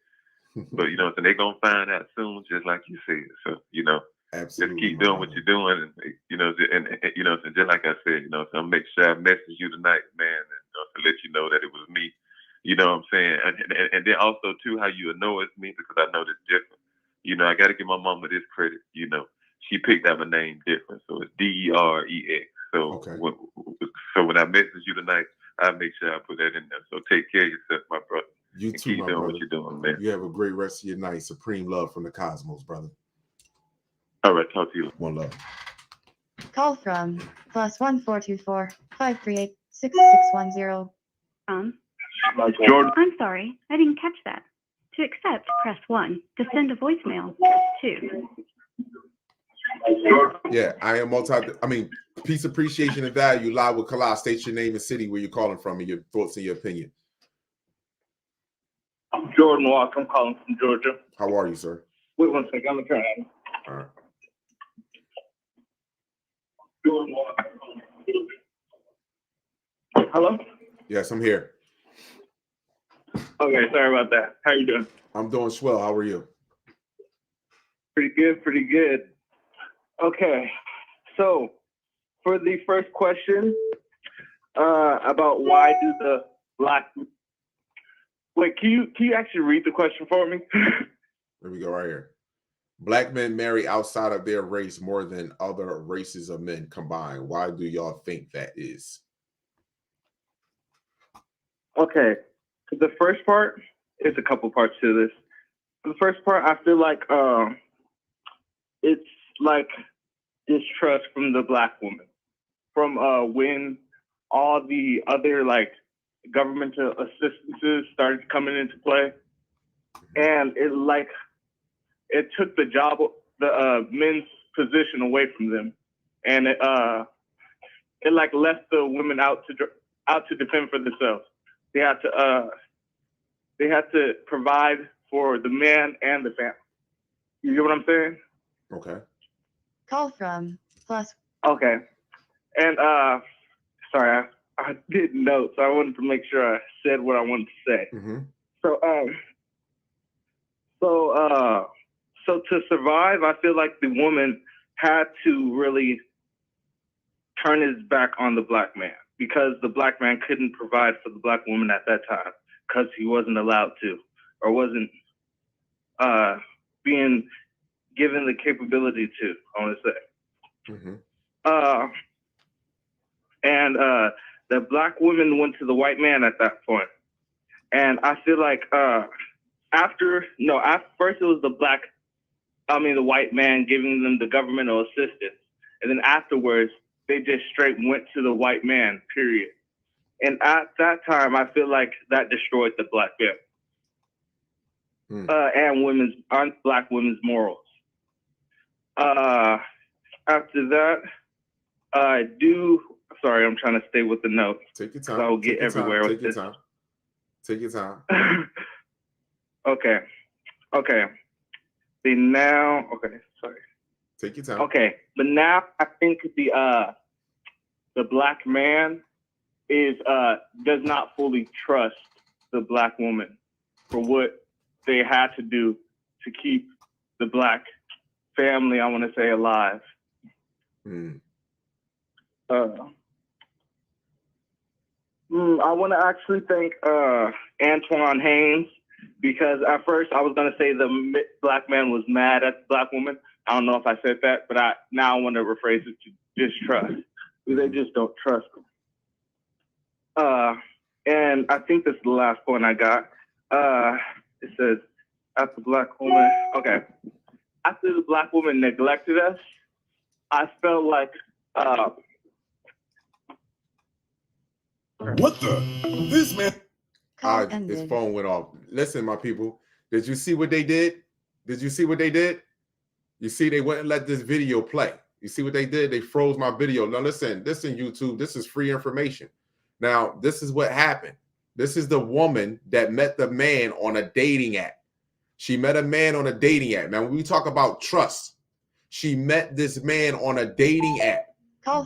But so they're gonna find out soon, just like you said. So absolutely, just keep doing what you're doing, and and just like I said, so I'll make sure I message you tonight, man, and to let you know that it was me. You know what I'm saying? And then also too, how you know it's me because I know this different. I got to give my mama this credit. She picked out my name different, so it's Derex. So when I message you tonight, I'll make sure I put that in there. So take care of yourself, my brother. You too, keep my doing brother. What you're doing, man. You have a great rest of your night. Supreme love from the cosmos, brother. All right, talk to you. One love. Call from +1 424 538 6610. Jordan. I'm sorry, I didn't catch that. To accept, press 1. To send a voicemail, press 2. Yeah, I am peace, appreciation, and value live with Kala. State your name and city where you're calling from and your thoughts and your opinion. I'm Jordan Walk. I'm calling from Georgia. How are you, sir? Wait one second. I'm going to turn it on. All right. Jordan Walk. Hello? Yes, I'm here. Okay, sorry about that. How you doing? I'm doing swell. How are you? Pretty good. Okay, so for the first question about why do the black... Wait, can you actually read the question for me? Here we go, right here. Black men marry outside of their race more than other races of men combined. Why do y'all think that is? Okay, the first part is a couple parts to this. The first part, I feel like it's like distrust from the black woman from when all the other like governmental assistances started coming into play, and it took the job, the men's position away from them, and it like left the women out to defend for themselves. They had to provide for the man and the family. You get what I'm saying? Okay. Call from +. Okay. And sorry, I didn't know, so I wanted to make sure I said what I wanted to say. Mm-hmm. So to survive, I feel like the woman had to really turn his back on the black man because the black man couldn't provide for the black woman at that time because he wasn't allowed to or wasn't being given the capability to, I want to say. Mm-hmm. And the black woman went to the white man at that point. And I feel like first it was the black the white man giving them the governmental assistance. And then afterwards, they just straight went to the white man, period. And at that time, I feel like that destroyed the black family and black women's morals. After that, sorry, I'm trying to stay with the notes. Take your time. I'll get everywhere with this. Take your time. Okay. See now, sorry. Take your time. Okay, but now I think the black man does not fully trust the black woman for what they had to do to keep the black family, I want to say, alive. I want to actually thank Antoine Haynes, because at first I was going to say the black man was mad at the black woman. I don't know if I said that, but now I want to rephrase it to distrust, because they just don't trust them. And I think this is the last point I got. It says, after the black woman, after the black woman neglected us, I felt like, what the? This man. His phone went off. Listen, my people, did you see what they did? Did you see what they did? You see, they wouldn't let this video play. You see what they did? They froze my video. Now listen, YouTube, this is free information. Now, this is what happened. This is the woman that met the man on a dating app. She met a man on a dating app. Now, when we talk about trust, she met this man on a dating app,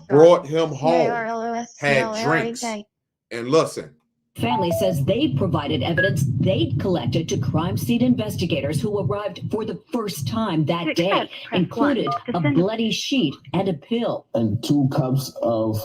brought him home, had drinks, and listen. Family says they provided evidence they'd collected to crime scene investigators who arrived for the first time that day, included a bloody sheet and a pill. And 2 cups of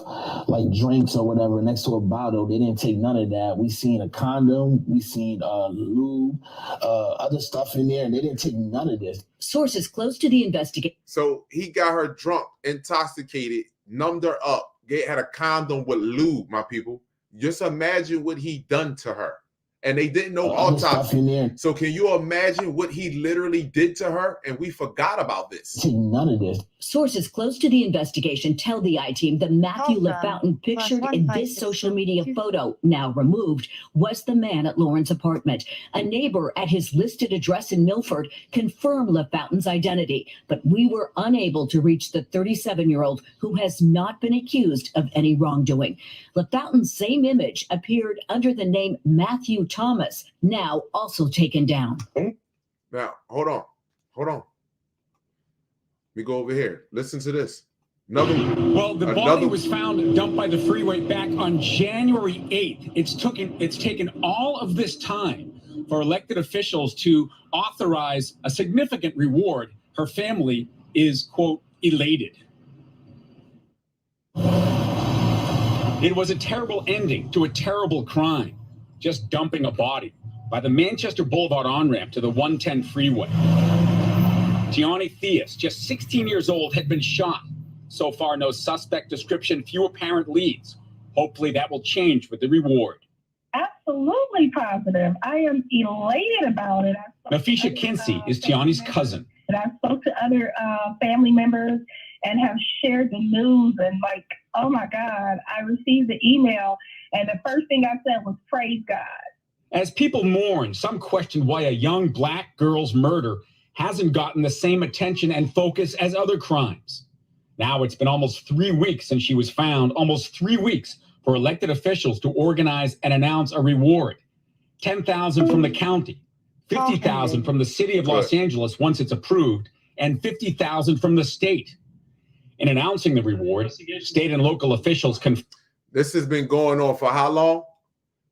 like drinks or whatever next to a bottle. They didn't take none of that. We seen a condom, we seen lube, other stuff in there, and they didn't take none of this. Sources close to the investigation. So he got her drunk, intoxicated, numbed her up, had a condom with lube, my people. Just imagine what he done to her. And they didn't know autopsy. So can you imagine what he literally did to her? And we forgot about this. None of this. Sources close to the investigation tell the I-Team that Matthew LaFountain pictured in this social media photo, now removed, was the man at Lauren's apartment. A neighbor at his listed address in Milford confirmed LaFountain's identity, but we were unable to reach the 37-year-old who has not been accused of any wrongdoing. LaFountain's same image appeared under the name Matthew Thomas, now also taken down. Now, hold on. We go over here. Listen to this. The body was found dumped by the freeway back on January 8th. It's taken all of this time for elected officials to authorize a significant reward. Her family is, quote, elated. It was a terrible ending to a terrible crime, just dumping a body by the Manchester Boulevard on-ramp to the 110 freeway. Tiani Theus, just 16 years old, had been shot. So far, no suspect description, few apparent leads. Hopefully that will change with the reward. Absolutely positive. I am elated about it. Nafisha Kinsey is Tiani's cousin. And I spoke to other family members and have shared the news, and like, oh my God, I received the email and the first thing I said was praise God. As people mourn, some question why a young black girl's murder hasn't gotten the same attention and focus as other crimes. Now it's been almost 3 weeks since she was found, almost 3 weeks for elected officials to organize and announce a reward. $10,000 from the county, $50,000 from the city of Los Angeles once it's approved, and $50,000 from the state. In announcing the reward, state and local officials This has been going on for how long?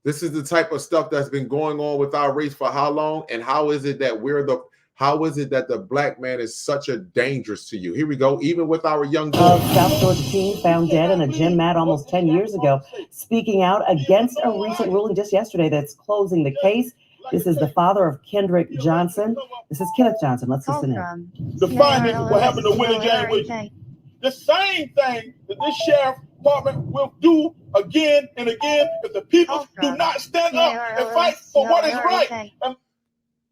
This is the type of stuff that's been going on with our race for how long? And how is it that the black man is such a dangerous to you? Here we go. Even with our young boys. South Georgia teen found dead in a gym mat almost 10 years ago, speaking out against a recent ruling just yesterday that's closing the case. This is the father of Kendrick Johnson. This is Kenneth Johnson. Let's listen in. The findings of what happened to Willie James Williams. The same thing that this sheriff department will do again and again if the people do not stand up and fight for what is right.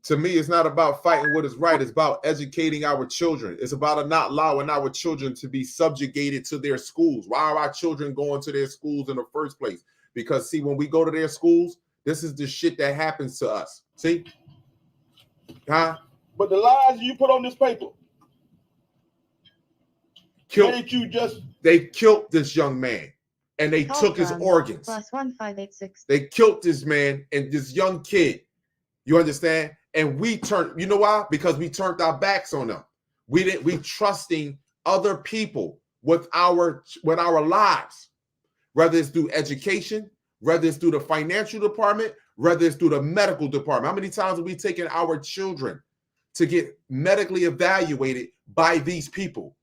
To me, it's not about fighting what is right. It's about educating our children. It's about not allowing our children to be subjugated to their schools. Why are our children going to their schools in the first place? Because, see, when we go to their schools, this is the shit that happens to us. See? Huh? But the lies you put on this paper made you just... They killed this young man, and they Call took his from organs. +1586. They killed this man and this young kid. You understand? And we turned, you know why? Because we turned our backs on them. We trusting other people with our lives, whether it's through education, whether it's through the financial department, whether it's through the medical department. How many times have we taken our children to get medically evaluated by these people?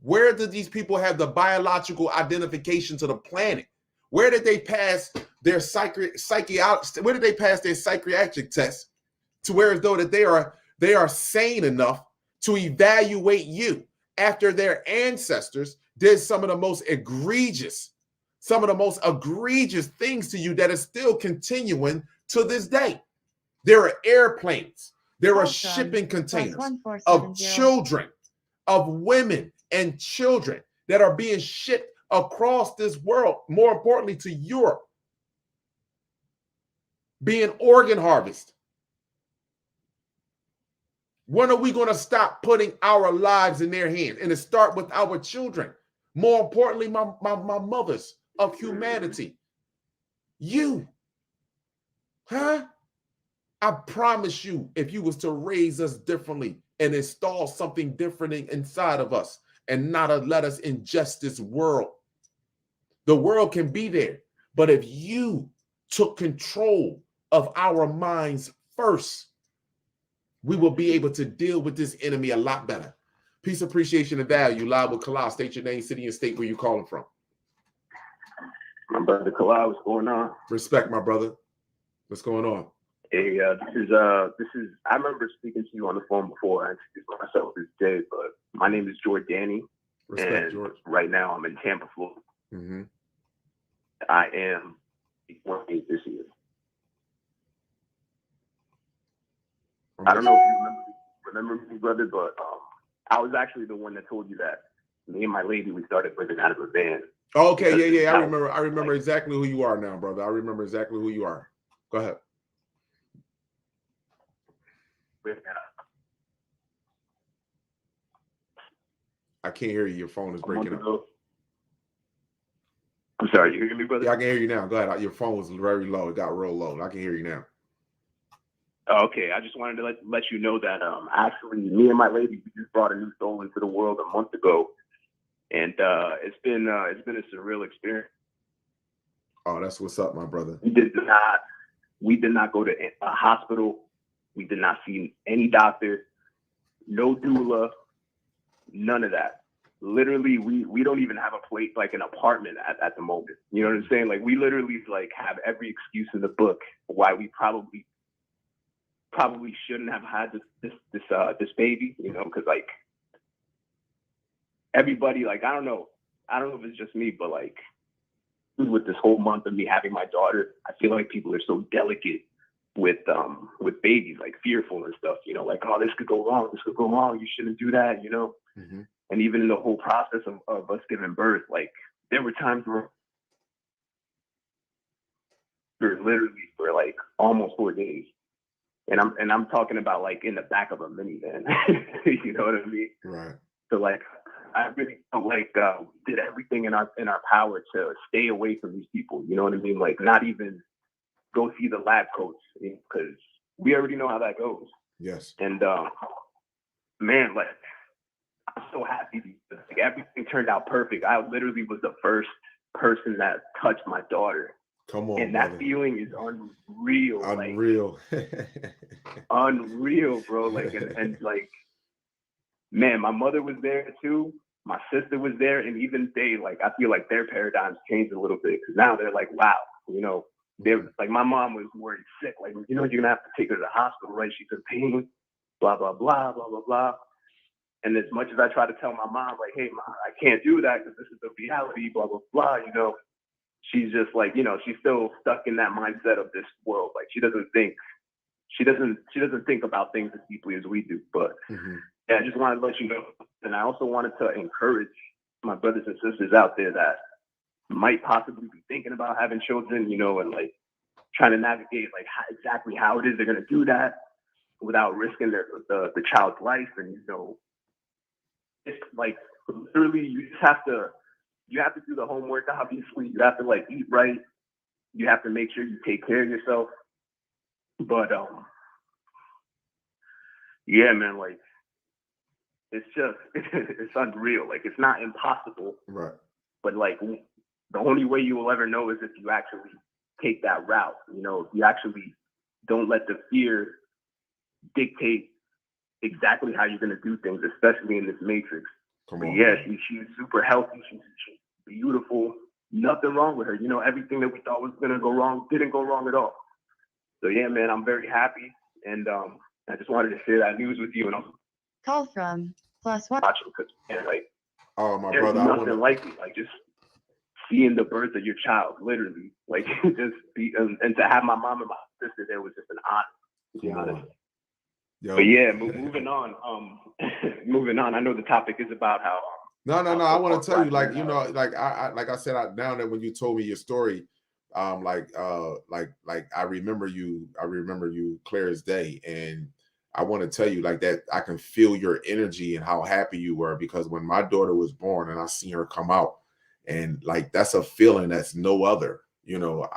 Where did these people have the biological identification to the planet? Where did they pass their where did they pass their psychiatric test to where as though that they are sane enough to evaluate you after their ancestors did some of the most egregious things to you that is still continuing to this day? There are airplanes, there are shipping containers of children, of women and children that are being shipped across this world, more importantly to Europe, being organ harvested. When are we going to stop putting our lives in their hands? And it start with our children. More importantly, my mothers of humanity. You. Huh? I promise you, if you was to raise us differently and install something different inside of us and not let us ingest this world, the world can be there. But if you took control of our minds first, we will be able to deal with this enemy a lot better. Peace, appreciation, and value. Live with Kalal. State your name, city, and state where you're calling from. My brother Kalal, what's going on? Respect, my brother. What's going on? Hey, this is. I remember speaking to you on the phone before. I introduced myself as Jay, but my name is George Danny, and George. right now I'm in Tampa, Florida. Mm-hmm. I am 28 this year. I don't know if you remember me, brother, but I was actually the one that told you that me and my lady, we started living out of a van. Oh, okay, yeah. I remember exactly who you are now, brother. I remember exactly who you are. Go ahead. I can't hear you. Your phone is breaking up. I'm sorry, you hear me, brother? Yeah, I can hear you now. Go ahead. Your phone was very low. It got real low. I can hear you now. Okay, I just wanted to let you know that actually me and my lady, we just brought a new soul into the world a month ago, and it's been a surreal experience. Oh, that's what's up, my brother. We did not go to a hospital. We did not see any doctor, no doula, none of that. Literally, we don't even have a place, like an apartment at the moment. You know what I'm saying? Like, we literally like have every excuse in the book why we probably shouldn't have had this baby, you know, because like everybody, like, I don't know if it's just me, but like with this whole month of me having my daughter, I feel like people are so delicate with babies, like fearful and stuff, you know, like, oh, this could go wrong, you shouldn't do that, you know. Mm-hmm. And even in the whole process of us giving birth, like there were times where literally for like almost 4 days. And I'm talking about like in the back of a minivan. You know what I mean? Right. So like I really felt like we did everything in our power to stay away from these people. You know what I mean? Like not even go see the lab coats because we already know how that goes. Yes. And man, like I'm so happy. Like everything turned out perfect. I literally was the first person that touched my daughter. Come on, and that brother. feeling is unreal. Unreal. Like, unreal, bro. Like, and like, man, my mother was there too. My sister was there. And even they, like, I feel like their paradigms changed a little bit. Cause now they're like, wow, you know, they're like, my mom was worried sick. Like, you know, you're going to have to take her to the hospital, right? She's in pain, blah, blah, blah, blah, blah, blah. And as much as I try to tell my mom, like, hey, Mom, I can't do that because this is the reality, blah, blah, blah, you know, she's just like, you know, she's still stuck in that mindset of this world. Like, she doesn't think she doesn't think about things as deeply as we do. But yeah, I just wanted to let you know, and I also wanted to encourage my brothers and sisters out there that might possibly be thinking about having children, you know, and like trying to navigate like exactly how it is they're gonna do that without risking the child's life. And you know, it's like literally you have to do the homework. Obviously, you have to like eat right. You have to make sure you take care of yourself. But yeah, man, like it's just it's unreal. Like it's not impossible, right? But like the only way you will ever know is if you actually take that route. You know, if you actually don't let the fear dictate exactly how you're gonna do things, especially in this matrix. But yeah, she's super healthy. She's beautiful. Nothing wrong with her. You know, everything that we thought was gonna go wrong didn't go wrong at all. So yeah, man, I'm very happy, and I just wanted to share that news with you. And I'm Call from +1. watching because, man, like, oh my there's brother, I nothing wanna... like it. Like just seeing the birth of your child, literally, like just be, and to have my mom and my sister there was just an honor. To be honest. Yo. But yeah, moving on. Moving on. I know the topic is about how. No. I want to tell you, like, you know, like I said, now that when you told me your story, like I remember you clear as day, and I want to tell you like that I can feel your energy and how happy you were, because when my daughter was born and I seen her come out, and like that's a feeling that's no other. You know,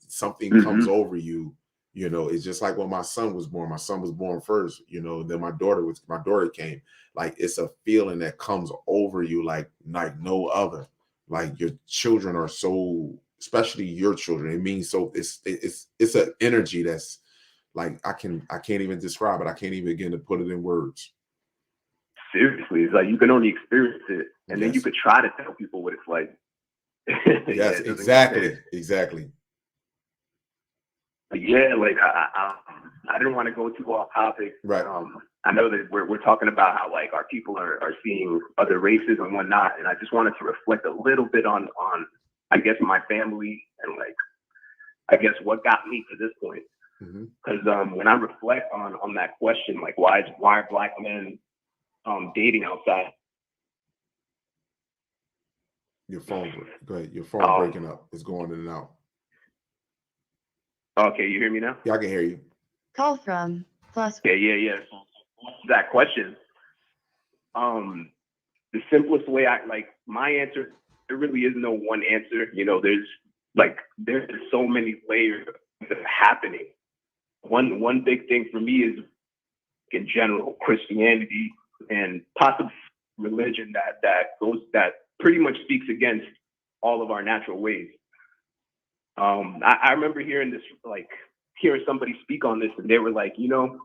something comes over you. You know, it's just like when my son was born. My son was born first, you know, then my daughter came. Like it's a feeling that comes over you like no other. Like your children are so, especially your children. It means so it's an energy that's like I can't even describe it. I can't even begin to put it in words. Seriously, it's like you can only experience it, and then you could try to tell people what it's like. Yes, exactly. But yeah, like I didn't want to go too off topic. Right. I know that we're talking about how like our people are seeing other races and whatnot, and I just wanted to reflect a little bit on I guess my family and like I guess what got me to this point. Because when I reflect on that question, like why are Black men dating outside? Your phone, go ahead. Your phone breaking up. It's going in and out. Okay, you hear me now? Yeah, I can hear you. Call from +1. Yeah. That question. The simplest way my answer, there really is no one answer. You know, there's so many layers that are happening. One big thing for me is in general Christianity and possibly religion that pretty much speaks against all of our natural ways. I remember hearing somebody speak on this, and they were like, you know,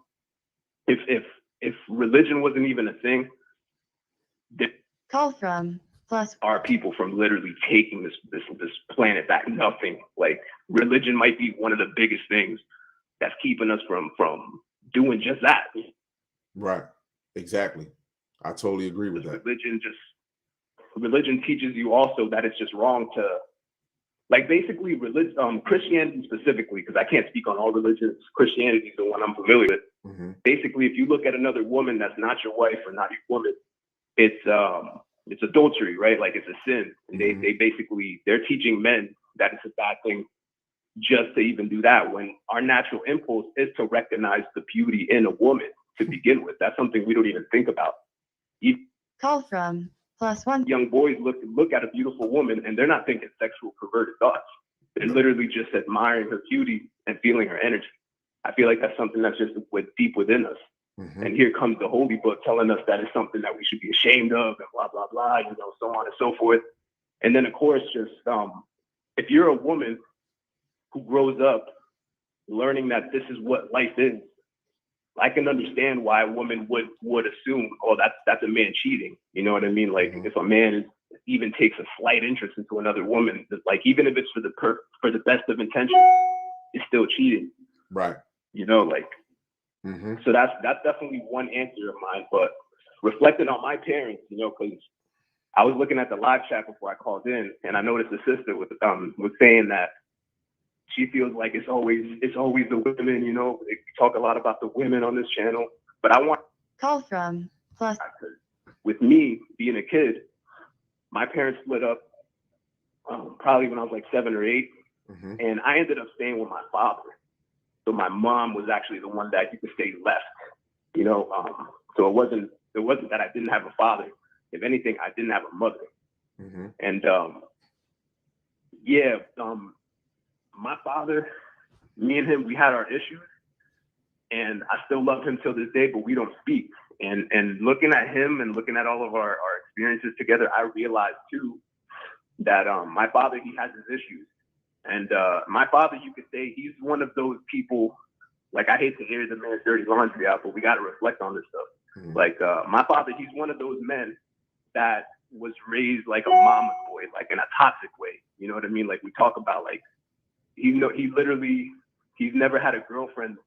if religion wasn't even a thing, Call from +1. Our people from literally taking this planet back. Nothing. Like religion might be one of the biggest things that's keeping us from doing just that. Right. Exactly. I totally agree with that. Religion teaches you also that it's just wrong to, like, basically Christianity specifically, because I can't speak on all religions. Christianity is the one I'm familiar with. Basically, if you look at another woman that's not your wife or not your woman, it's adultery, right? Like it's a sin. And they're teaching men that it's a bad thing just to even do that, when our natural impulse is to recognize the beauty in a woman to begin with. That's something we don't even think about. Call from +1. Young boys look at a beautiful woman and they're not thinking sexual perverted thoughts. They're literally just admiring her beauty and feeling her energy. I feel like that's something that's just deep within us. And here comes the Holy Book telling us that it's something that we should be ashamed of and blah, blah, blah, you know, so on and so forth. And then, of course, just if you're a woman who grows up learning that this is what life is, I can understand why a woman would assume, oh, that's a man cheating. You know what I mean? Like if a man even takes a slight interest into another woman, like even if it's for the best of intentions, it's still cheating. Right. You know, like. So that's definitely one answer of mine. But reflecting on my parents, you know, because I was looking at the live chat before I called in, and I noticed the sister was saying that she feels like it's always the women, you know. We talk a lot about the women on this channel, but I want Call from plus. with me being a kid, my parents split up probably when I was like 7 or 8, and I ended up staying with my father. So my mom was actually the one that you could say left, you know. So it wasn't that I didn't have a father. If anything, I didn't have a mother. And my father, me and him, we had our issues, and I still love him till this day, but we don't speak. And looking at him and looking at all of our experiences together, I realized too that my father, he has his issues. And my father, you could say, he's one of those people, like, I hate to air the man's dirty laundry out, but we got to reflect on this stuff. Like, my father, he's one of those men that was raised like a mama's boy, like in a toxic way. You know what I mean? Like, we talk about, like, he's never had a girlfriend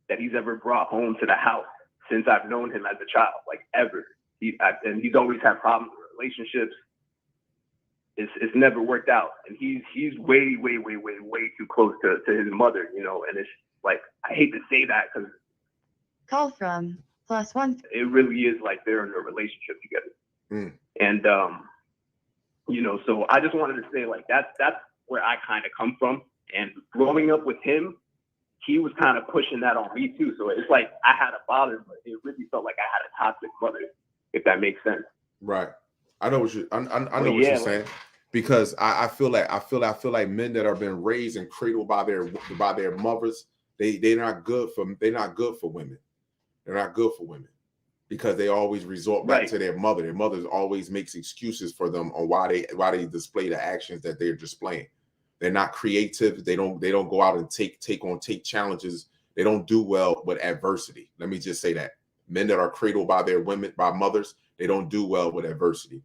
that he's ever brought home to the house since I've known him as a child, like, ever. And he's always had problems with relationships. It's never worked out, and he's way too close to his mother, you know. And it's like, I hate to say that because Call from +1. it really is like they're in a relationship together. And you know, so I just wanted to say, like, that's where I kind of come from. And growing up with him, he was kind of pushing that on me too. So it's like I had a father, but it really felt like I had a toxic mother, if that makes sense. Right. I know what you're saying, because I feel like men that are being raised and cradled by their mothers, they're not good for women. They're not good for women because they always resort back to their mother. Their mother always makes excuses for them on why they display the actions that they're displaying. They're not creative. They don't go out and take challenges. They don't do well with adversity. Let me just say that. Men that are cradled by by mothers, they don't do well with adversity.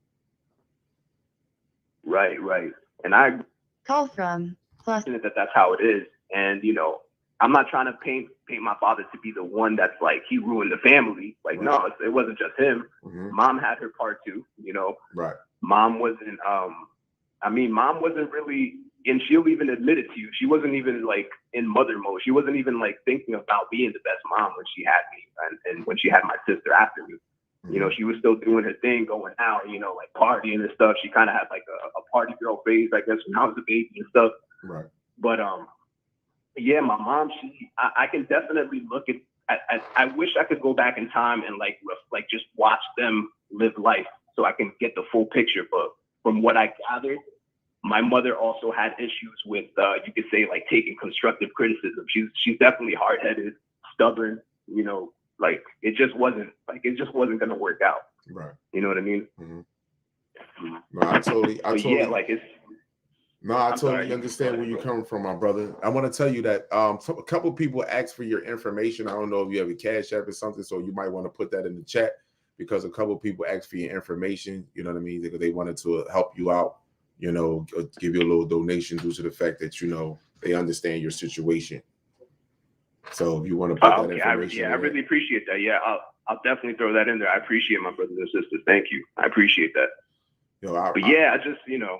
Right. And I Call from that's how it is. And, you know, I'm not trying to paint my father to be the one that's like, he ruined the family. Like, no, it wasn't just him. Mom had her part too, you know. Right. Mom wasn't mom wasn't really, and she'll even admit it to you, she wasn't even like in mother mode. She wasn't even like thinking about being the best mom when she had me and when she had my sister after me. You know, she was still doing her thing, going out, you know, like partying and stuff. She kind of had like a party girl phase, I guess, when I was a baby and stuff. Right. But yeah, my mom, I can definitely look at I wish I could go back in time and like just watch them live life so I can get the full picture. But from what I gathered, my mother also had issues with you could say like taking constructive criticism. She's definitely hard-headed, stubborn, you know. Like it just wasn't going to work out. Right. You know what I mean? No, I totally understand where you're coming from, my brother. I want to tell you that a couple people asked for your information. I don't know if you have a Cash App or something, so you might want to put that in the chat, because a couple people asked for your information. You know what I mean? Because they wanted to help you out, you know, give you a little donation due to the fact that, you know, they understand your situation. So if you want to put that information, I really appreciate that. Yeah, I'll definitely throw that in there. I appreciate my brothers and sisters. Thank you. I appreciate that. I just, you know,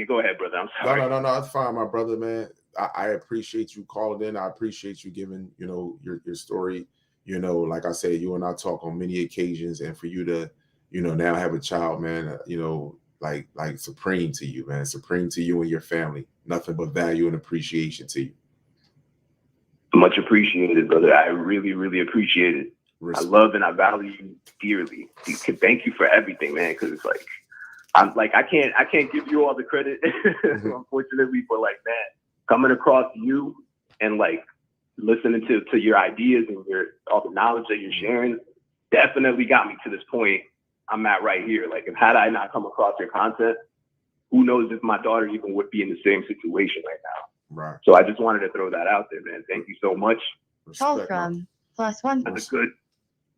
go ahead, brother. I'm sorry. No, it's fine, my brother, man. I appreciate you calling in. I appreciate you giving, you know, your story. You know, like I said, you and I talk on many occasions, and for you to, you know, now have a child, man, you know, like supreme to you, man. Supreme to you and your family. Nothing but value and appreciation to you. Much appreciated, brother. I really, really appreciate it. I love and I value you dearly. Thank you for everything, man. Because it's like, I can't give you all the credit, unfortunately. But like, man, coming across you and like listening to your ideas and all the knowledge that you're sharing, definitely got me to this point I'm at right here. Like, if had I not come across your content, who knows if my daughter even would be in the same situation right now. Right. So I just wanted to throw that out there, man. Thank you so much. Call from +1. The good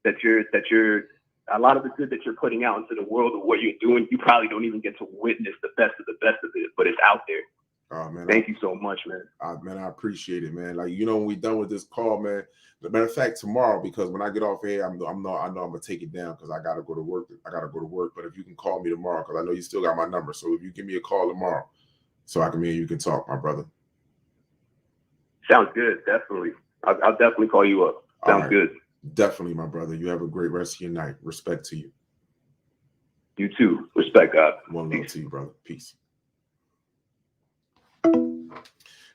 that you're a lot of the good that you're putting out into the world of what you're doing, you probably don't even get to witness the best of it, but it's out there. Oh man. Thank you so much, man. Man, I appreciate it, man. Like, you know, when we're done with this call, man. As a matter of fact, tomorrow, because when I get off here, I know I'm gonna take it down because I gotta go to work. But if you can call me tomorrow, because I know you still got my number. So if you give me a call tomorrow, so me and you can talk, my brother. Sounds good. Definitely. I'll definitely call you up. Sounds good. Definitely, my brother. You have a great rest of your night. Respect to you. You too. Respect, God. One love to you, brother. Peace.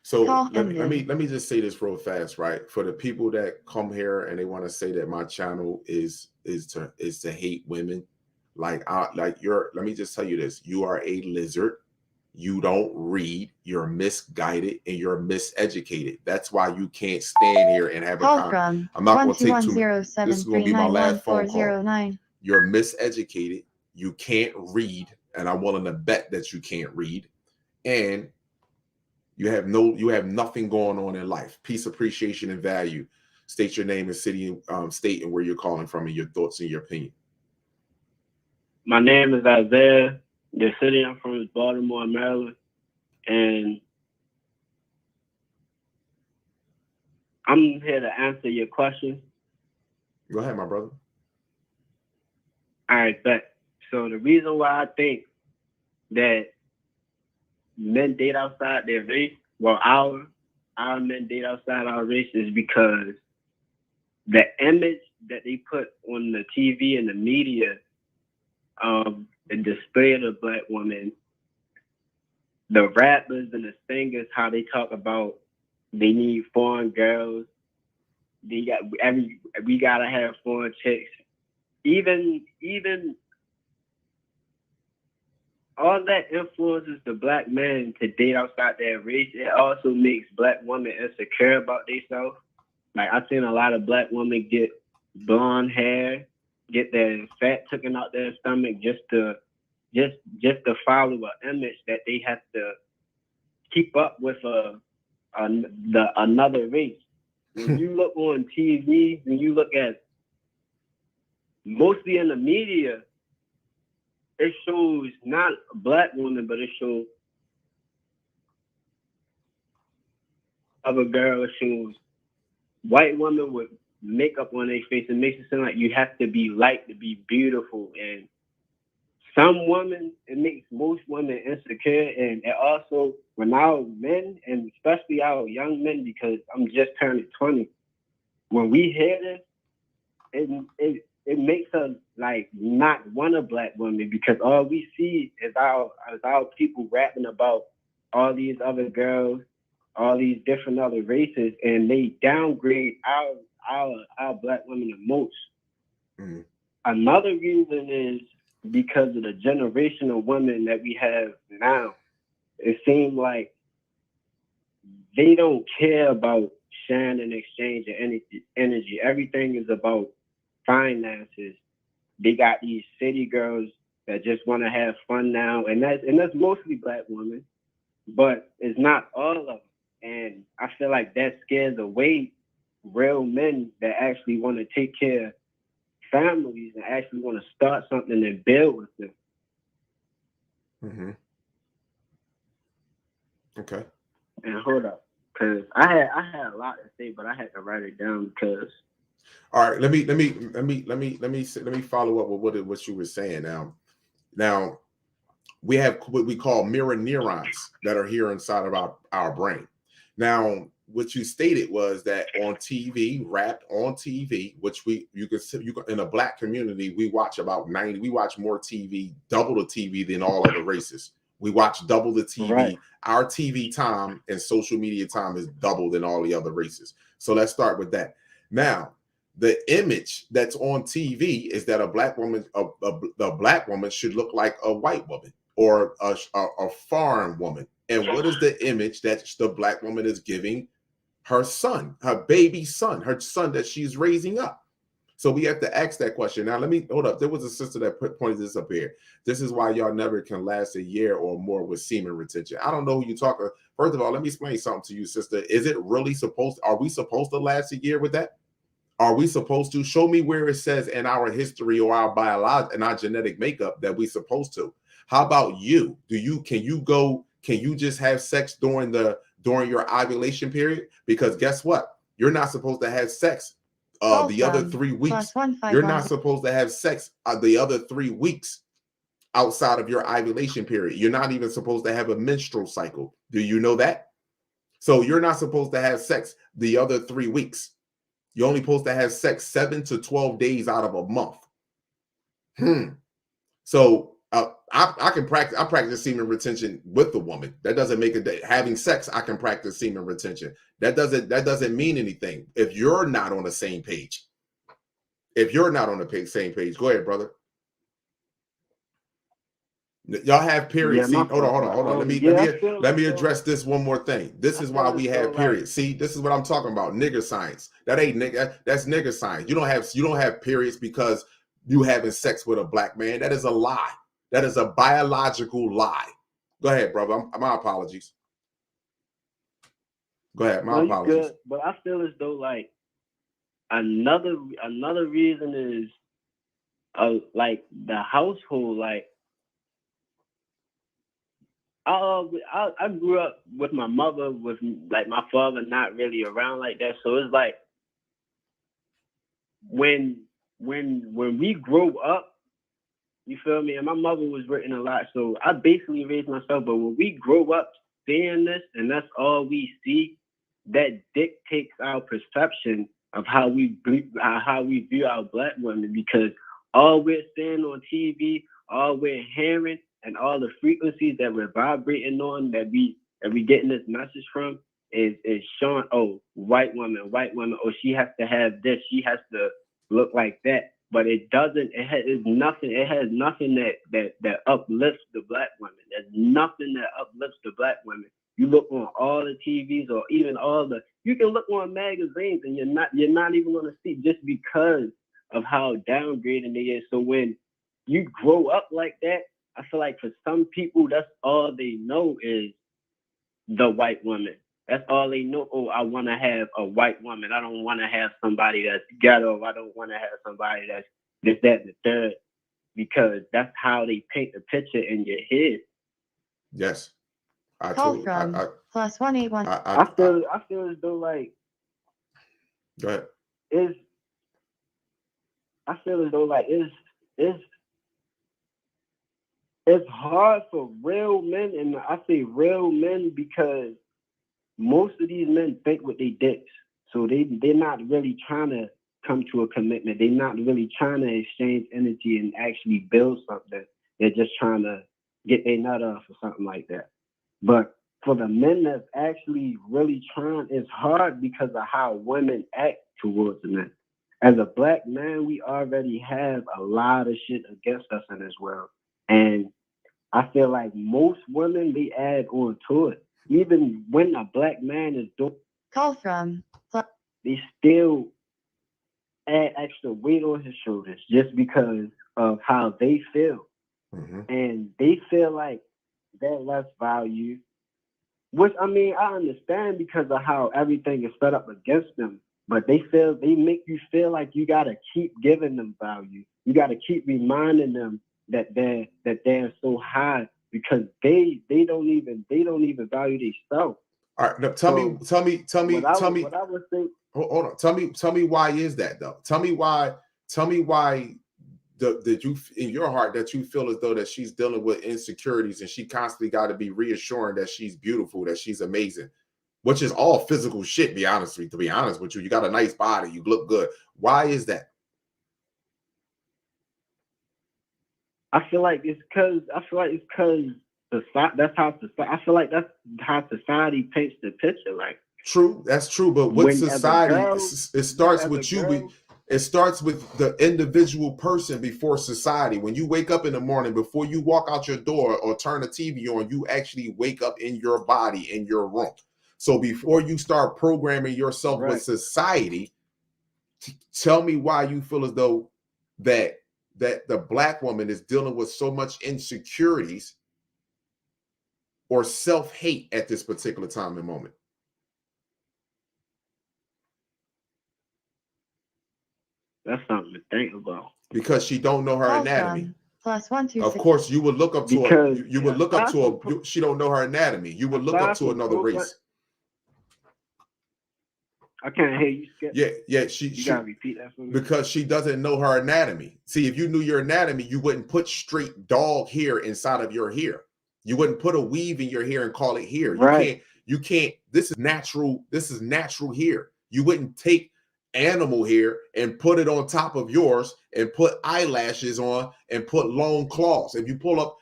So let me just say this real fast, right? For the people that come here and they want to say that my channel is to hate women, let me just tell you this: you are a lizard. You don't read. You're misguided and you're miseducated. That's why you can't stand here and have a conversation. I'm not going to take too much. This is going to be my last phone call. You're miseducated. You can't read, and I'm willing to bet that you can't read, and you have nothing going on in life. Peace, appreciation, and value. State your name and city, state and where you're calling from, and your thoughts and your opinion. My name is Isaiah. The city I'm from is Baltimore, Maryland, and I'm here to answer your question. Go ahead, my brother. All right, bet. So the reason why I think that men date outside their race, well, our men date outside our race, is because the image that they put on the TV and the media, the display of the Black woman, the rappers and the singers, how they talk about they need foreign girls, we gotta have foreign chicks, even all that influences the Black man to date outside their race. It also makes Black women insecure about themselves. Like, I've seen a lot of Black women get blonde hair, get their fat taken out their stomach just to follow an image that they have to keep up with another race. When you look on TV, when you look at mostly in the media, it shows not Black women, but it shows other girls. It shows white women with makeup on their face. It makes it sound like you have to be light to be beautiful. And some women, it makes most women insecure. And it also, when our men, and especially our young men, because I'm just turning 20, when we hear this, it makes us like not want a Black woman, because all we see is our people rapping about all these other girls, all these different other races, and they downgrade our Black women the most. Mm-hmm. Another reason is because of the generation of women that we have now. It seems like they don't care about sharing and exchange of energy. Everything is about finances. They got these city girls that just want to have fun now, and that's mostly Black women, but it's not all of them. And I feel like that scares away real men that actually want to take care of families and actually want to start something and build with them. Mm-hmm. Okay. And hold up, because I had a lot to say, but I had to write it down because. All right, let me follow up with what you were saying. Now we have what we call mirror neurons that are here inside of our brain. Now, what you stated was that on TV, rap on TV, which you can in a Black community, we watch about 90. We watch more TV, double the TV than all other races. We watch double the TV. Right. Our TV time and social media time is double than all the other races. So let's start with that. Now, the image that's on TV is that a Black woman, the Black woman should look like a white woman or a foreign woman. And what is the image that the Black woman is giving her son, her baby son, her son that she's raising up? So we have to ask that question. Now, let me hold up. There was a sister that pointed this up here. This is why y'all never can last a year or more with semen retention. I don't know who you talk to. First of all, let me explain something to you, sister. Is it really are we supposed to last a year with that? Are we supposed to? Show me where it says in our history or our biology and our genetic makeup that we're supposed to. How about you? Can you just have sex during your ovulation period? Because guess what? You're not supposed to have sex the other 3 weeks. You're not supposed to have sex the other 3 weeks outside of your ovulation period. You're not even supposed to have a menstrual cycle. Do you know that? So you're not supposed to have sex the other 3 weeks. You're only supposed to have sex 7 to 12 days out of a month. So I can practice. I practice semen retention with the woman. That doesn't make it having sex. I can practice semen retention. That doesn't mean anything if you're not on the same page. If you're not on the same page, go ahead, brother. Y'all have periods. Yeah, See, hold on. Let me address this one more thing. This is why we have periods. See, this is what I'm talking about. Nigger science. That ain't nigga. That's nigger science. You don't have periods because you having sex with a black man. That is a lie. That is a biological lie. Go ahead, brother. My apologies. Go ahead. My apologies. Good, but I feel as though like another reason is like the household. Like I grew up with my mother, with like my father not really around like that. So it's like when we grow up, you feel me? And my mother was working a lot, so I basically raised myself. But when we grow up seeing this, and that's all we see, that dictates our perception of how we view our black women. Because all we're seeing on TV, all we're hearing, and all the frequencies that we're vibrating on, that we getting this message from, is showing, oh, white woman, oh, she has to have this, she has to look like that. But it doesn't. It has nothing that uplifts the black women. There's nothing that uplifts the black women. You look on all the TVs, or even you can look on magazines, and you're not even going to see, just because of how downgrading they is. So when you grow up like that, I feel like for some people, that's all they know is the white woman. That's all they know. Oh, I want to have a white woman. I don't want to have somebody that's ghetto. I don't want to have somebody that's this, that, and the third, because that's how they paint the picture in your head. Yes. Call from +181. I feel as though like. Go ahead. I feel as though like it's hard for real men, and I say real men because most of these men think with their dicks. So they're not really trying to come to a commitment. They're not really trying to exchange energy and actually build something. They're just trying to get their nut off or something like that. But for the men that's actually really trying, it's hard because of how women act towards men. As a black man, we already have a lot of shit against us in this world. And I feel like most women, they add on to it. Even when a black man is doing, they still add extra weight on his shoulders just because of how they feel. Mm-hmm. And they feel like they're less valued, which, I mean, I understand because of how everything is set up against them. But they make you feel like you got to keep giving them value. You got to keep reminding them that they're so high, because they don't even value themselves. All right, now tell me. What I would think. Hold on. Tell me why is that though? Tell me why that you in your heart that you feel as though that she's dealing with insecurities and she constantly got to be reassuring that she's beautiful, that she's amazing, which is all physical shit. To be honest with you, you got a nice body, you look good. Why is that? I feel like it's because that's how I feel like that's how society paints the picture. Like, true, that's true. But with society, it starts with you. It starts with the individual person before society. When you wake up in the morning, before you walk out your door or turn the TV on, you actually wake up in your body, in your room. So before you start programming yourself with society, tell me why you feel as though that the black woman is dealing with so much insecurities or self-hate at this particular time and moment. That's something to think about. Because she don't know her anatomy. +126. Of course, you would look up to her. You would look up to her. She don't know her anatomy. You would look up to another race. I can't hear you. Yeah. She gotta repeat that for me. Because she doesn't know her anatomy. See, if you knew your anatomy, you wouldn't put straight dog hair inside of your hair. You wouldn't put a weave in your hair and call it hair. You can't. This is natural. This is natural here. You wouldn't take animal hair and put it on top of yours and put eyelashes on and put long claws. If you pull up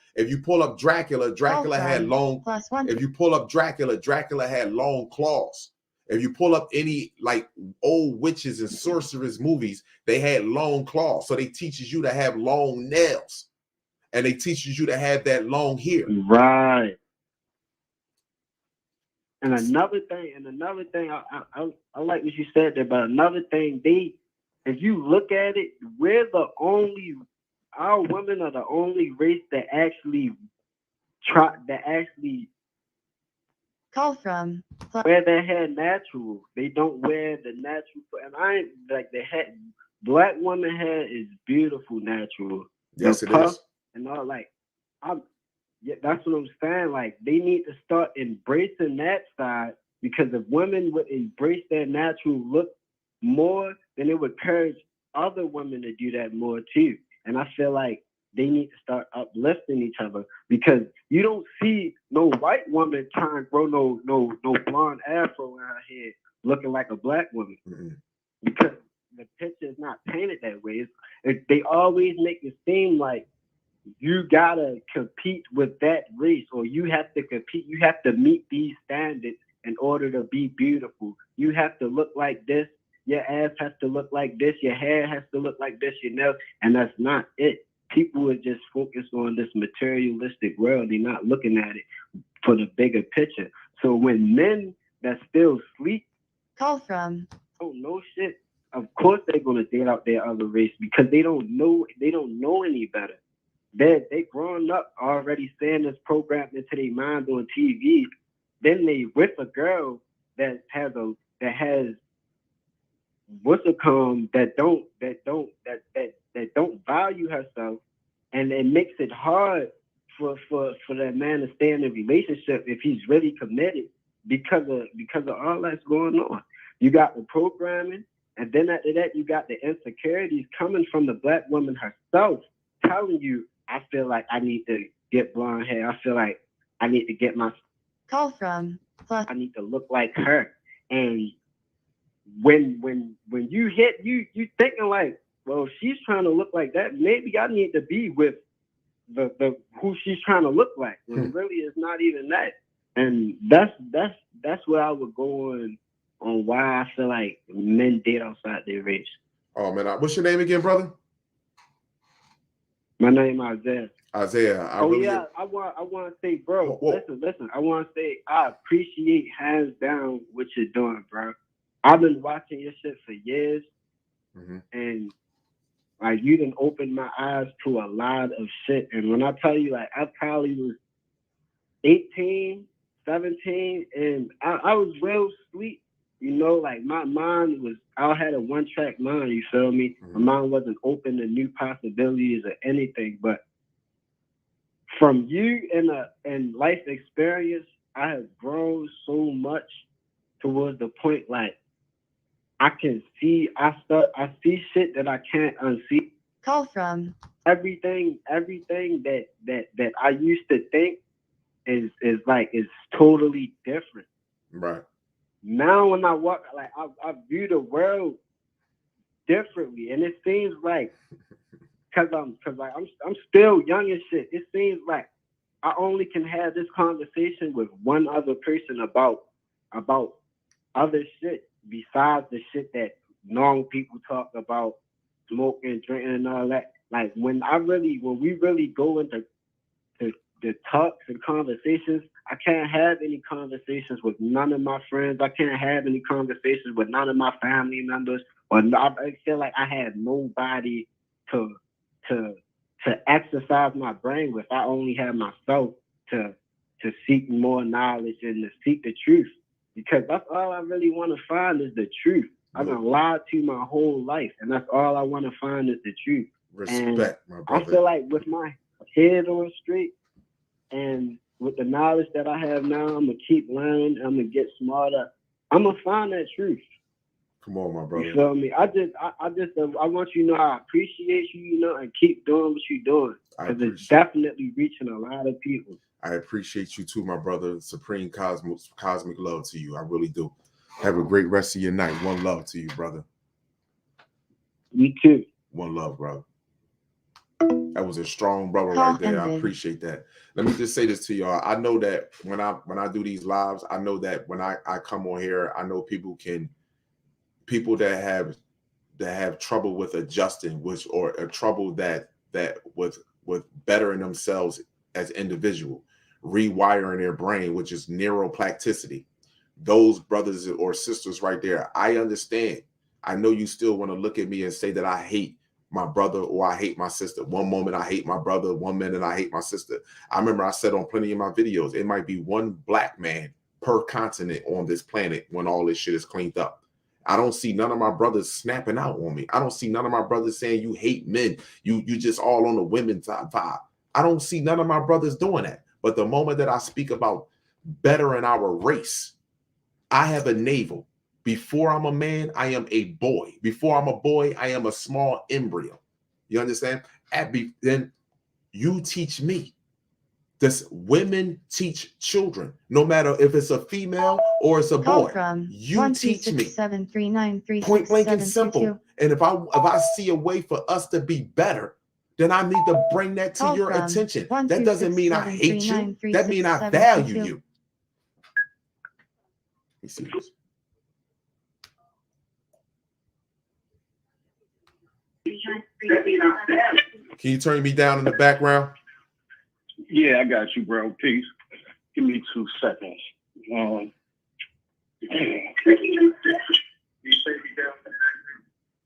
Dracula had long. If you pull up Dracula had long claws. If you pull up any like old witches and sorcerers movies, they had long claws. So they teaches you to have long nails, and they teaches you to have that long hair. Right. And another thing, I like what you said there, but another thing, if you look at it, our women are the only race that actually Call from wear their hair natural. They don't wear the natural, and I ain't like the hair. Black woman hair is beautiful natural. Yes, the it puff is. And all yeah, that's what I'm saying. Like they need to start embracing that side, because if women would embrace their natural look more, then it would encourage other women to do that more too. And I feel like they need to start uplifting each other, because you don't see no white woman trying to grow no blonde afro in her head looking like a black woman, because the picture is not painted that way. They always make it seem like you gotta compete with that race, or you have to compete. You have to meet these standards in order to be beautiful. You have to look like this. Your ass has to look like this. Your hair has to look like this. Your nails, and that's not it. People are just focused on this materialistic world. They're not looking at it for the bigger picture. So when men that still sleep, don't know shit, of course they're gonna date out their other race, because they don't know any better. They growing up already saying this programmed into their mind on TV. Then they with a girl that has that don't value herself, and it makes it hard for that man to stay in a relationship if he's really committed, because of all that's going on. You got the programming, and then after that you got the insecurities coming from the black woman herself, telling you, I feel like I need to get blonde hair. I feel like I need to get I need to look like her. And when you hit, you thinking like, well, she's trying to look like that. Maybe I need to be with the who she's trying to look like. When really it's not even that. And that's where I would go on why I feel like men date outside their race. Oh man, what's your name again, brother? My name is Isaiah. Isaiah. I want to say, bro. Listen. I want to say I appreciate hands down what you're doing, bro. I've been watching your shit for years, and like you done opened my eyes to a lot of shit. And when I tell you, like I probably was 18, 17, and I was real sweet. You know, like my mind was, I had a one-track mind, you feel me? My mind wasn't open to new possibilities or anything. But from you and life experience, I have grown so much towards the point like I see shit that I can't unsee. Everything that I used to think is totally different. Right. Now when I walk, like I view the world differently, and it seems like, cause I'm still young and shit. It seems like I only can have this conversation with one other person about other shit besides the shit that normal people talk about, smoking, drinking, and all that. Like when we really go into the talks and conversations, I can't have any conversations with none of my friends. I can't have any conversations with none of my family members. Or I feel like I have nobody to exercise my brain with. I only have myself to seek more knowledge and to seek the truth. Because that's all I really want to find is the truth. I've been lied to my whole life, and that's all I want to find is the truth. Respect, my brother. I feel like with my head on straight and with the knowledge that I have now, I'm going to keep learning. I'm going to get smarter. I'm going to find that truth. Come on, my brother. You feel me? I want you to know I appreciate you, and keep doing what you're doing. Because it's definitely reaching a lot of people. I appreciate you too, my brother. Supreme cosmic love to you. I really do. Have a great rest of your night. One love to you, brother. You too. One love, brother. That was a strong brother right there. I appreciate that. Let me just say this to y'all. I know that when I do these lives, I know that when I come on here, I know people that have trouble with adjusting, or a trouble that with bettering themselves as individual, rewiring their brain, which is neuroplasticity. Those brothers or sisters right there, I understand. I know you still want to look at me and say that I hate my brother or I hate my sister. One moment I hate my brother, one minute I hate my sister. I remember I said on plenty of my videos, it might be one black man per continent on this planet when all this shit is cleaned up. I don't see none of my brothers snapping out on me. I don't see none of my brothers saying you hate men. You just all on the women's vibe. I don't see none of my brothers doing that. But the moment that I speak about bettering our race, I have a navel. Before I'm a man, I am a boy. Before I'm a boy, I am a small embryo. You understand? Then you teach me. This women teach children, no matter if it's a female or it's a boy. You teach me. Point blank and simple. And if I see a way for us to be better, then I need to bring that to your attention. That doesn't mean I hate you. That means I value you. Let me see this. Can you turn me down in the background? Yeah, I got you, bro. Peace. Give me 2 seconds.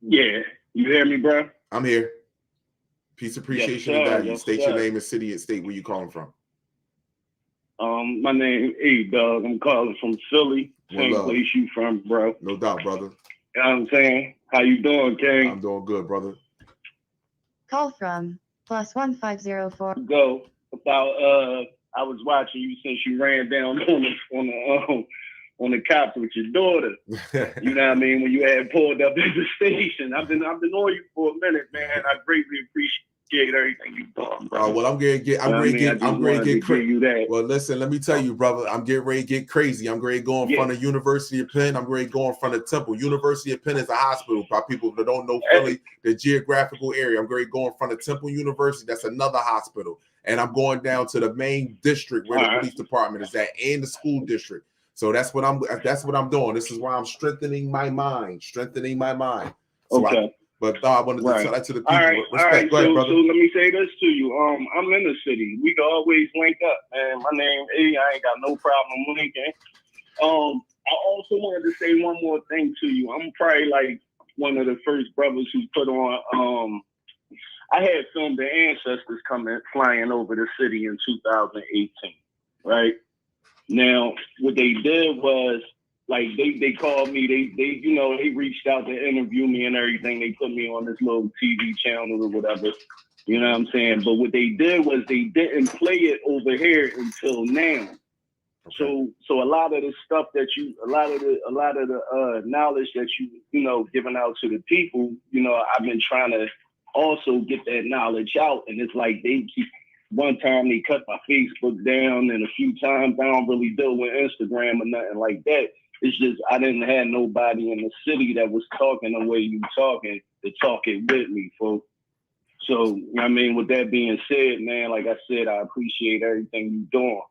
Yeah, you hear me, bro? I'm here. Peace, appreciation, and value. State your name and city and state where you calling from. My name is Dog. I'm calling from Philly. Same place you from, bro. No doubt, brother. You know what I'm saying? How you doing, King? I'm doing good, brother. Call from +1504. Go about I was watching you since you ran down on the cops with your daughter. You know what I mean? When you had pulled up at the station. I've been on you for a minute, man. I greatly appreciate everything you've done, bro. Well, I'm ready to get crazy. Well, listen, let me tell you, brother, I'm getting ready to get crazy. I'm ready to go in front of University of Penn. I'm ready to go in front of Temple. University of Penn is a hospital. For people that don't know Philly, the geographical area. I'm ready to go in front of Temple University. That's another hospital. And I'm going down to the main district where the police department is at and the school district. So that's what I'm doing. This is why I'm strengthening my mind. So okay. I wanted to tell that to the people. All right. Respect. Go ahead, brother. So let me say this to you. I'm in the city. We can always link up, man. My name is I ain't got no problem linking. I also wanted to say one more thing to you. I'm probably like one of the first brothers who put on I had filmed the ancestors flying over the city in 2018, right? Now, what they did was, like, they called me, they reached out to interview me and everything. They put me on this little TV channel or whatever, you know what I'm saying? But what they did was they didn't play it over here until now. So a lot of the stuff that a lot of the knowledge that giving out to the people, I've been trying to also get that knowledge out. And it's like one time they cut my Facebook down, and a few times I don't really deal with Instagram or nothing like that. It's just I didn't have nobody in the city that was talking the way you talking to talk it with me, folks. So, I mean, with that being said, man, like I said, I appreciate everything you're doing.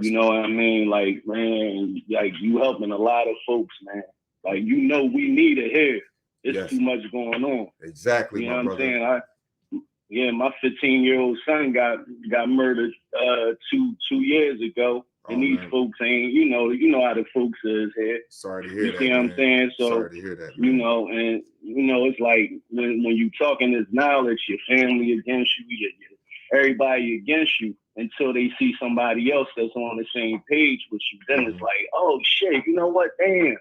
You know what I mean? Like, man, like you helping a lot of folks, man. Like, we need it here. It's too much going on. Exactly, you know my what brother. I'm saying? My 15-year-old son got murdered 2 years ago. And these folks ain't, you know how the folks is here. Sorry to hear that. You see what I'm saying? So, sorry to hear that, man. It's like when you talking this knowledge, your family against you, everybody against you, until they see somebody else that's on the same page with you. Then it's like, oh shit, you know what? Damn.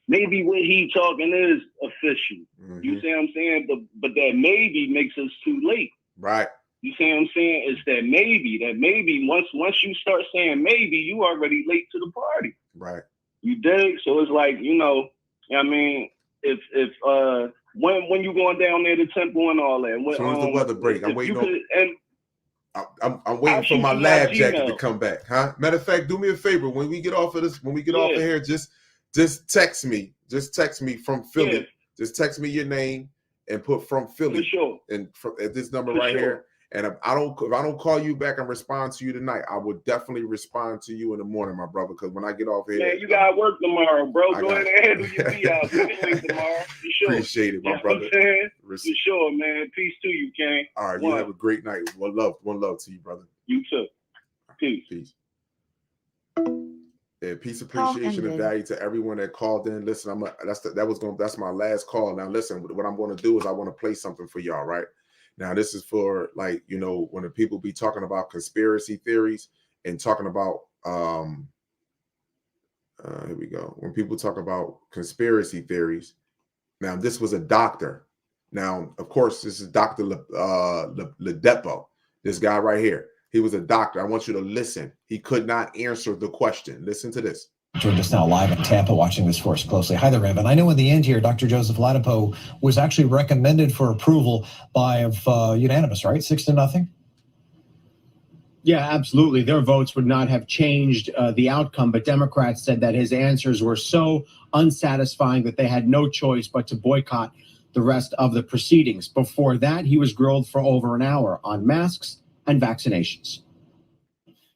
Maybe what he talking is official. You see what I'm saying? But that maybe makes us too late. Right. You see what I'm saying? It's that maybe once you start saying maybe, you already late to the party. Right. You dig? So it's like, I mean, if when you going down there to Temple and all that. As soon as the weather break, I'm waiting on. I'm waiting for my lab jacket to come back, huh? Matter of fact, do me a favor when we get off of this, when we get off of here, just text me. Just text me from Philly. Yeah. Just text me your name and put from Philly. For sure. And at this number For right sure. here. And if I don't call you back and respond to you tonight, I will definitely respond to you in the morning, my brother. Because when I get off here, Man, you got work tomorrow, bro. I Go got ahead and handle your pee out tomorrow. For sure. Appreciate it, my You know brother. what I'm saying? For sure, man. Peace to you, King. All right, you have a great night. One love to you, brother. You too. Peace. Peace. Yeah, peace, appreciation, and value to everyone that called in. Listen, that's my last call. Now, listen, what I'm going to do is I want to play something for y'all, right? Now, this is for, like, you know, when the people be talking about conspiracy theories and talking about here we go. When people talk about conspiracy theories, now this was a doctor. Now, of course, this is Dr. Ladepo, this guy right here. He was a doctor. I want you to listen. He could not answer the question. Listen to this. Joined us now live in Tampa, watching this for us closely. Hi there, Evan. I know in the end here, Dr. Joseph Ladapo was actually recommended for approval by unanimous, right? 6-0. Yeah, absolutely. Their votes would not have changed the outcome, but Democrats said that his answers were so unsatisfying that they had no choice but to boycott the rest of the proceedings. Before that, he was grilled for over an hour on masks and vaccinations.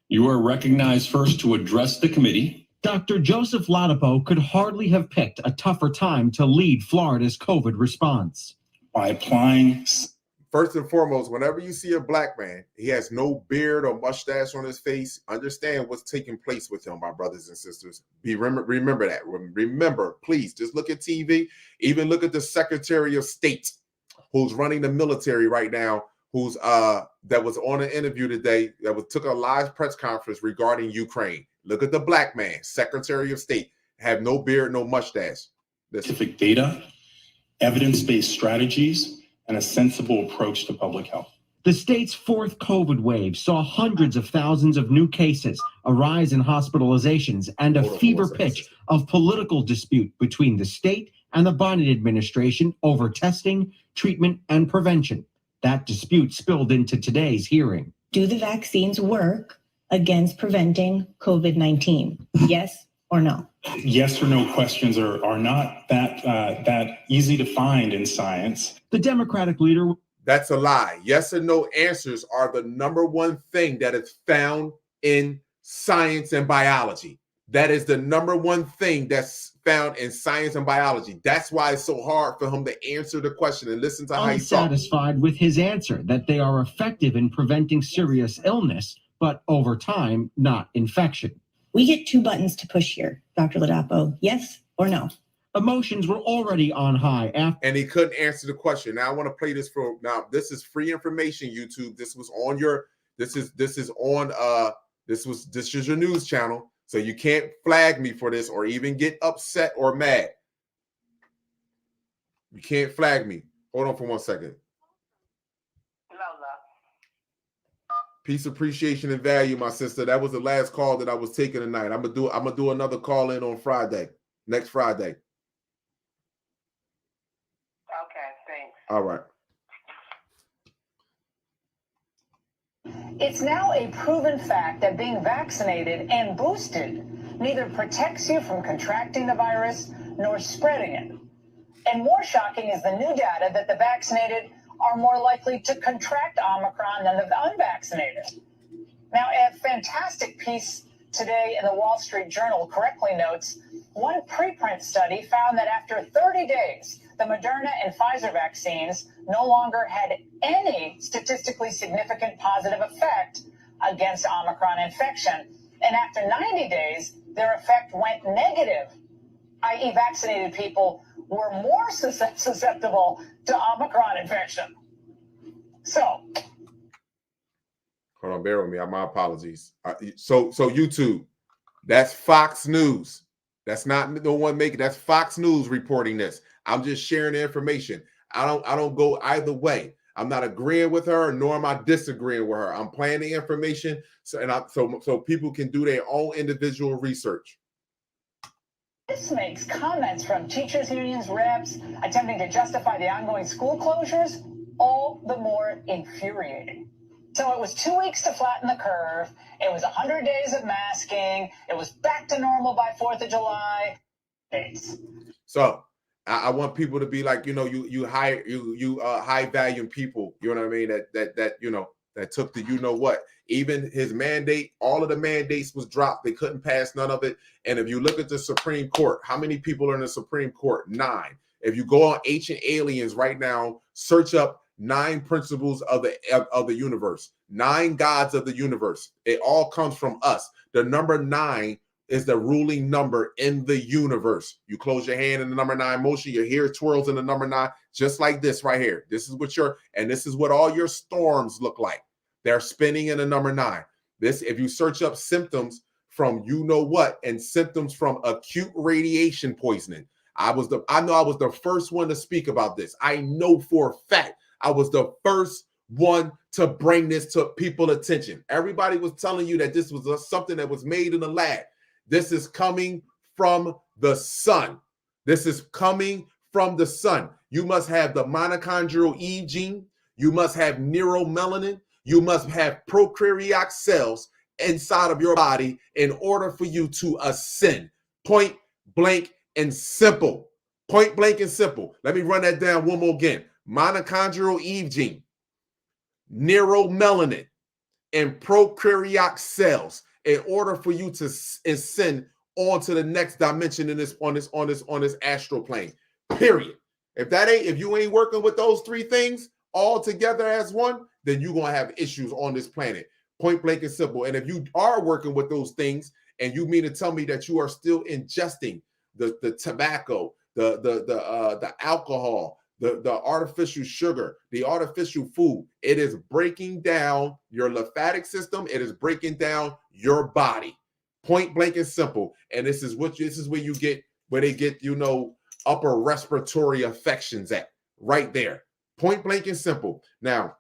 You are recognized first to address the committee. Dr. Joseph Ladapo could hardly have picked a tougher time to lead Florida's COVID response. By applying... First and foremost, whenever you see a black man, he has no beard or mustache on his face, understand what's taking place with him, my brothers and sisters. Remember that. Remember, please, just look at TV. Even look at the Secretary of State who's running the military right now, who's that was on an interview today, took a live press conference regarding Ukraine. Look at the black man, Secretary of State, have no beard, no mustache. Scientific data, evidence-based strategies, and a sensible approach to public health. The state's fourth COVID wave saw hundreds of thousands of new cases, a rise in hospitalizations, and a fever pitch of political dispute between the state and the Biden administration over testing, treatment, and prevention. That dispute spilled into today's hearing. Do the vaccines work against preventing COVID-19? Yes or no? Yes or no questions are not that easy to find in science. The Democratic leader... That's a lie. Yes or no answers are the number one thing that is found in science and biology. That is the number one thing that's found in science and biology. That's why it's so hard for him to answer the question and listen to how he talks. Unsatisfied with his answer that they are effective in preventing serious illness, but over time, not infection. We get two buttons to push here, Dr. Ladapo. Yes or no? Emotions were already on high after, and he couldn't answer the question. Now I want to play this for now. This is free information, YouTube. This was on your this is your news channel. So you can't flag me for this or even get upset or mad. You can't flag me. Hold on for 1 second. Peace, appreciation, and value, my sister. That was the last call that I was taking tonight. I'm gonna do another call in on Friday, next Friday. Okay, thanks. All right. It's now a proven fact that being vaccinated and boosted neither protects you from contracting the virus nor spreading it. And more shocking is the new data that the vaccinated are more likely to contract Omicron than the unvaccinated. Now, a fantastic piece today in the Wall Street Journal correctly notes one preprint study found that after 30 days, the Moderna and Pfizer vaccines no longer had any statistically significant positive effect against Omicron infection. And after 90 days, their effect went negative, i.e. vaccinated people were more susceptible to Omicron infection. So. Hold on, bear with me. My apologies. So YouTube, that's Fox News. That's not no one making. That's Fox News reporting this. I'm just sharing the information. I don't go either way. I'm not agreeing with her, nor am I disagreeing with her. I'm playing the information so people can do their own individual research. This makes comments from teachers' unions, reps attempting to justify the ongoing school closures all the more infuriating. So it was 2 weeks to flatten the curve. It was 100 days of masking. It was back to normal by 4th of July. So I want people to be like, you know, you high value people, you know what I mean? That you know, that took the, you know what, even his mandate, all of the mandates was dropped. They couldn't pass none of it. And if you look at the Supreme Court, how many people are in the Supreme Court? 9. If you go on Ancient Aliens right now, search up 9 principles of the universe, 9 gods of the universe. It all comes from us. The number 9 is the ruling number in the universe. You close your hand in the number 9 motion, your hair twirls in the number 9, just like this right here. This is what all your storms look like. They're spinning in the number 9. This, if you search up symptoms from you know what and symptoms from acute radiation poisoning. I know I was the first one to speak about this. I know for a fact I was the first one to bring this to people's attention. Everybody was telling you that this was something that was made in the lab. This is coming from the sun. This is coming from the sun. You must have the mitochondrial Eve gene. You must have neuromelanin. You must have prokaryotic cells inside of your body in order for you to ascend. Point blank and simple. Point blank and simple. Let me run that down one more again. Mitochondrial Eve gene, neuromelanin, and prokaryotic cells in order for you to ascend on to the next dimension on this astral plane. Period. If you ain't working with those 3 things all together as one, then you're gonna have issues on this planet. Point blank and simple. And if you are working with those things, and you mean to tell me that you are still ingesting the tobacco, the alcohol, the artificial sugar, the artificial food, it is breaking down your lymphatic system. It is breaking down your body. Point blank and simple. And this is where they get, you know, upper respiratory infections at, right there. Point blank and simple. Now,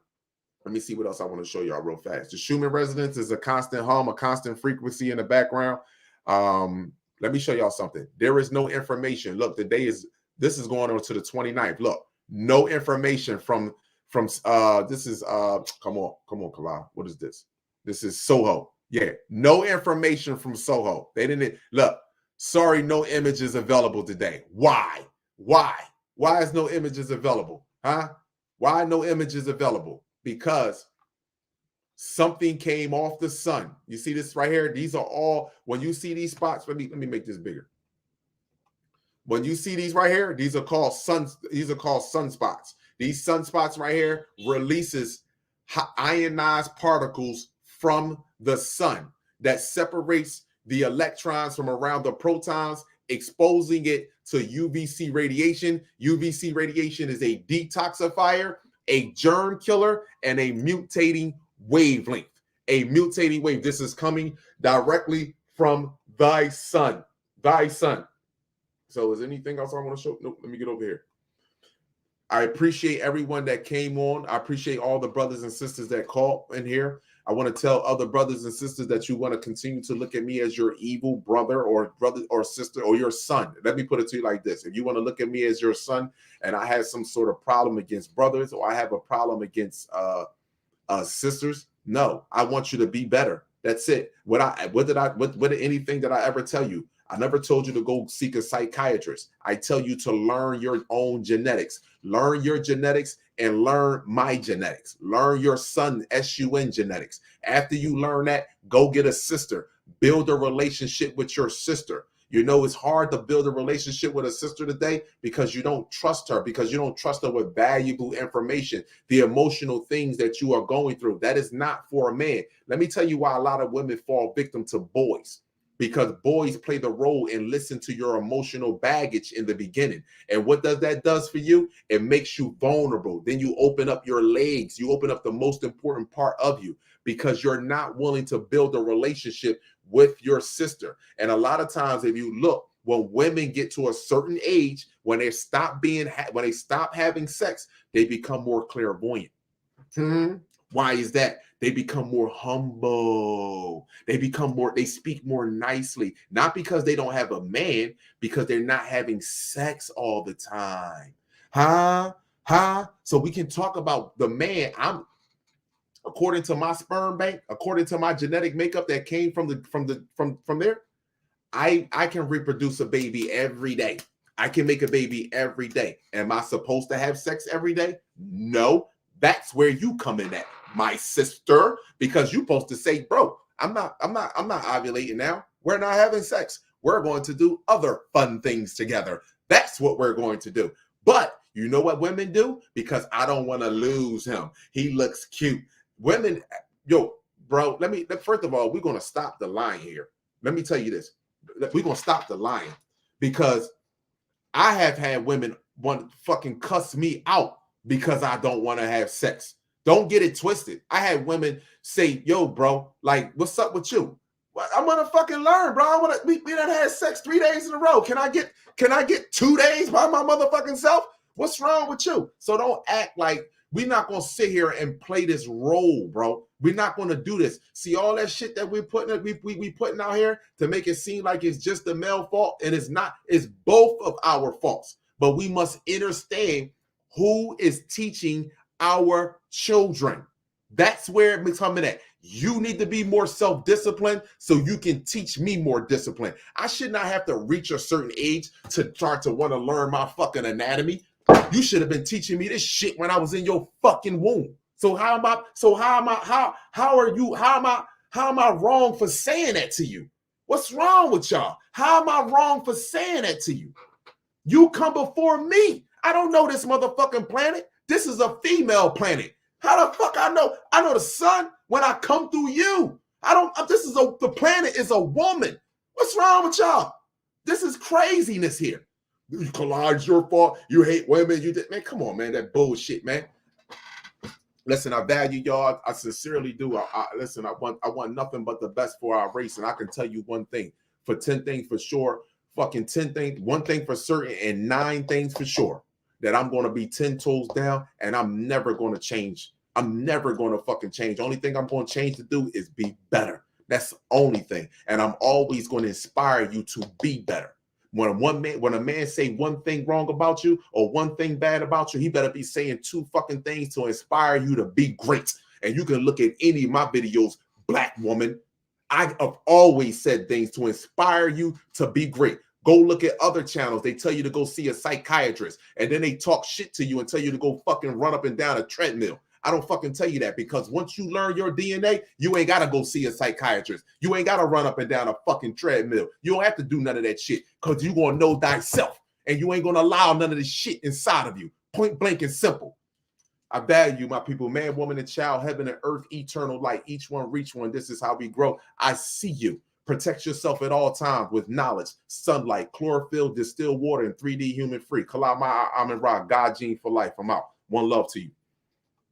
let me see what else I want to show y'all real fast. The Schumann resonance is a constant hum, a constant frequency in the background. Let me show y'all something. There is no information. Look, this is going on to the 29th. Look, no information from this is come on, Kalal. What is this? This is Soho. Yeah, no information from Soho. They didn't look. Sorry, no images available today. Why? Why is no images available? Huh? Why no images available? Because something came off the sun. You see this right here? These are all, when you see these spots, let me make this bigger. When you see these right here, these are called sunspots. These sunspots right here releases ionized particles from the sun that separates the electrons from around the protons, exposing it to UVC radiation. UVC radiation is a detoxifier, a germ killer, and a mutating wavelength. A mutating wave. This is coming directly from thy sun. Thy sun. So is anything else I want to show? Nope. Let me get over here. I appreciate everyone that came on. I appreciate all the brothers and sisters that called in here. I want to tell other brothers and sisters that you want to continue to look at me as your evil brother or sister or your son. Let me put it to you like this. If you want to look at me as your son and I have some sort of problem against brothers or I have a problem against sisters, no, I want you to be better. That's it. What did anything that I ever tell you? I never told you to go seek a psychiatrist. I tell you to learn your own genetics. Learn your genetics and learn my genetics. Learn your son, SUN genetics. After you learn that, go get a sister. Build a relationship with your sister. You know, it's hard to build a relationship with a sister today because you don't trust her, because you don't trust her with valuable information, the emotional things that you are going through. That is not for a man. Let me tell you why a lot of women fall victim to boys. Because boys play the role and listen to your emotional baggage in the beginning. And what that does for you? It makes you vulnerable. Then you open up your legs. You open up the most important part of you because you're not willing to build a relationship with your sister. And a lot of times, if you look, when women get to a certain age, when they stop having sex, they become more clairvoyant. Why is that? They become more humble. They speak more nicely. Not because they don't have a man, because they're not having sex all the time. So we can talk about the man. according to my sperm bank, according to my genetic makeup that came from there, I can reproduce a baby every day. I can make a baby every day. Am I supposed to have sex every day? No. That's where you come in at, my sister, because you're supposed to say, bro, I'm not ovulating now. We're not having sex. We're going to do other fun things together. That's what we're going to do. But you know what women do? Because I don't want to lose him. He looks cute. Women, yo, bro, first of all, we're going to stop the lying here. Let me tell you this. We're going to stop the lying because I have had women want to fucking cuss me out because I don't want to have sex. Don't get it twisted. I had women say, yo, bro, like, what's up with you? Well, I want to fucking learn, bro. We done had sex 3 days in a row. Can I get 2 days by my motherfucking self? What's wrong with you? So don't act like we're not going to sit here and play this role, bro. We're not going to do this. See all that shit that we're putting we putting out here to make it seem like it's just the male fault, and it's not. It's both of our faults. But we must understand who is teaching our children. That's where it's coming at. You need to be more self-disciplined so you can teach me more discipline. I should not have to reach a certain age to start to want to learn my fucking anatomy. You should have been teaching me this shit when I was in your fucking womb. How am I wrong for saying that to you? What's wrong with y'all? How am I wrong for saying that to you? You come before me. I don't know this motherfucking planet. This is a female planet. How the fuck I know? I know the sun when I come through you. The planet is a woman. What's wrong with y'all? This is craziness here. Collage, your fault. You hate women. Man, come on, man. That bullshit, man. Listen, I value y'all. I sincerely do. Listen, I want nothing but the best for our race. And I can tell you one thing. For 10 things for sure, fucking 10 things, one thing for certain, and 9 things for sure. That I'm going to be 10 toes down, and I'm never going to change. I'm never going to fucking change. Only thing I'm going to change to do is be better. That's the only thing. And I'm always going to inspire you to be better. When a man say one thing wrong about you or one thing bad about you, he better be saying 2 fucking things to inspire you to be great. And you can look at any of my videos, black woman. I have always said things to inspire you to be great. Go look at other channels. They tell you to go see a psychiatrist, and then they talk shit to you and tell you to go fucking run up and down a treadmill. I don't fucking tell you that, because once you learn your DNA, you ain't got to go see a psychiatrist. You ain't got to run up and down a fucking treadmill. You don't have to do none of that shit, because you're going to know thyself, and you ain't going to allow none of this shit inside of you. Point blank and simple. I value my people, man, woman, and child, heaven and earth, eternal light. Each one reach one. This is how we grow. I see you. Protect yourself at all times with knowledge, sunlight, chlorophyll, distilled water, and 3D human free. Kalama Amin Ra, God gene for life. I'm out. One love to you.